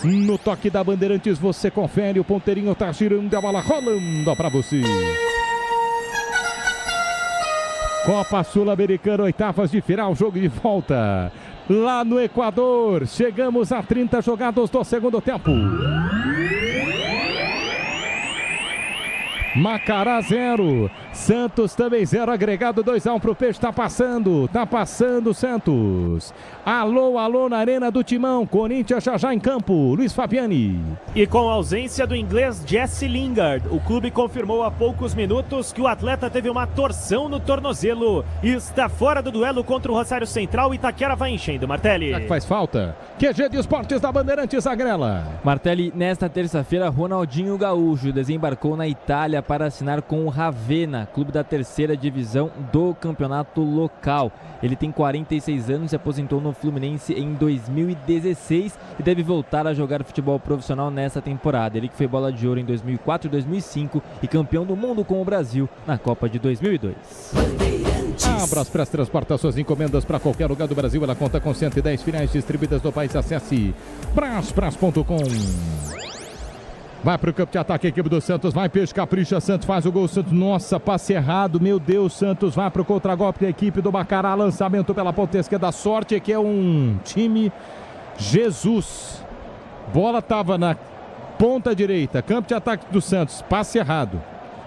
No toque da Bandeirantes você confere, o ponteirinho tá girando, a bola rolando para você. Copa Sul-Americana, oitavas de final, jogo de volta. Lá no Equador, chegamos a 30 jogados do segundo tempo. Macará 0, Santos também 0, agregado 2-1 pro Peixe, tá passando Santos. Alô na arena do Timão, Corinthians já em campo, Luiz Fabiani. E com a ausência do inglês Jesse Lingard, o clube confirmou há poucos minutos que o atleta teve uma torção no tornozelo e está fora do duelo contra o Rosário Central. Itaquera vai enchendo, Martelli. Será que faz falta? QG de Esportes da Bandeirantes, Agrela. Martelli, nesta terça-feira, Ronaldinho Gaúcho desembarcou na Itália para assinar com o Ravenna, clube da terceira divisão do campeonato local. Ele tem 46 anos, se aposentou no Fluminense em 2016 e deve voltar a jogar futebol profissional nessa temporada. Ele que foi bola de ouro em 2004 e 2005 e campeão do mundo com o Brasil na Copa de 2002. A Braspress transporta suas encomendas para qualquer lugar do Brasil. Ela conta com 110 filiais distribuídas no país. Acesse braspress.com. Vai pro campo de ataque a equipe do Santos, vai Peixe, capricha, Santos faz o gol, Santos, nossa, passe errado, meu Deus, Santos vai pro contragolpe da equipe do Macará, lançamento pela ponta esquerda, sorte que é um time Jesus, bola tava na ponta direita, campo de ataque do Santos, passe errado,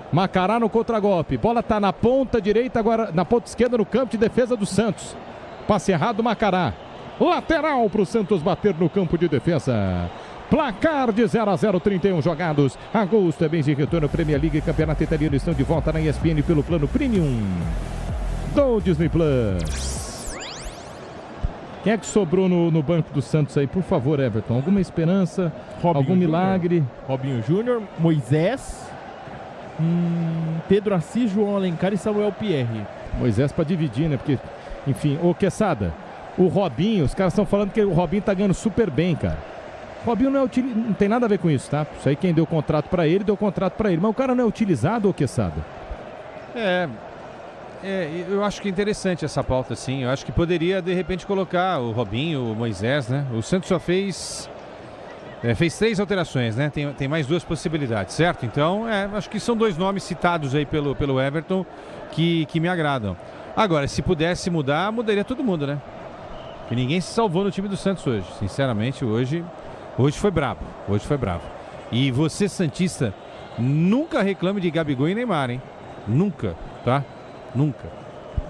Macará no contragolpe, bola tá na ponta direita, agora na ponta esquerda no campo de defesa do Santos, passe errado, Macará, lateral pro Santos bater no campo de defesa. Placar de 0-0, 31 jogados. Agosto é mês de retorno. Premier League e Campeonato Italiano estão de volta na ESPN pelo plano Premium do Disney Plus. Quem é que sobrou no banco do Santos aí? Por favor, Everton. Alguma esperança? Algum milagre? Robinho Júnior, Moisés, Pedro Assis, João Alencar e Samuel Pierre. Moisés para dividir, né? Porque, enfim, ô Quesada, o Robinho, os caras estão falando que o Robinho tá ganhando super bem, cara. Robinho não tem nada a ver com isso, tá? Isso aí quem deu contrato pra ele, deu contrato pra ele. Mas o cara não é utilizado, ô Quesada? Eu acho que é interessante essa pauta, sim. Eu acho que poderia, de repente, colocar o Robinho, o Moisés, né? O Santos só fez 3 alterações, né? Tem mais 2 possibilidades, certo? Então, acho que são 2 nomes citados aí pelo Everton que me agradam. Agora, se pudesse mudar, mudaria todo mundo, né? Porque ninguém se salvou no time do Santos hoje. Sinceramente, Hoje foi brabo, E você, santista, nunca reclame de Gabigol e Neymar, hein? Nunca, tá? Nunca.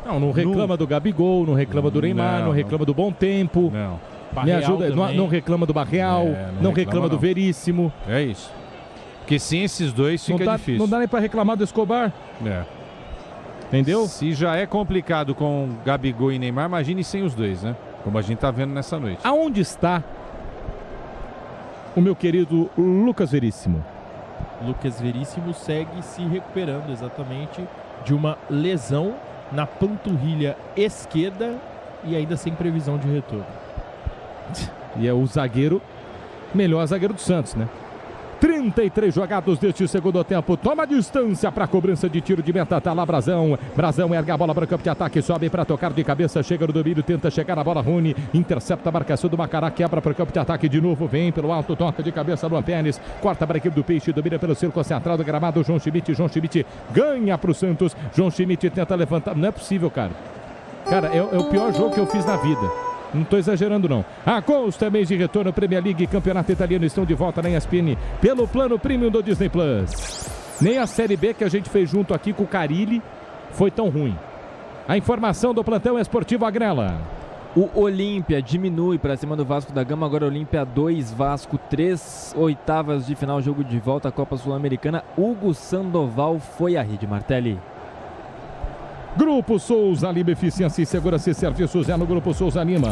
Não reclama do Gabigol, não reclama do Neymar, não reclama do Bom Tempo. Não. Me ajuda, não reclama do Barreal, não reclama do Veríssimo. É isso. Porque sem esses dois fica difícil. Não dá nem pra reclamar do Escobar. Entendeu? Se já é complicado com Gabigol e Neymar, imagine sem os dois, né? Como a gente tá vendo nessa noite. Aonde está o meu querido Lucas Veríssimo? Lucas Veríssimo segue se recuperando exatamente de uma lesão na panturrilha esquerda e ainda sem previsão de retorno. E é o melhor zagueiro do Santos, né? 33 jogados deste segundo tempo. Toma distância para a cobrança de tiro de meta. Tá lá Brazão. Brazão erga a bola para o campo de ataque. Sobe para tocar de cabeça. Chega no domínio. Tenta chegar a bola. Rony intercepta a marcação do Macará. Quebra para o campo de ataque de novo. Vem pelo alto. Toca de cabeça Luan Pérez. Corta para a equipe do Peixe. Domina pelo círculo central do gramado. João Schmidt. João Schmidt ganha para o Santos. João Schmidt tenta levantar. Não é possível, cara. Cara, é o pior jogo que eu fiz na vida. Não estou exagerando, não. Agosto é mês de retorno. Premier League e Campeonato Italiano estão de volta na ESPN pelo plano premium do Disney Plus. Nem a Série B que a gente fez junto aqui com o Carille foi tão ruim. A informação do plantão esportivo Agrela. O Olímpia diminui para cima do Vasco da Gama. Agora Olímpia 2, Vasco 3. Oitavas de final, jogo de volta à Copa Sul-Americana. Hugo Sandoval foi à rede, Martelli. Grupo Souza Lima, eficiência e segurança e serviços é no Grupo Souza Lima.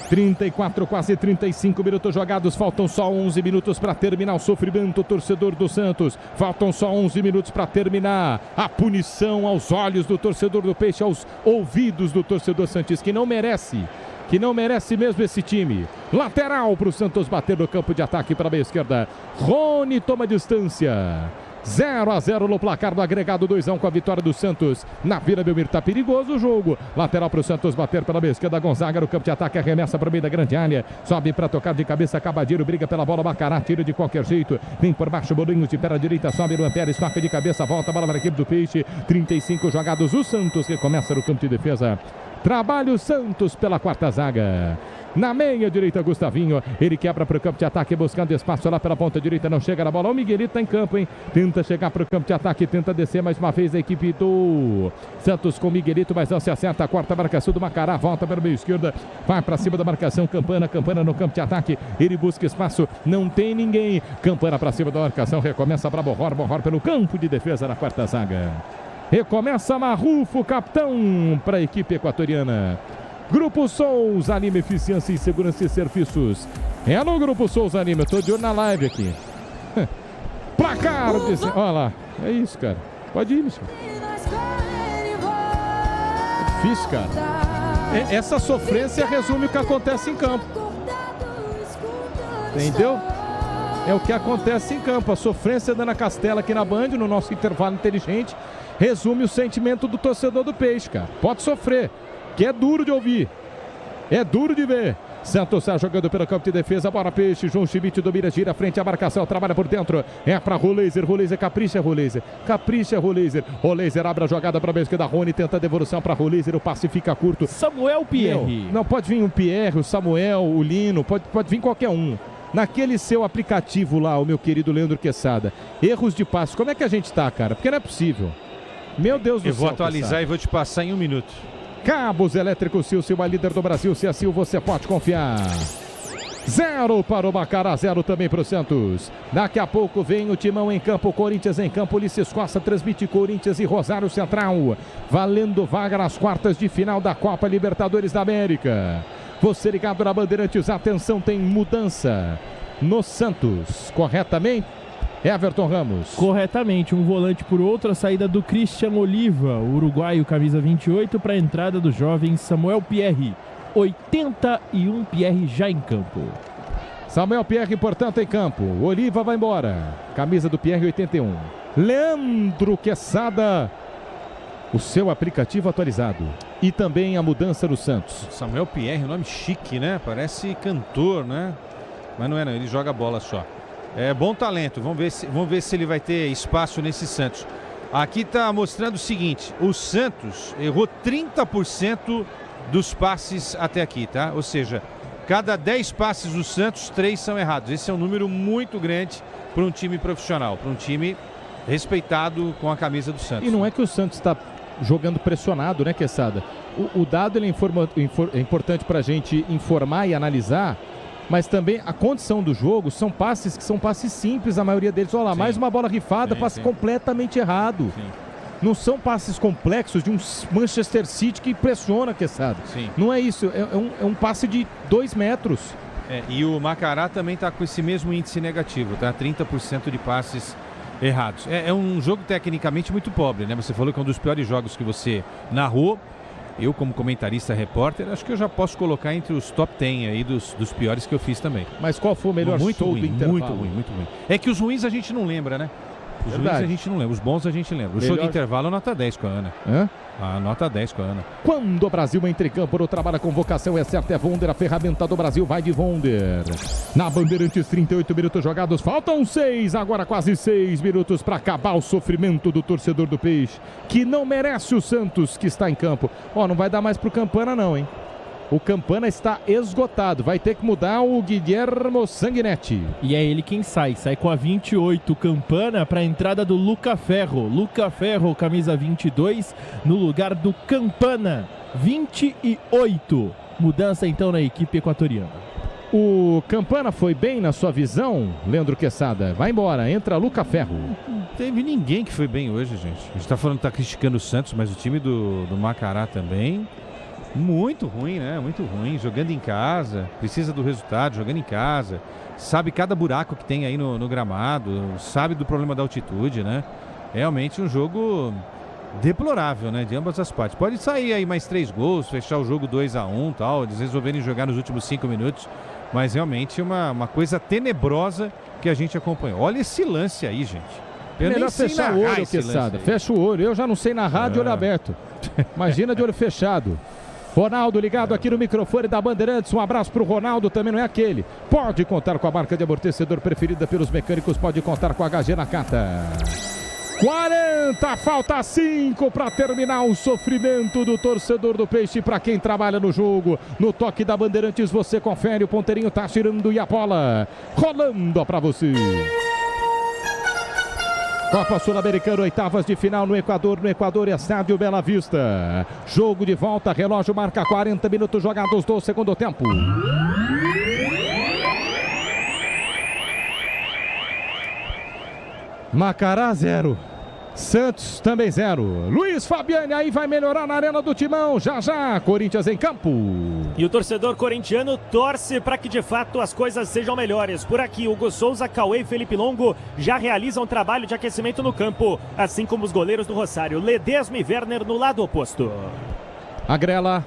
34, quase 35 minutos jogados, faltam só 11 minutos para terminar o sofrimento, torcedor do Santos. Faltam só 11 minutos para terminar a punição aos olhos do torcedor do Peixe, aos ouvidos do torcedor santista, que não merece mesmo esse time. Lateral para o Santos bater no campo de ataque para a meia esquerda. Rony toma distância. 0-0 no placar do agregado, 2-1 com a vitória do Santos. Na Vila Belmiro, tá perigoso o jogo. Lateral para o Santos bater pela meia esquerda. Gonzaga no campo de ataque, arremessa para o meio da grande área. Sobe para tocar de cabeça, Cabadeiro briga pela bola. Macará tira de qualquer jeito. Vem por baixo, Bolinhos de perna direita. Sobe Luan Pérez, toca de cabeça, volta a bola para a equipe do Peixe. 35 jogados. O Santos que começa no campo de defesa. Trabalha o Santos pela quarta zaga. Na meia direita, Gustavinho. Ele quebra para o campo de ataque, buscando espaço lá pela ponta direita. Não chega na bola. O Miguelito está em campo, hein? Tenta chegar para o campo de ataque, tenta descer mais uma vez a equipe do Santos com o Miguelito, mas não se acerta. Corta a marcação do Macará, volta para o meio esquerda. Vai para cima da marcação. Campana no campo de ataque. Ele busca espaço, não tem ninguém. Campana para cima da marcação. Recomeça para Borror pelo campo de defesa na quarta zaga. Recomeça Marrufo, capitão para a equipe equatoriana. Grupo Souza Lima, eficiência e segurança e serviços. É no Grupo Souza Lima, eu tô de olho na live aqui. Placar desse... Olha lá, é isso, cara. Pode ir, Michel. É difícil, cara. Essa sofrência resume o que acontece em campo. Entendeu? É o que acontece em campo. A sofrência da Ana Castela aqui na Band, no nosso intervalo inteligente, resume o sentimento do torcedor do Peixe, cara. Pode sofrer, que é duro de ouvir, é duro de ver. Santos está jogando pelo campo de defesa, bola Peixe, João Schmidt domina, gira frente à marcação, trabalha por dentro, é para Roleiser, capricha Roleiser, Roleiser abre a jogada para a esquerda, Rony tenta a devolução para Roleiser, o passe fica curto. Samuel Pierre. Não, pode vir o Pierre, o Samuel, o Lino, pode vir qualquer um. Naquele seu aplicativo lá, o meu querido Leandro Quesada, erros de passe, como é que a gente tá, cara? Porque não é possível. Meu Deus do céu. Eu vou atualizar e vou te passar em 1 minuto. Cabos Elétricos Silva, líder do Brasil. Se assim você pode confiar. 0 para o Macará, 0 também para o Santos. Daqui a pouco vem o Timão em campo, Corinthians em campo. Ulisses Costa transmite Corinthians e Rosário Central, valendo vaga nas quartas de final da Copa Libertadores da América. Você ligado na Bandeirantes, atenção, tem mudança no Santos, corretamente? Everton Ramos. Corretamente, um volante por outro, a saída do Christian Oliva, o uruguaio, camisa 28, para a entrada do jovem Samuel Pierre. 81 Pierre já em campo. Samuel Pierre, portanto, em campo. O Oliva vai embora. Camisa do Pierre, 81. Leandro Quesada, o seu aplicativo atualizado. E também a mudança no Santos. Samuel Pierre, nome chique, né? Parece cantor, né? Mas não é não, ele joga bola só. É bom talento, vamos ver se ele vai ter espaço nesse Santos. Aqui está mostrando o seguinte, o Santos errou 30% dos passes até aqui, tá? Ou seja, cada 10 passes do Santos, 3 são errados. Esse é um número muito grande para um time profissional, para um time respeitado com a camisa do Santos. E não é que o Santos está jogando pressionado, né, Quesada? O dado ele é importante para a gente informar e analisar, mas também a condição do jogo são passes que são passes simples, a maioria deles. Olha lá, mais uma bola rifada, passe completamente errado. Sim. Não são passes complexos de um Manchester City que pressiona, Quesada. Não é isso, é um passe de 2 metros. E o Macará também está com esse mesmo índice negativo, tá? 30% de passes errados. É um jogo tecnicamente muito pobre, né? Você falou que é um dos piores jogos que você narrou. eu como comentarista repórter, acho que eu já posso colocar entre os top 10 aí dos piores que eu fiz também. Mas qual foi o melhor muito show ruim, do intervalo? muito ruim. É que os ruins a gente não lembra, né? Os ruins a gente não lembra, os bons a gente lembra. O show de intervalo, nota 10 com a Ana. Hã? A nota 10 com a Ana. Quando o Brasil entra em campo, o trabalho com vocação é certa, é Wonder, a ferramenta do Brasil vai de Wonder. Na Bandeirantes, 38 minutos jogados, faltam 6, agora quase 6 minutos para acabar o sofrimento do torcedor do Peixe, que não merece o Santos que está em campo. Ó, não vai dar mais pro Campana não, hein? O Campana está esgotado, vai ter que mudar o Guilhermo Sanguinetti. E é ele quem sai com a 28, Campana, para a entrada do Luca Ferro. Luca Ferro, camisa 22, no lugar do Campana, 28. Mudança então na equipe equatoriana. O Campana foi bem na sua visão, Leandro Quesada? Vai embora, entra Luca Ferro. Não teve ninguém que foi bem hoje, gente. A gente tá falando, tá criticando o Santos, mas o time do Macará também... Muito ruim, né? Muito ruim. Jogando em casa, precisa do resultado, jogando em casa. Sabe cada buraco que tem aí no gramado, sabe do problema da altitude, né? Realmente um jogo deplorável, né? De ambas as partes. Pode sair aí mais 3 gols, fechar o jogo 2-1 e tal. Eles resolverem jogar nos últimos 5 minutos. Mas realmente uma coisa tenebrosa que a gente acompanhou. Olha esse lance aí, gente. Eu melhor fechar o olho, Quesada. Fecha o olho. Eu já não sei narrar de olho aberto. Imagina de olho fechado. Ronaldo ligado aqui no microfone da Bandeirantes. Um abraço pro Ronaldo, também não é aquele. Pode contar com a marca de amortecedor preferida pelos mecânicos. Pode contar com a HG Nakata. 40, falta 5 para terminar o sofrimento do torcedor do Peixe. Para quem trabalha no jogo, no toque da Bandeirantes, você confere. O ponteirinho tá girando e a bola rolando para você. Copa Sul-Americana, oitavas de final no Equador Estádio Bela Vista. Jogo de volta, relógio marca 40 minutos jogados do segundo tempo. Macará 0. Santos também 0. Luiz Fabiani aí vai melhorar na arena do Timão. Já, Corinthians em campo. E o torcedor corintiano torce para que de fato as coisas sejam melhores. Por aqui, Hugo Souza, Cauê e Felipe Longo já realizam trabalho de aquecimento no campo, assim como os goleiros do Rosário, Ledesma e Werner no lado oposto. Agrela.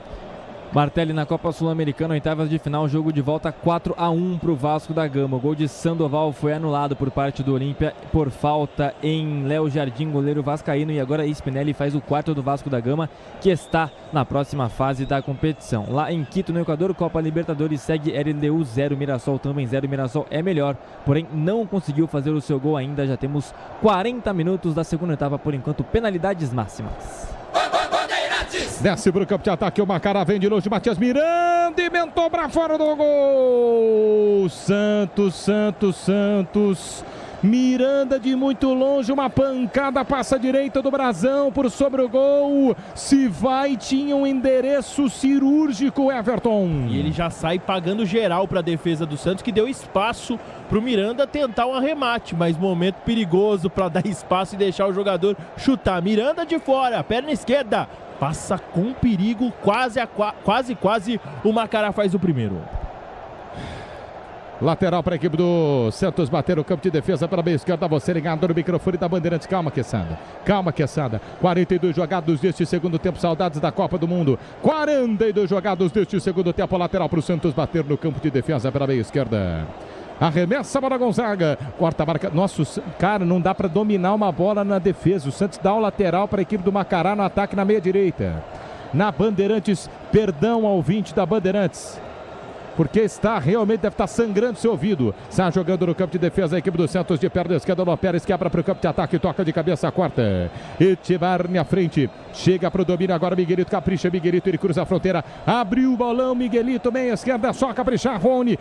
Martelli na Copa Sul-Americana, oitavas de final, jogo de volta 4-1 para o Vasco da Gama. O gol de Sandoval foi anulado por parte do Olímpia por falta em Léo Jardim, goleiro vascaíno. E agora Spinelli faz o quarto do Vasco da Gama, que está na próxima fase da competição. Lá em Quito, no Equador, Copa Libertadores segue LDU 0, Mirassol também 0. Mirassol é melhor, porém não conseguiu fazer o seu gol ainda. Já temos 40 minutos da segunda etapa, por enquanto, penalidades máximas. Desce para o campo de ataque, o Macará vem de longe, Matias Miranda, inventou para fora do gol. Santos. Miranda de muito longe, uma pancada, passa a direita do Brasão por sobre o gol. Se vai, tinha um endereço cirúrgico, Everton. E ele já sai pagando geral para a defesa do Santos, que deu espaço para o Miranda tentar um arremate, mas momento perigoso para dar espaço e deixar o jogador chutar. Miranda de fora, perna esquerda, passa com perigo, quase o Macará faz o primeiro. Lateral para a equipe do Santos bater o campo de defesa pela meia esquerda. Você ligado no microfone da Bandeirantes. Calma, Quesada. 42 jogados deste segundo tempo. Saudades da Copa do Mundo. 42 jogados deste segundo tempo. Lateral para o Santos bater no campo de defesa pela meia esquerda. Arremessa para Gonzaga. Corta a marca. Nossa, cara, não dá para dominar uma bola na defesa. O Santos dá o lateral para a equipe do Macará no ataque na meia direita. Na Bandeirantes, perdão ao ouvinte da Bandeirantes, porque realmente deve estar sangrando seu ouvido. Está jogando no campo de defesa a equipe do Santos de perna esquerda. Ló Pérez quebra para o campo de ataque, toca de cabeça, corta. Etibarne à frente, chega para o domínio agora. Miguelito capricha, ele cruza a fronteira, abriu o bolão. Miguelito, meia esquerda, só caprichar. Rony,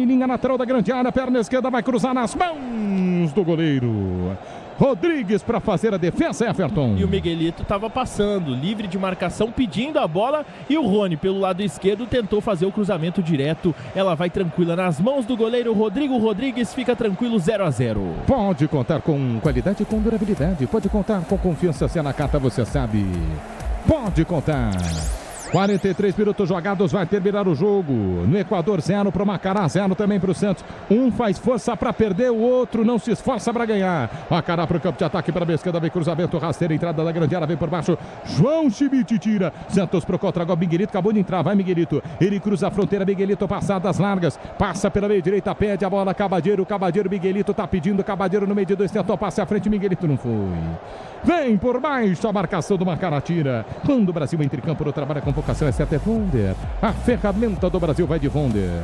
linha lateral da grande área, perna esquerda, vai cruzar nas mãos do goleiro Rodrigues para fazer a defesa, Everton. E o Miguelito estava passando, livre de marcação, pedindo a bola. E o Rony, pelo lado esquerdo, tentou fazer o cruzamento direto. Ela vai tranquila nas mãos do goleiro Rodrigo Rodrigues. Fica tranquilo, 0-0. Pode contar com qualidade e com durabilidade. Pode contar com confiança. Se a Nakata, você sabe. Pode contar. 43 minutos jogados, vai terminar o jogo. No Equador, 0 para o Macará, 0 também para o Santos. Um faz força para perder, o outro não se esforça para ganhar. Macará para o campo de ataque, para a esquerda, vem cruzamento, rasteira, entrada da grande área, vem por baixo. João Schmidt tira. Santos para o contra-gol, Miguelito acabou de entrar, vai Miguelito. Ele cruza a fronteira, Miguelito, passadas largas. Passa pela meia direita, pede a bola, Cabadeiro, Miguelito tá pedindo, Cabadeiro no meio de dois, tentou passe à frente, Miguelito não foi. Vem por baixo a marcação do Macará, tira. Quando o Brasil entra em campo no trabalho, a convocação é certa, é Vonder. A ferramenta do Brasil vai de Vonder.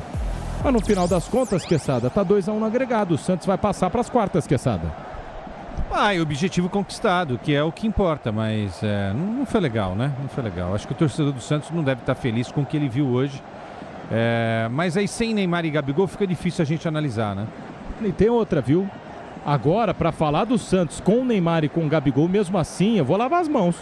Mas no final das contas, Quesada, tá 2-1 no agregado. O Santos vai passar para as quartas, Quesada. E objetivo conquistado, que é o que importa, mas não foi legal, né? Não foi legal. Acho que o torcedor do Santos não deve estar feliz com o que ele viu hoje. Mas aí sem Neymar e Gabigol fica difícil a gente analisar, né? E tem outra, viu? Agora, para falar do Santos com o Neymar e com o Gabigol, mesmo assim, eu vou lavar as mãos.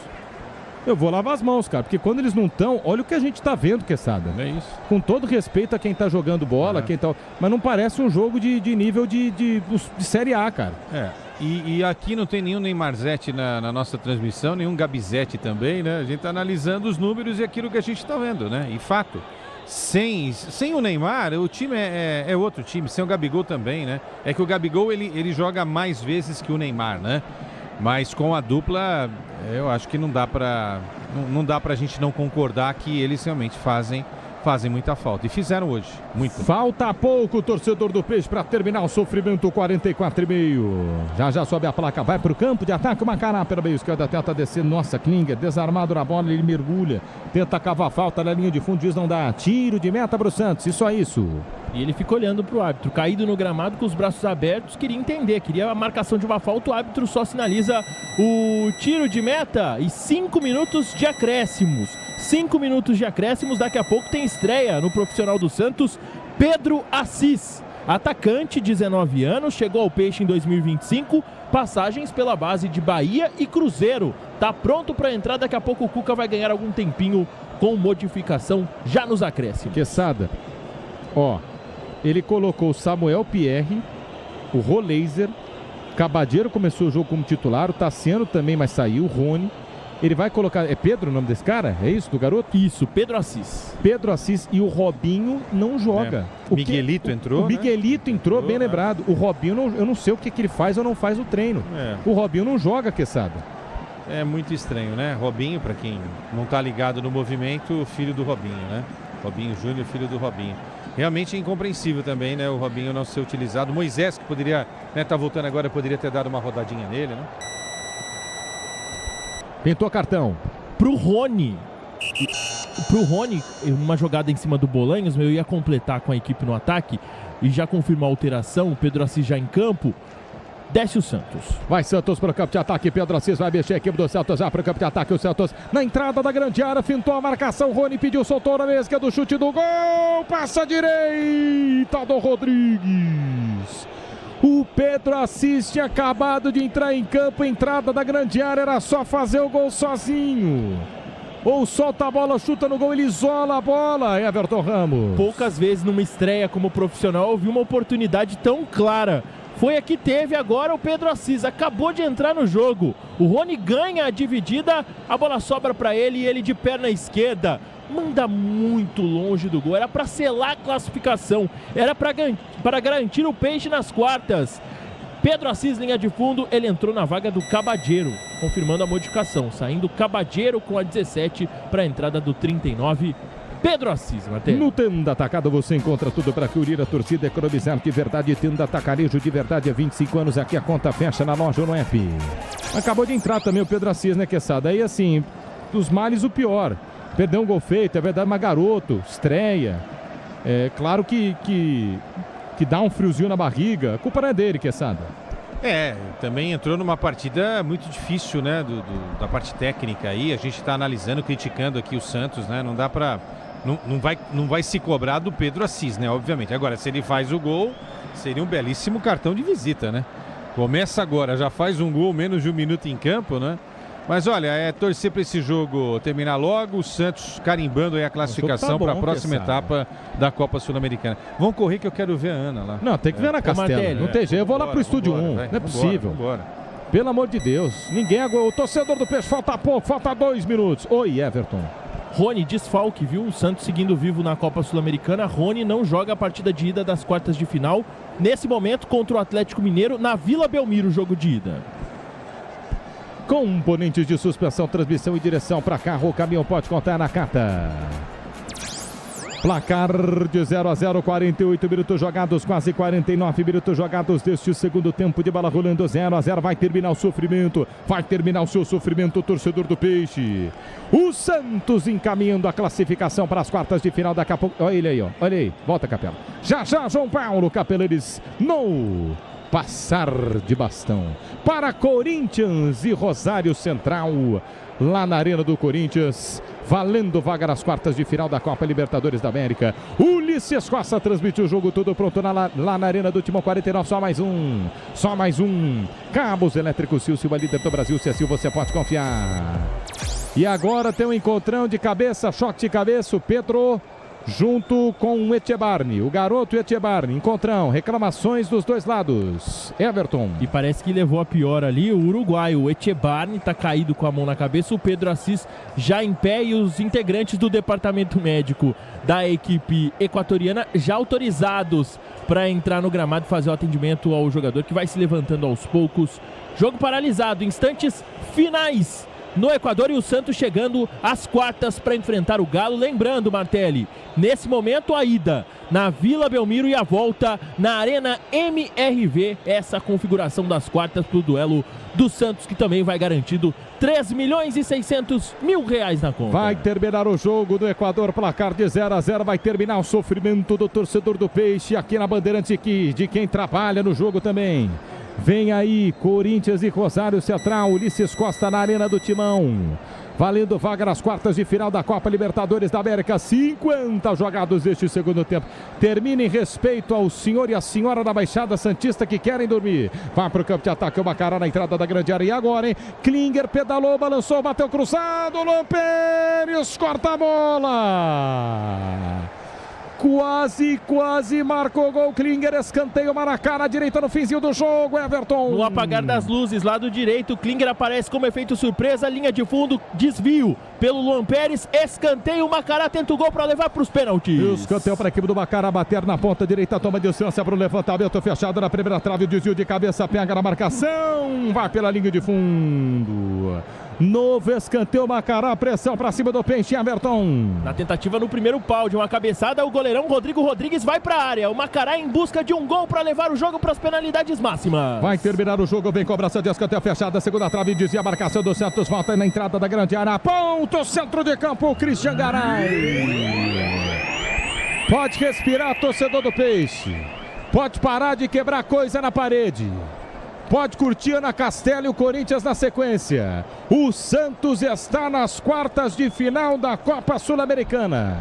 Eu vou lavar as mãos, cara, porque quando eles não estão, olha o que a gente tá vendo, Quesada. É isso. Com todo respeito a quem tá jogando bola, quem tá... mas não parece um jogo de nível de Série A, cara. E aqui não tem nenhum Neymarzete na nossa transmissão, nenhum Gabizete também, né? A gente tá analisando os números e aquilo que a gente tá vendo, né? E fato, sem o Neymar, o time é outro time, sem o Gabigol também, né? É que o Gabigol, ele joga mais vezes que o Neymar, né? Mas com a dupla, eu acho que não dá pra gente não concordar que eles realmente fazem muita falta. E fizeram hoje, muito. Falta pouco, torcedor do Peixe, para terminar o sofrimento, 44,5. Já sobe a placa, vai pro campo de ataque, o Macará pela meio esquerda, tenta descer, nossa, Klinger, desarmado na bola, ele mergulha, tenta cavar falta na linha de fundo, diz não dá, tiro de meta pro Santos, e só isso. E ele fica olhando pro árbitro, caído no gramado com os braços abertos, queria entender, queria a marcação de uma falta, o árbitro só sinaliza o tiro de meta e 5 minutos de acréscimos. 5 minutos de acréscimos, daqui a pouco tem estreia no profissional do Santos, Pedro Assis. Atacante, 19 anos, chegou ao Peixe em 2025, passagens pela base de Bahia e Cruzeiro. Tá pronto para entrar, daqui a pouco o Cuca vai ganhar algum tempinho com modificação já nos acréscimos. Quesada, ele colocou o Samuel Pierre, o Roleiser, Cabadeiro começou o jogo como titular, o Tassiano também, mas saiu, o Rony. Ele vai colocar... É Pedro o nome desse cara? É isso, do garoto? Isso, Pedro Assis. Pedro Assis e o Robinho não joga. O Miguelito entrou, O Miguelito entrou, bem lembrado. O Robinho, eu não sei o que ele faz ou não faz o treino. O Robinho não joga, Quesada. É muito estranho, né? Robinho, para quem não tá ligado no movimento, filho do Robinho, né? Robinho Júnior, filho do Robinho. Realmente é incompreensível também, né? O Robinho não ser utilizado. Moisés, que poderia, tá voltando agora, poderia ter dado uma rodadinha nele, né? Pintou cartão. Pro Rony, uma jogada em cima do Bolanhos, eu ia completar com a equipe no ataque e já confirmar a alteração, o Pedro Assis já em campo, desce o Santos. Vai Santos para o campo de ataque, Pedro Assis vai mexer a equipe do Santos já para o campo de ataque, o Santos na entrada da grande área, fintou a marcação, Rony pediu, soltou na mesca do chute do gol, passa a direita do Rodrigues. O Pedro Assis tinha acabado de entrar em campo, entrada da grande área, era só fazer o gol sozinho. Ou solta a bola, chuta no gol, ele isola a bola, Everton Ramos. Poucas vezes numa estreia como profissional eu vi uma oportunidade tão clara. Foi a que teve agora o Pedro Assis, acabou de entrar no jogo. O Rony ganha a dividida, a bola sobra para ele e ele de perna esquerda. Manda muito longe do gol, era para selar a classificação, era para garantir o Peixe nas quartas. Pedro Assis, linha de fundo, ele entrou na vaga do Cabadeiro, confirmando a modificação, saindo Cabadeiro com a 17 para a entrada do 39. Pedro Assis, Matheus. No Tenda Atacado você encontra tudo para cobrir a torcida, economizar de verdade. Tenda Atacarejo de verdade há 25 anos. Aqui a conta fecha na loja ou no app. Acabou de entrar também o Pedro Assis, né, Quesada? Aí assim, dos males o pior. Perdeu um gol feito, é verdade, mas garoto, estreia. É claro que dá um friozinho na barriga. A culpa não é dele, Quesada. Também entrou numa partida muito difícil, né? Da parte técnica aí. A gente está analisando, criticando aqui o Santos, né? Não dá para... Não vai se cobrar do Pedro Assis, né? Obviamente. Agora, se ele faz o gol, seria um belíssimo cartão de visita, né? Começa agora, já faz um gol, menos de um minuto em campo, né? Mas olha, é torcer para esse jogo terminar logo, o Santos carimbando aí a classificação para a próxima etapa da Copa Sul-Americana. Vão correr que eu quero ver a Ana lá. Não, tem que ver na Castelo, não tem jeito. Eu vou lá pro Estúdio 1, não é possível. Pelo amor de Deus, ninguém aguenta. O torcedor do Peixe, falta pouco, falta 2 minutos. Oi, Everton. Rony, desfalque, viu? O Santos seguindo vivo na Copa Sul-Americana. Rony não joga a partida de ida das quartas de final. Nesse momento, contra o Atlético Mineiro, na Vila Belmiro, o jogo de ida. Componentes de suspensão, transmissão e direção para carro. O caminhão pode contar na carta. Placar de 0-0, 48 minutos jogados, quase 49 minutos jogados deste segundo tempo de bola rolando. 0-0, vai terminar o sofrimento, vai terminar o seu sofrimento, o torcedor do Peixe. O Santos encaminhando a classificação para as quartas de final. Daqui a pouco, olha ele aí, ó, olha aí, volta, Capela. Já João Paulo Capelanes no passar de bastão para Corinthians e Rosário Central, lá na Arena do Corinthians, valendo vaga nas quartas de final da Copa Libertadores da América. Ulisses Costa transmitiu o jogo todo pronto lá na Arena do Timão 49, só mais um. Cabos elétricos Silva, líder do Brasil, se assim você pode confiar. E agora tem um encontrão de cabeça, choque de cabeça, o Pedro junto com o Etchebarne, o garoto Etchebarne, encontrão, reclamações dos dois lados. Everton. E parece que levou a pior ali o uruguaio, o Etchebarne tá caído com a mão na cabeça, o Pedro Assis já em pé e os integrantes do departamento médico da equipe equatoriana já autorizados para entrar no gramado e fazer o atendimento ao jogador que vai se levantando aos poucos. Jogo paralisado, instantes finais no Equador e o Santos chegando às quartas para enfrentar o Galo. Lembrando, Martelli, nesse momento a ida na Vila Belmiro e a volta na Arena MRV, essa configuração das quartas para o duelo do Santos, que também vai garantido R$3.600.000 na conta. Vai terminar o jogo do Equador, placar de 0-0, vai terminar o sofrimento do torcedor do Peixe aqui na Bandeirantes, de quem trabalha no jogo também. Vem aí, Corinthians e Rosário Central, Ulisses Costa na Arena do Timão. Valendo vaga nas quartas de final da Copa Libertadores da América. 50 jogados neste segundo tempo. Termina em respeito ao senhor e a senhora da Baixada Santista que querem dormir. Vai para o campo de ataque, o Macará na entrada da grande área. E agora, hein? Klinger pedalou, balançou, bateu cruzado. Lampérez corta a bola. Quase marcou o gol. Klinger, escanteio, Maracá na direita no finzinho do jogo. Everton. No apagar das luzes, lado direito, Klinger aparece como efeito surpresa, linha de fundo, desvio pelo Luan Pérez, escanteio, Macará tenta o gol para levar para os pênaltis. Escanteio para a equipe do Macará, bater na ponta direita, toma distância para o levantamento fechado na primeira trave, o desvio de cabeça, pega na marcação, vai pela linha de fundo. Novo escanteio, Macará, pressão para cima do Peixe, Everton. Na tentativa no primeiro pau de uma cabeçada, o goleirão Rodrigo Rodrigues vai para a área. O Macará em busca de um gol para levar o jogo para as penalidades máximas. Vai terminar o jogo, vem cobrança de escanteio fechada, segunda trave, desvia a marcação do Santos, volta na entrada da grande área, ponto, centro de campo, o Christian Garay. Pode respirar, torcedor do Peixe. Pode parar de quebrar coisa na parede. Pode curtir Ana Castelo e o Corinthians na sequência. O Santos está nas quartas de final da Copa Sul-Americana.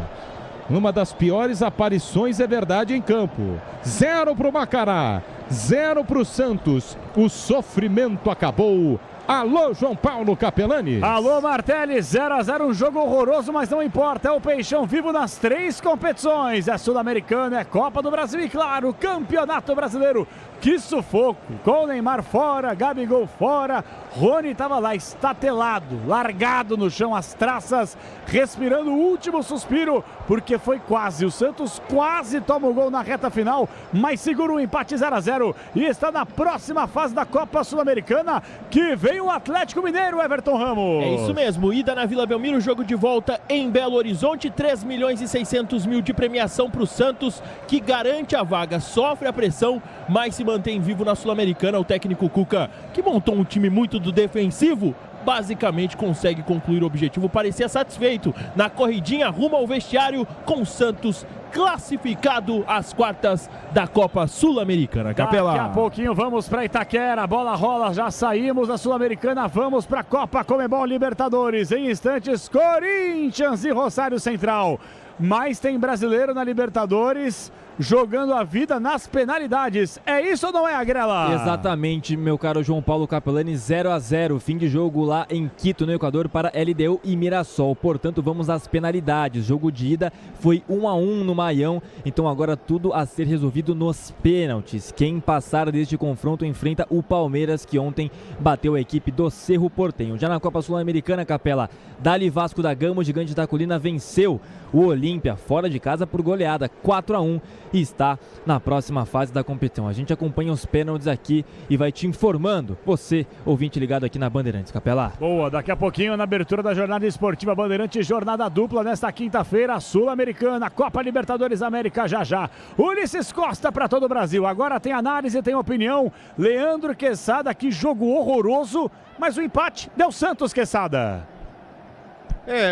Uma das piores aparições, é verdade, em campo. 0 para o Macará, 0 para o Santos. O sofrimento acabou. Alô, João Paulo Capelani. Alô, Martelli, 0-0, um jogo horroroso, mas não importa. É o Peixão vivo nas 3 competições. É Sul-Americana, é Copa do Brasil e, claro, Campeonato Brasileiro. Que sufoco, com o Neymar fora, Gabigol fora, Rony estava lá estatelado, largado no chão, as traças, respirando o último suspiro, porque foi quase, o Santos quase toma o gol na reta final, mas segura um empate 0-0 e está na próxima fase da Copa Sul-Americana, que vem o Atlético Mineiro, Everton Ramos. É isso mesmo, ida na Vila Belmiro, jogo de volta em Belo Horizonte, R$3.600.000 de premiação para o Santos, que garante a vaga, sofre a pressão, mas se mantém vivo na Sul-Americana. O técnico Cuca, que montou um time muito do defensivo, basicamente consegue concluir o objetivo, parecia satisfeito na corridinha rumo ao vestiário, com o Santos classificado às quartas da Copa Sul-Americana. Capela. Daqui a pouquinho vamos para Itaquera, a bola rola, já saímos da Sul-Americana, vamos para a Copa Conmebol Libertadores. Em instantes, Corinthians e Rosário Central. Mas tem brasileiro na Libertadores. jogando a vida nas penalidades. É isso ou não é, Agrela? Exatamente, meu caro João Paulo Capelani, 0-0, fim de jogo lá em Quito, no Equador, para LDU e Mirassol. Portanto, vamos às penalidades. Jogo de ida foi 1-1 no Maião, então agora tudo a ser resolvido nos pênaltis. Quem passar deste confronto enfrenta o Palmeiras, que ontem bateu a equipe do Cerro Porteño. Já na Copa Sul-Americana, Capela, Dali Vasco da Gama, o Gigante da Colina venceu o Olímpia fora de casa por goleada 4-1 e está na próxima fase da competição. A gente acompanha os pênaltis aqui e vai te informando, você, ouvinte ligado aqui na Bandeirantes, Capela. Boa, daqui a pouquinho na abertura da jornada esportiva Bandeirantes, jornada dupla nesta quinta-feira, Sul-Americana, Copa Libertadores América já. Ulisses Costa para todo o Brasil, agora tem análise, tem opinião. Leandro Quesada, que jogo horroroso, mas o empate deu Santos, Quesada.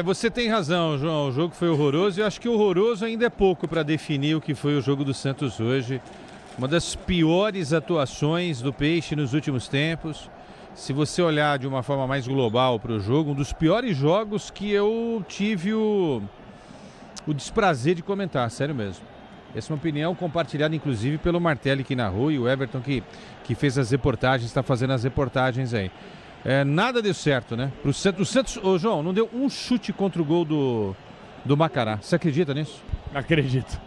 Você tem razão, João. O jogo foi horroroso e eu acho que horroroso ainda é pouco para definir o que foi o jogo do Santos hoje. Uma das piores atuações do Peixe nos últimos tempos. Se você olhar de uma forma mais global para o jogo, um dos piores jogos que eu tive o desprazer de comentar, sério mesmo. Essa é uma opinião compartilhada, inclusive, pelo Martelli que narrou e o Everton que fez as reportagens, está fazendo as reportagens aí. Nada deu certo, né? O Santos, João, não deu um chute contra o gol do Macará. Você acredita nisso? Acredito.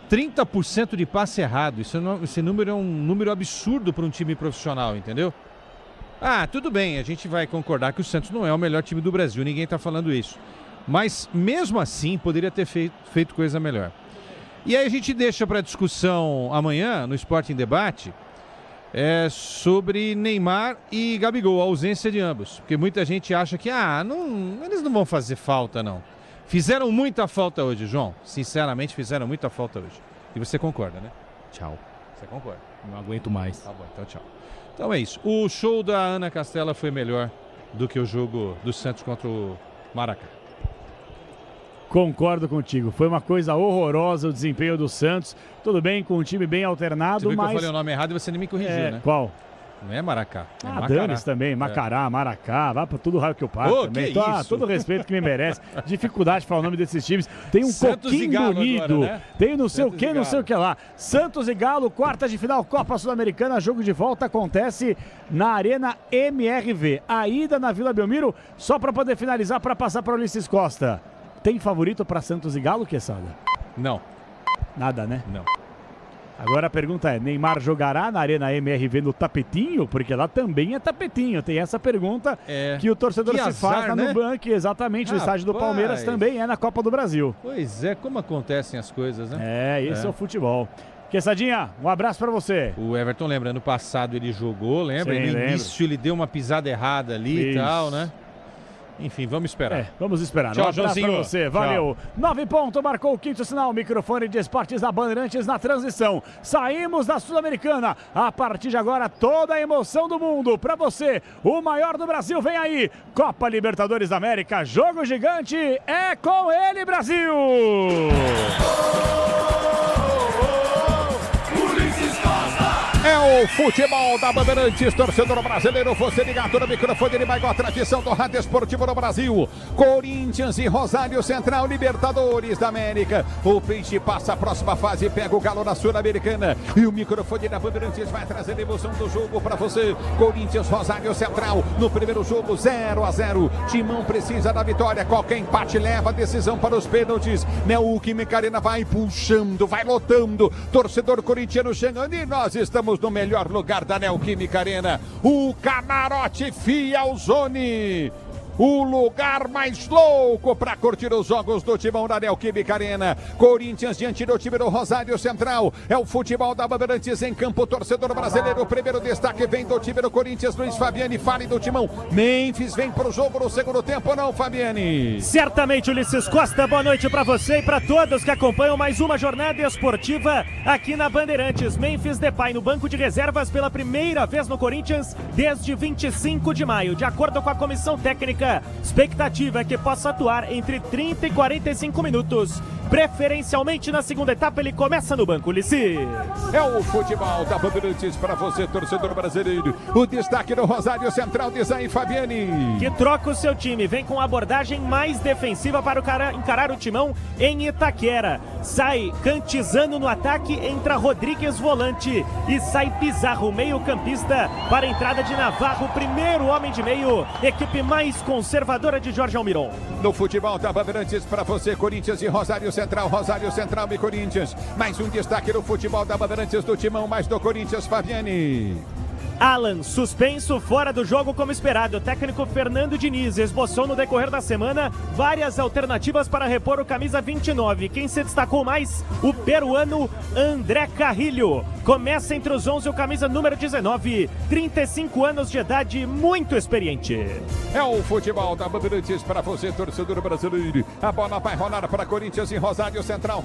30% de passe errado. Esse número é um número absurdo para um time profissional, entendeu? Tudo bem, a gente vai concordar que o Santos não é o melhor time do Brasil, ninguém está falando isso. Mas, mesmo assim, poderia ter feito coisa melhor. E aí a gente deixa para discussão amanhã, no Sport em Debate, sobre Neymar e Gabigol, a ausência de ambos. Porque muita gente acha que eles não vão fazer falta, não. Fizeram muita falta hoje, João. Sinceramente, fizeram muita falta hoje. E você concorda, né? Tchau. Você concorda? Não aguento mais. Tá bom, então tchau. Então é isso. O show da Ana Castela foi melhor do que o jogo do Santos contra o Maracá. Concordo contigo, foi uma coisa horrorosa o desempenho do Santos. Tudo bem, com um time bem alternado, você viu mas... que eu falei o nome errado e você nem me corrigiu, né? Qual? Não é Maracá, é Macará. Dane-se também, Macará, Maracá, vai pra tudo raio que eu paro também. Todo o respeito que me merece. Dificuldade de falar o nome desses times. Tem um Coquinho Unido, agora, né? Tem não sei o que, não sei o que lá. Santos e Galo, quartas de final, Copa Sul-Americana, jogo de volta acontece na Arena MRV. A ida na Vila Belmiro, só para poder finalizar, para passar para Ulisses Costa. Tem favorito para Santos e Galo, Quesada? Não. Nada, né? Não. Agora a pergunta é, Neymar jogará na Arena MRV no tapetinho? Porque lá também é tapetinho. Tem essa pergunta que o torcedor se faz lá no banco. Exatamente, o estádio do Palmeiras também é na Copa do Brasil. Pois é, como acontecem as coisas, né? Esse é o futebol. Quessadinha, um abraço pra você. O Everton lembra, ano passado ele jogou, lembra? Sim, no início ele deu uma pisada errada ali e tal, né? Enfim, vamos esperar. Vamos esperar. Tchau, um abraço Joãozinho. pra você. Valeu. 9 pontos, marcou o quinto sinal. Microfone de esportes da Bandeirantes na transição. Saímos da Sul-Americana. A partir de agora, toda a emoção do mundo. Pra você, o maior do Brasil vem aí. Copa Libertadores da América. Jogo gigante. É com ele, Brasil! É o futebol da Bandeirantes, torcedor brasileiro, você ligado no microfone de maior tradição do rádio esportivo no Brasil. Corinthians e Rosário Central, Libertadores da América. O Peixe passa a próxima fase, pega o Galo na Sul-Americana. E o microfone da Bandeirantes vai trazer a emoção do jogo para você. Corinthians, Rosário Central, no primeiro jogo 0-0. Timão precisa da vitória, qualquer empate leva a decisão para os pênaltis. Neoquímica Arena vai puxando, vai lotando. Torcedor corintiano chegando e nós estamos no melhor lugar da Neoquímica Arena, o Camarote Fialzone. O lugar mais louco para curtir os jogos do Timão da Neoquímica Arena. Corinthians diante do time do Rosário Central. É o futebol da Bandeirantes em campo, torcedor brasileiro. O primeiro destaque vem do time do Corinthians, Luiz Fabiani, fale do Timão. Memphis vem pro jogo no segundo tempo, não, Fabiani? Certamente, Ulisses Costa, boa noite para você e para todos que acompanham mais uma jornada esportiva aqui na Bandeirantes. Memphis Depay no banco de reservas pela primeira vez no Corinthians desde 25 de maio. De acordo com a comissão técnica, expectativa é que possa atuar entre 30 e 45 minutos. preferencialmente na segunda etapa. Ele começa no banco, Ulisses. É o futebol da Bandeirantes para você, torcedor brasileiro. O destaque do Rosário Central de Zé Fabiani, que troca o seu time, vem com abordagem mais defensiva para encarar o Timão em Itaquera. Sai Cantizano no ataque, entra Rodrigues volante e sai Pizarro, meio-campista, para a entrada de Navarro, primeiro homem de meio, equipe mais conservadora de Jorge Almiron. No futebol da Bandeirantes para você, Corinthians e Rosário Central e Corinthians. Mais um destaque no futebol da Bandeirantes do Timão, mais do Corinthians, Fabiani. Alan, suspenso, fora do jogo como esperado. O técnico Fernando Diniz esboçou no decorrer da semana várias alternativas para repor o camisa 29. Quem se destacou mais? O peruano André Carrilho. Começa entre os 11 o camisa número 19, 35 anos de idade, muito experiente. É o futebol da Bandeirantes para você, torcedor brasileiro. A bola vai rolar para Corinthians e Rosário Central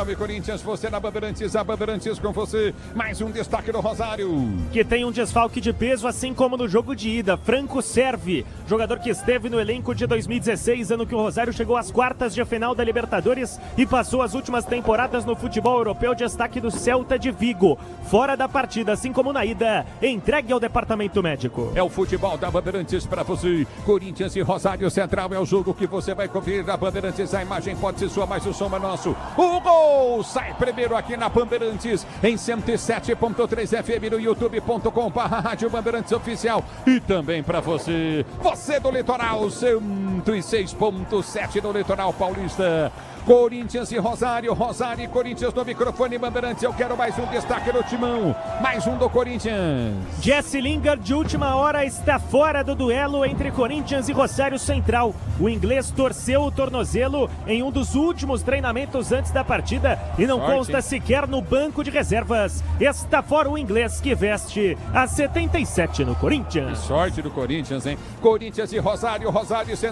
e Corinthians. Você na Bandeirantes, a Bandeirantes com você. Mais um destaque do Rosário, que tem um desfalque de peso, assim como no jogo de ida. Franco Servi, jogador que esteve no elenco de 2016, ano que o Rosário chegou às quartas de final da Libertadores e passou as últimas temporadas no futebol europeu, destaque do Celta de Vigo. Fora da partida, assim como na ida, entregue ao departamento médico. É o futebol da Bandeirantes para você. Corinthians e Rosário Central é o jogo que você vai conferir da Bandeirantes. A imagem pode ser sua, mas o som é nosso. O gol sai primeiro aqui na Bandeirantes, em 107.3 FM no youtube.com/Rádio Bandeirantes Oficial. E também para você do Litoral, 106.7 no Litoral Paulista. Corinthians e Rosário e Corinthians no microfone Bandeirantes. Eu quero mais um destaque do Timão, mais um do Corinthians. Jesse Lingard, de última hora, está fora do duelo entre Corinthians e Rosário Central. O inglês torceu o tornozelo em um dos últimos treinamentos antes da partida e não consta sequer no banco de reservas. Está fora o inglês, que veste a 77 no Corinthians. Que sorte do Corinthians, hein? Corinthians e Rosário Central.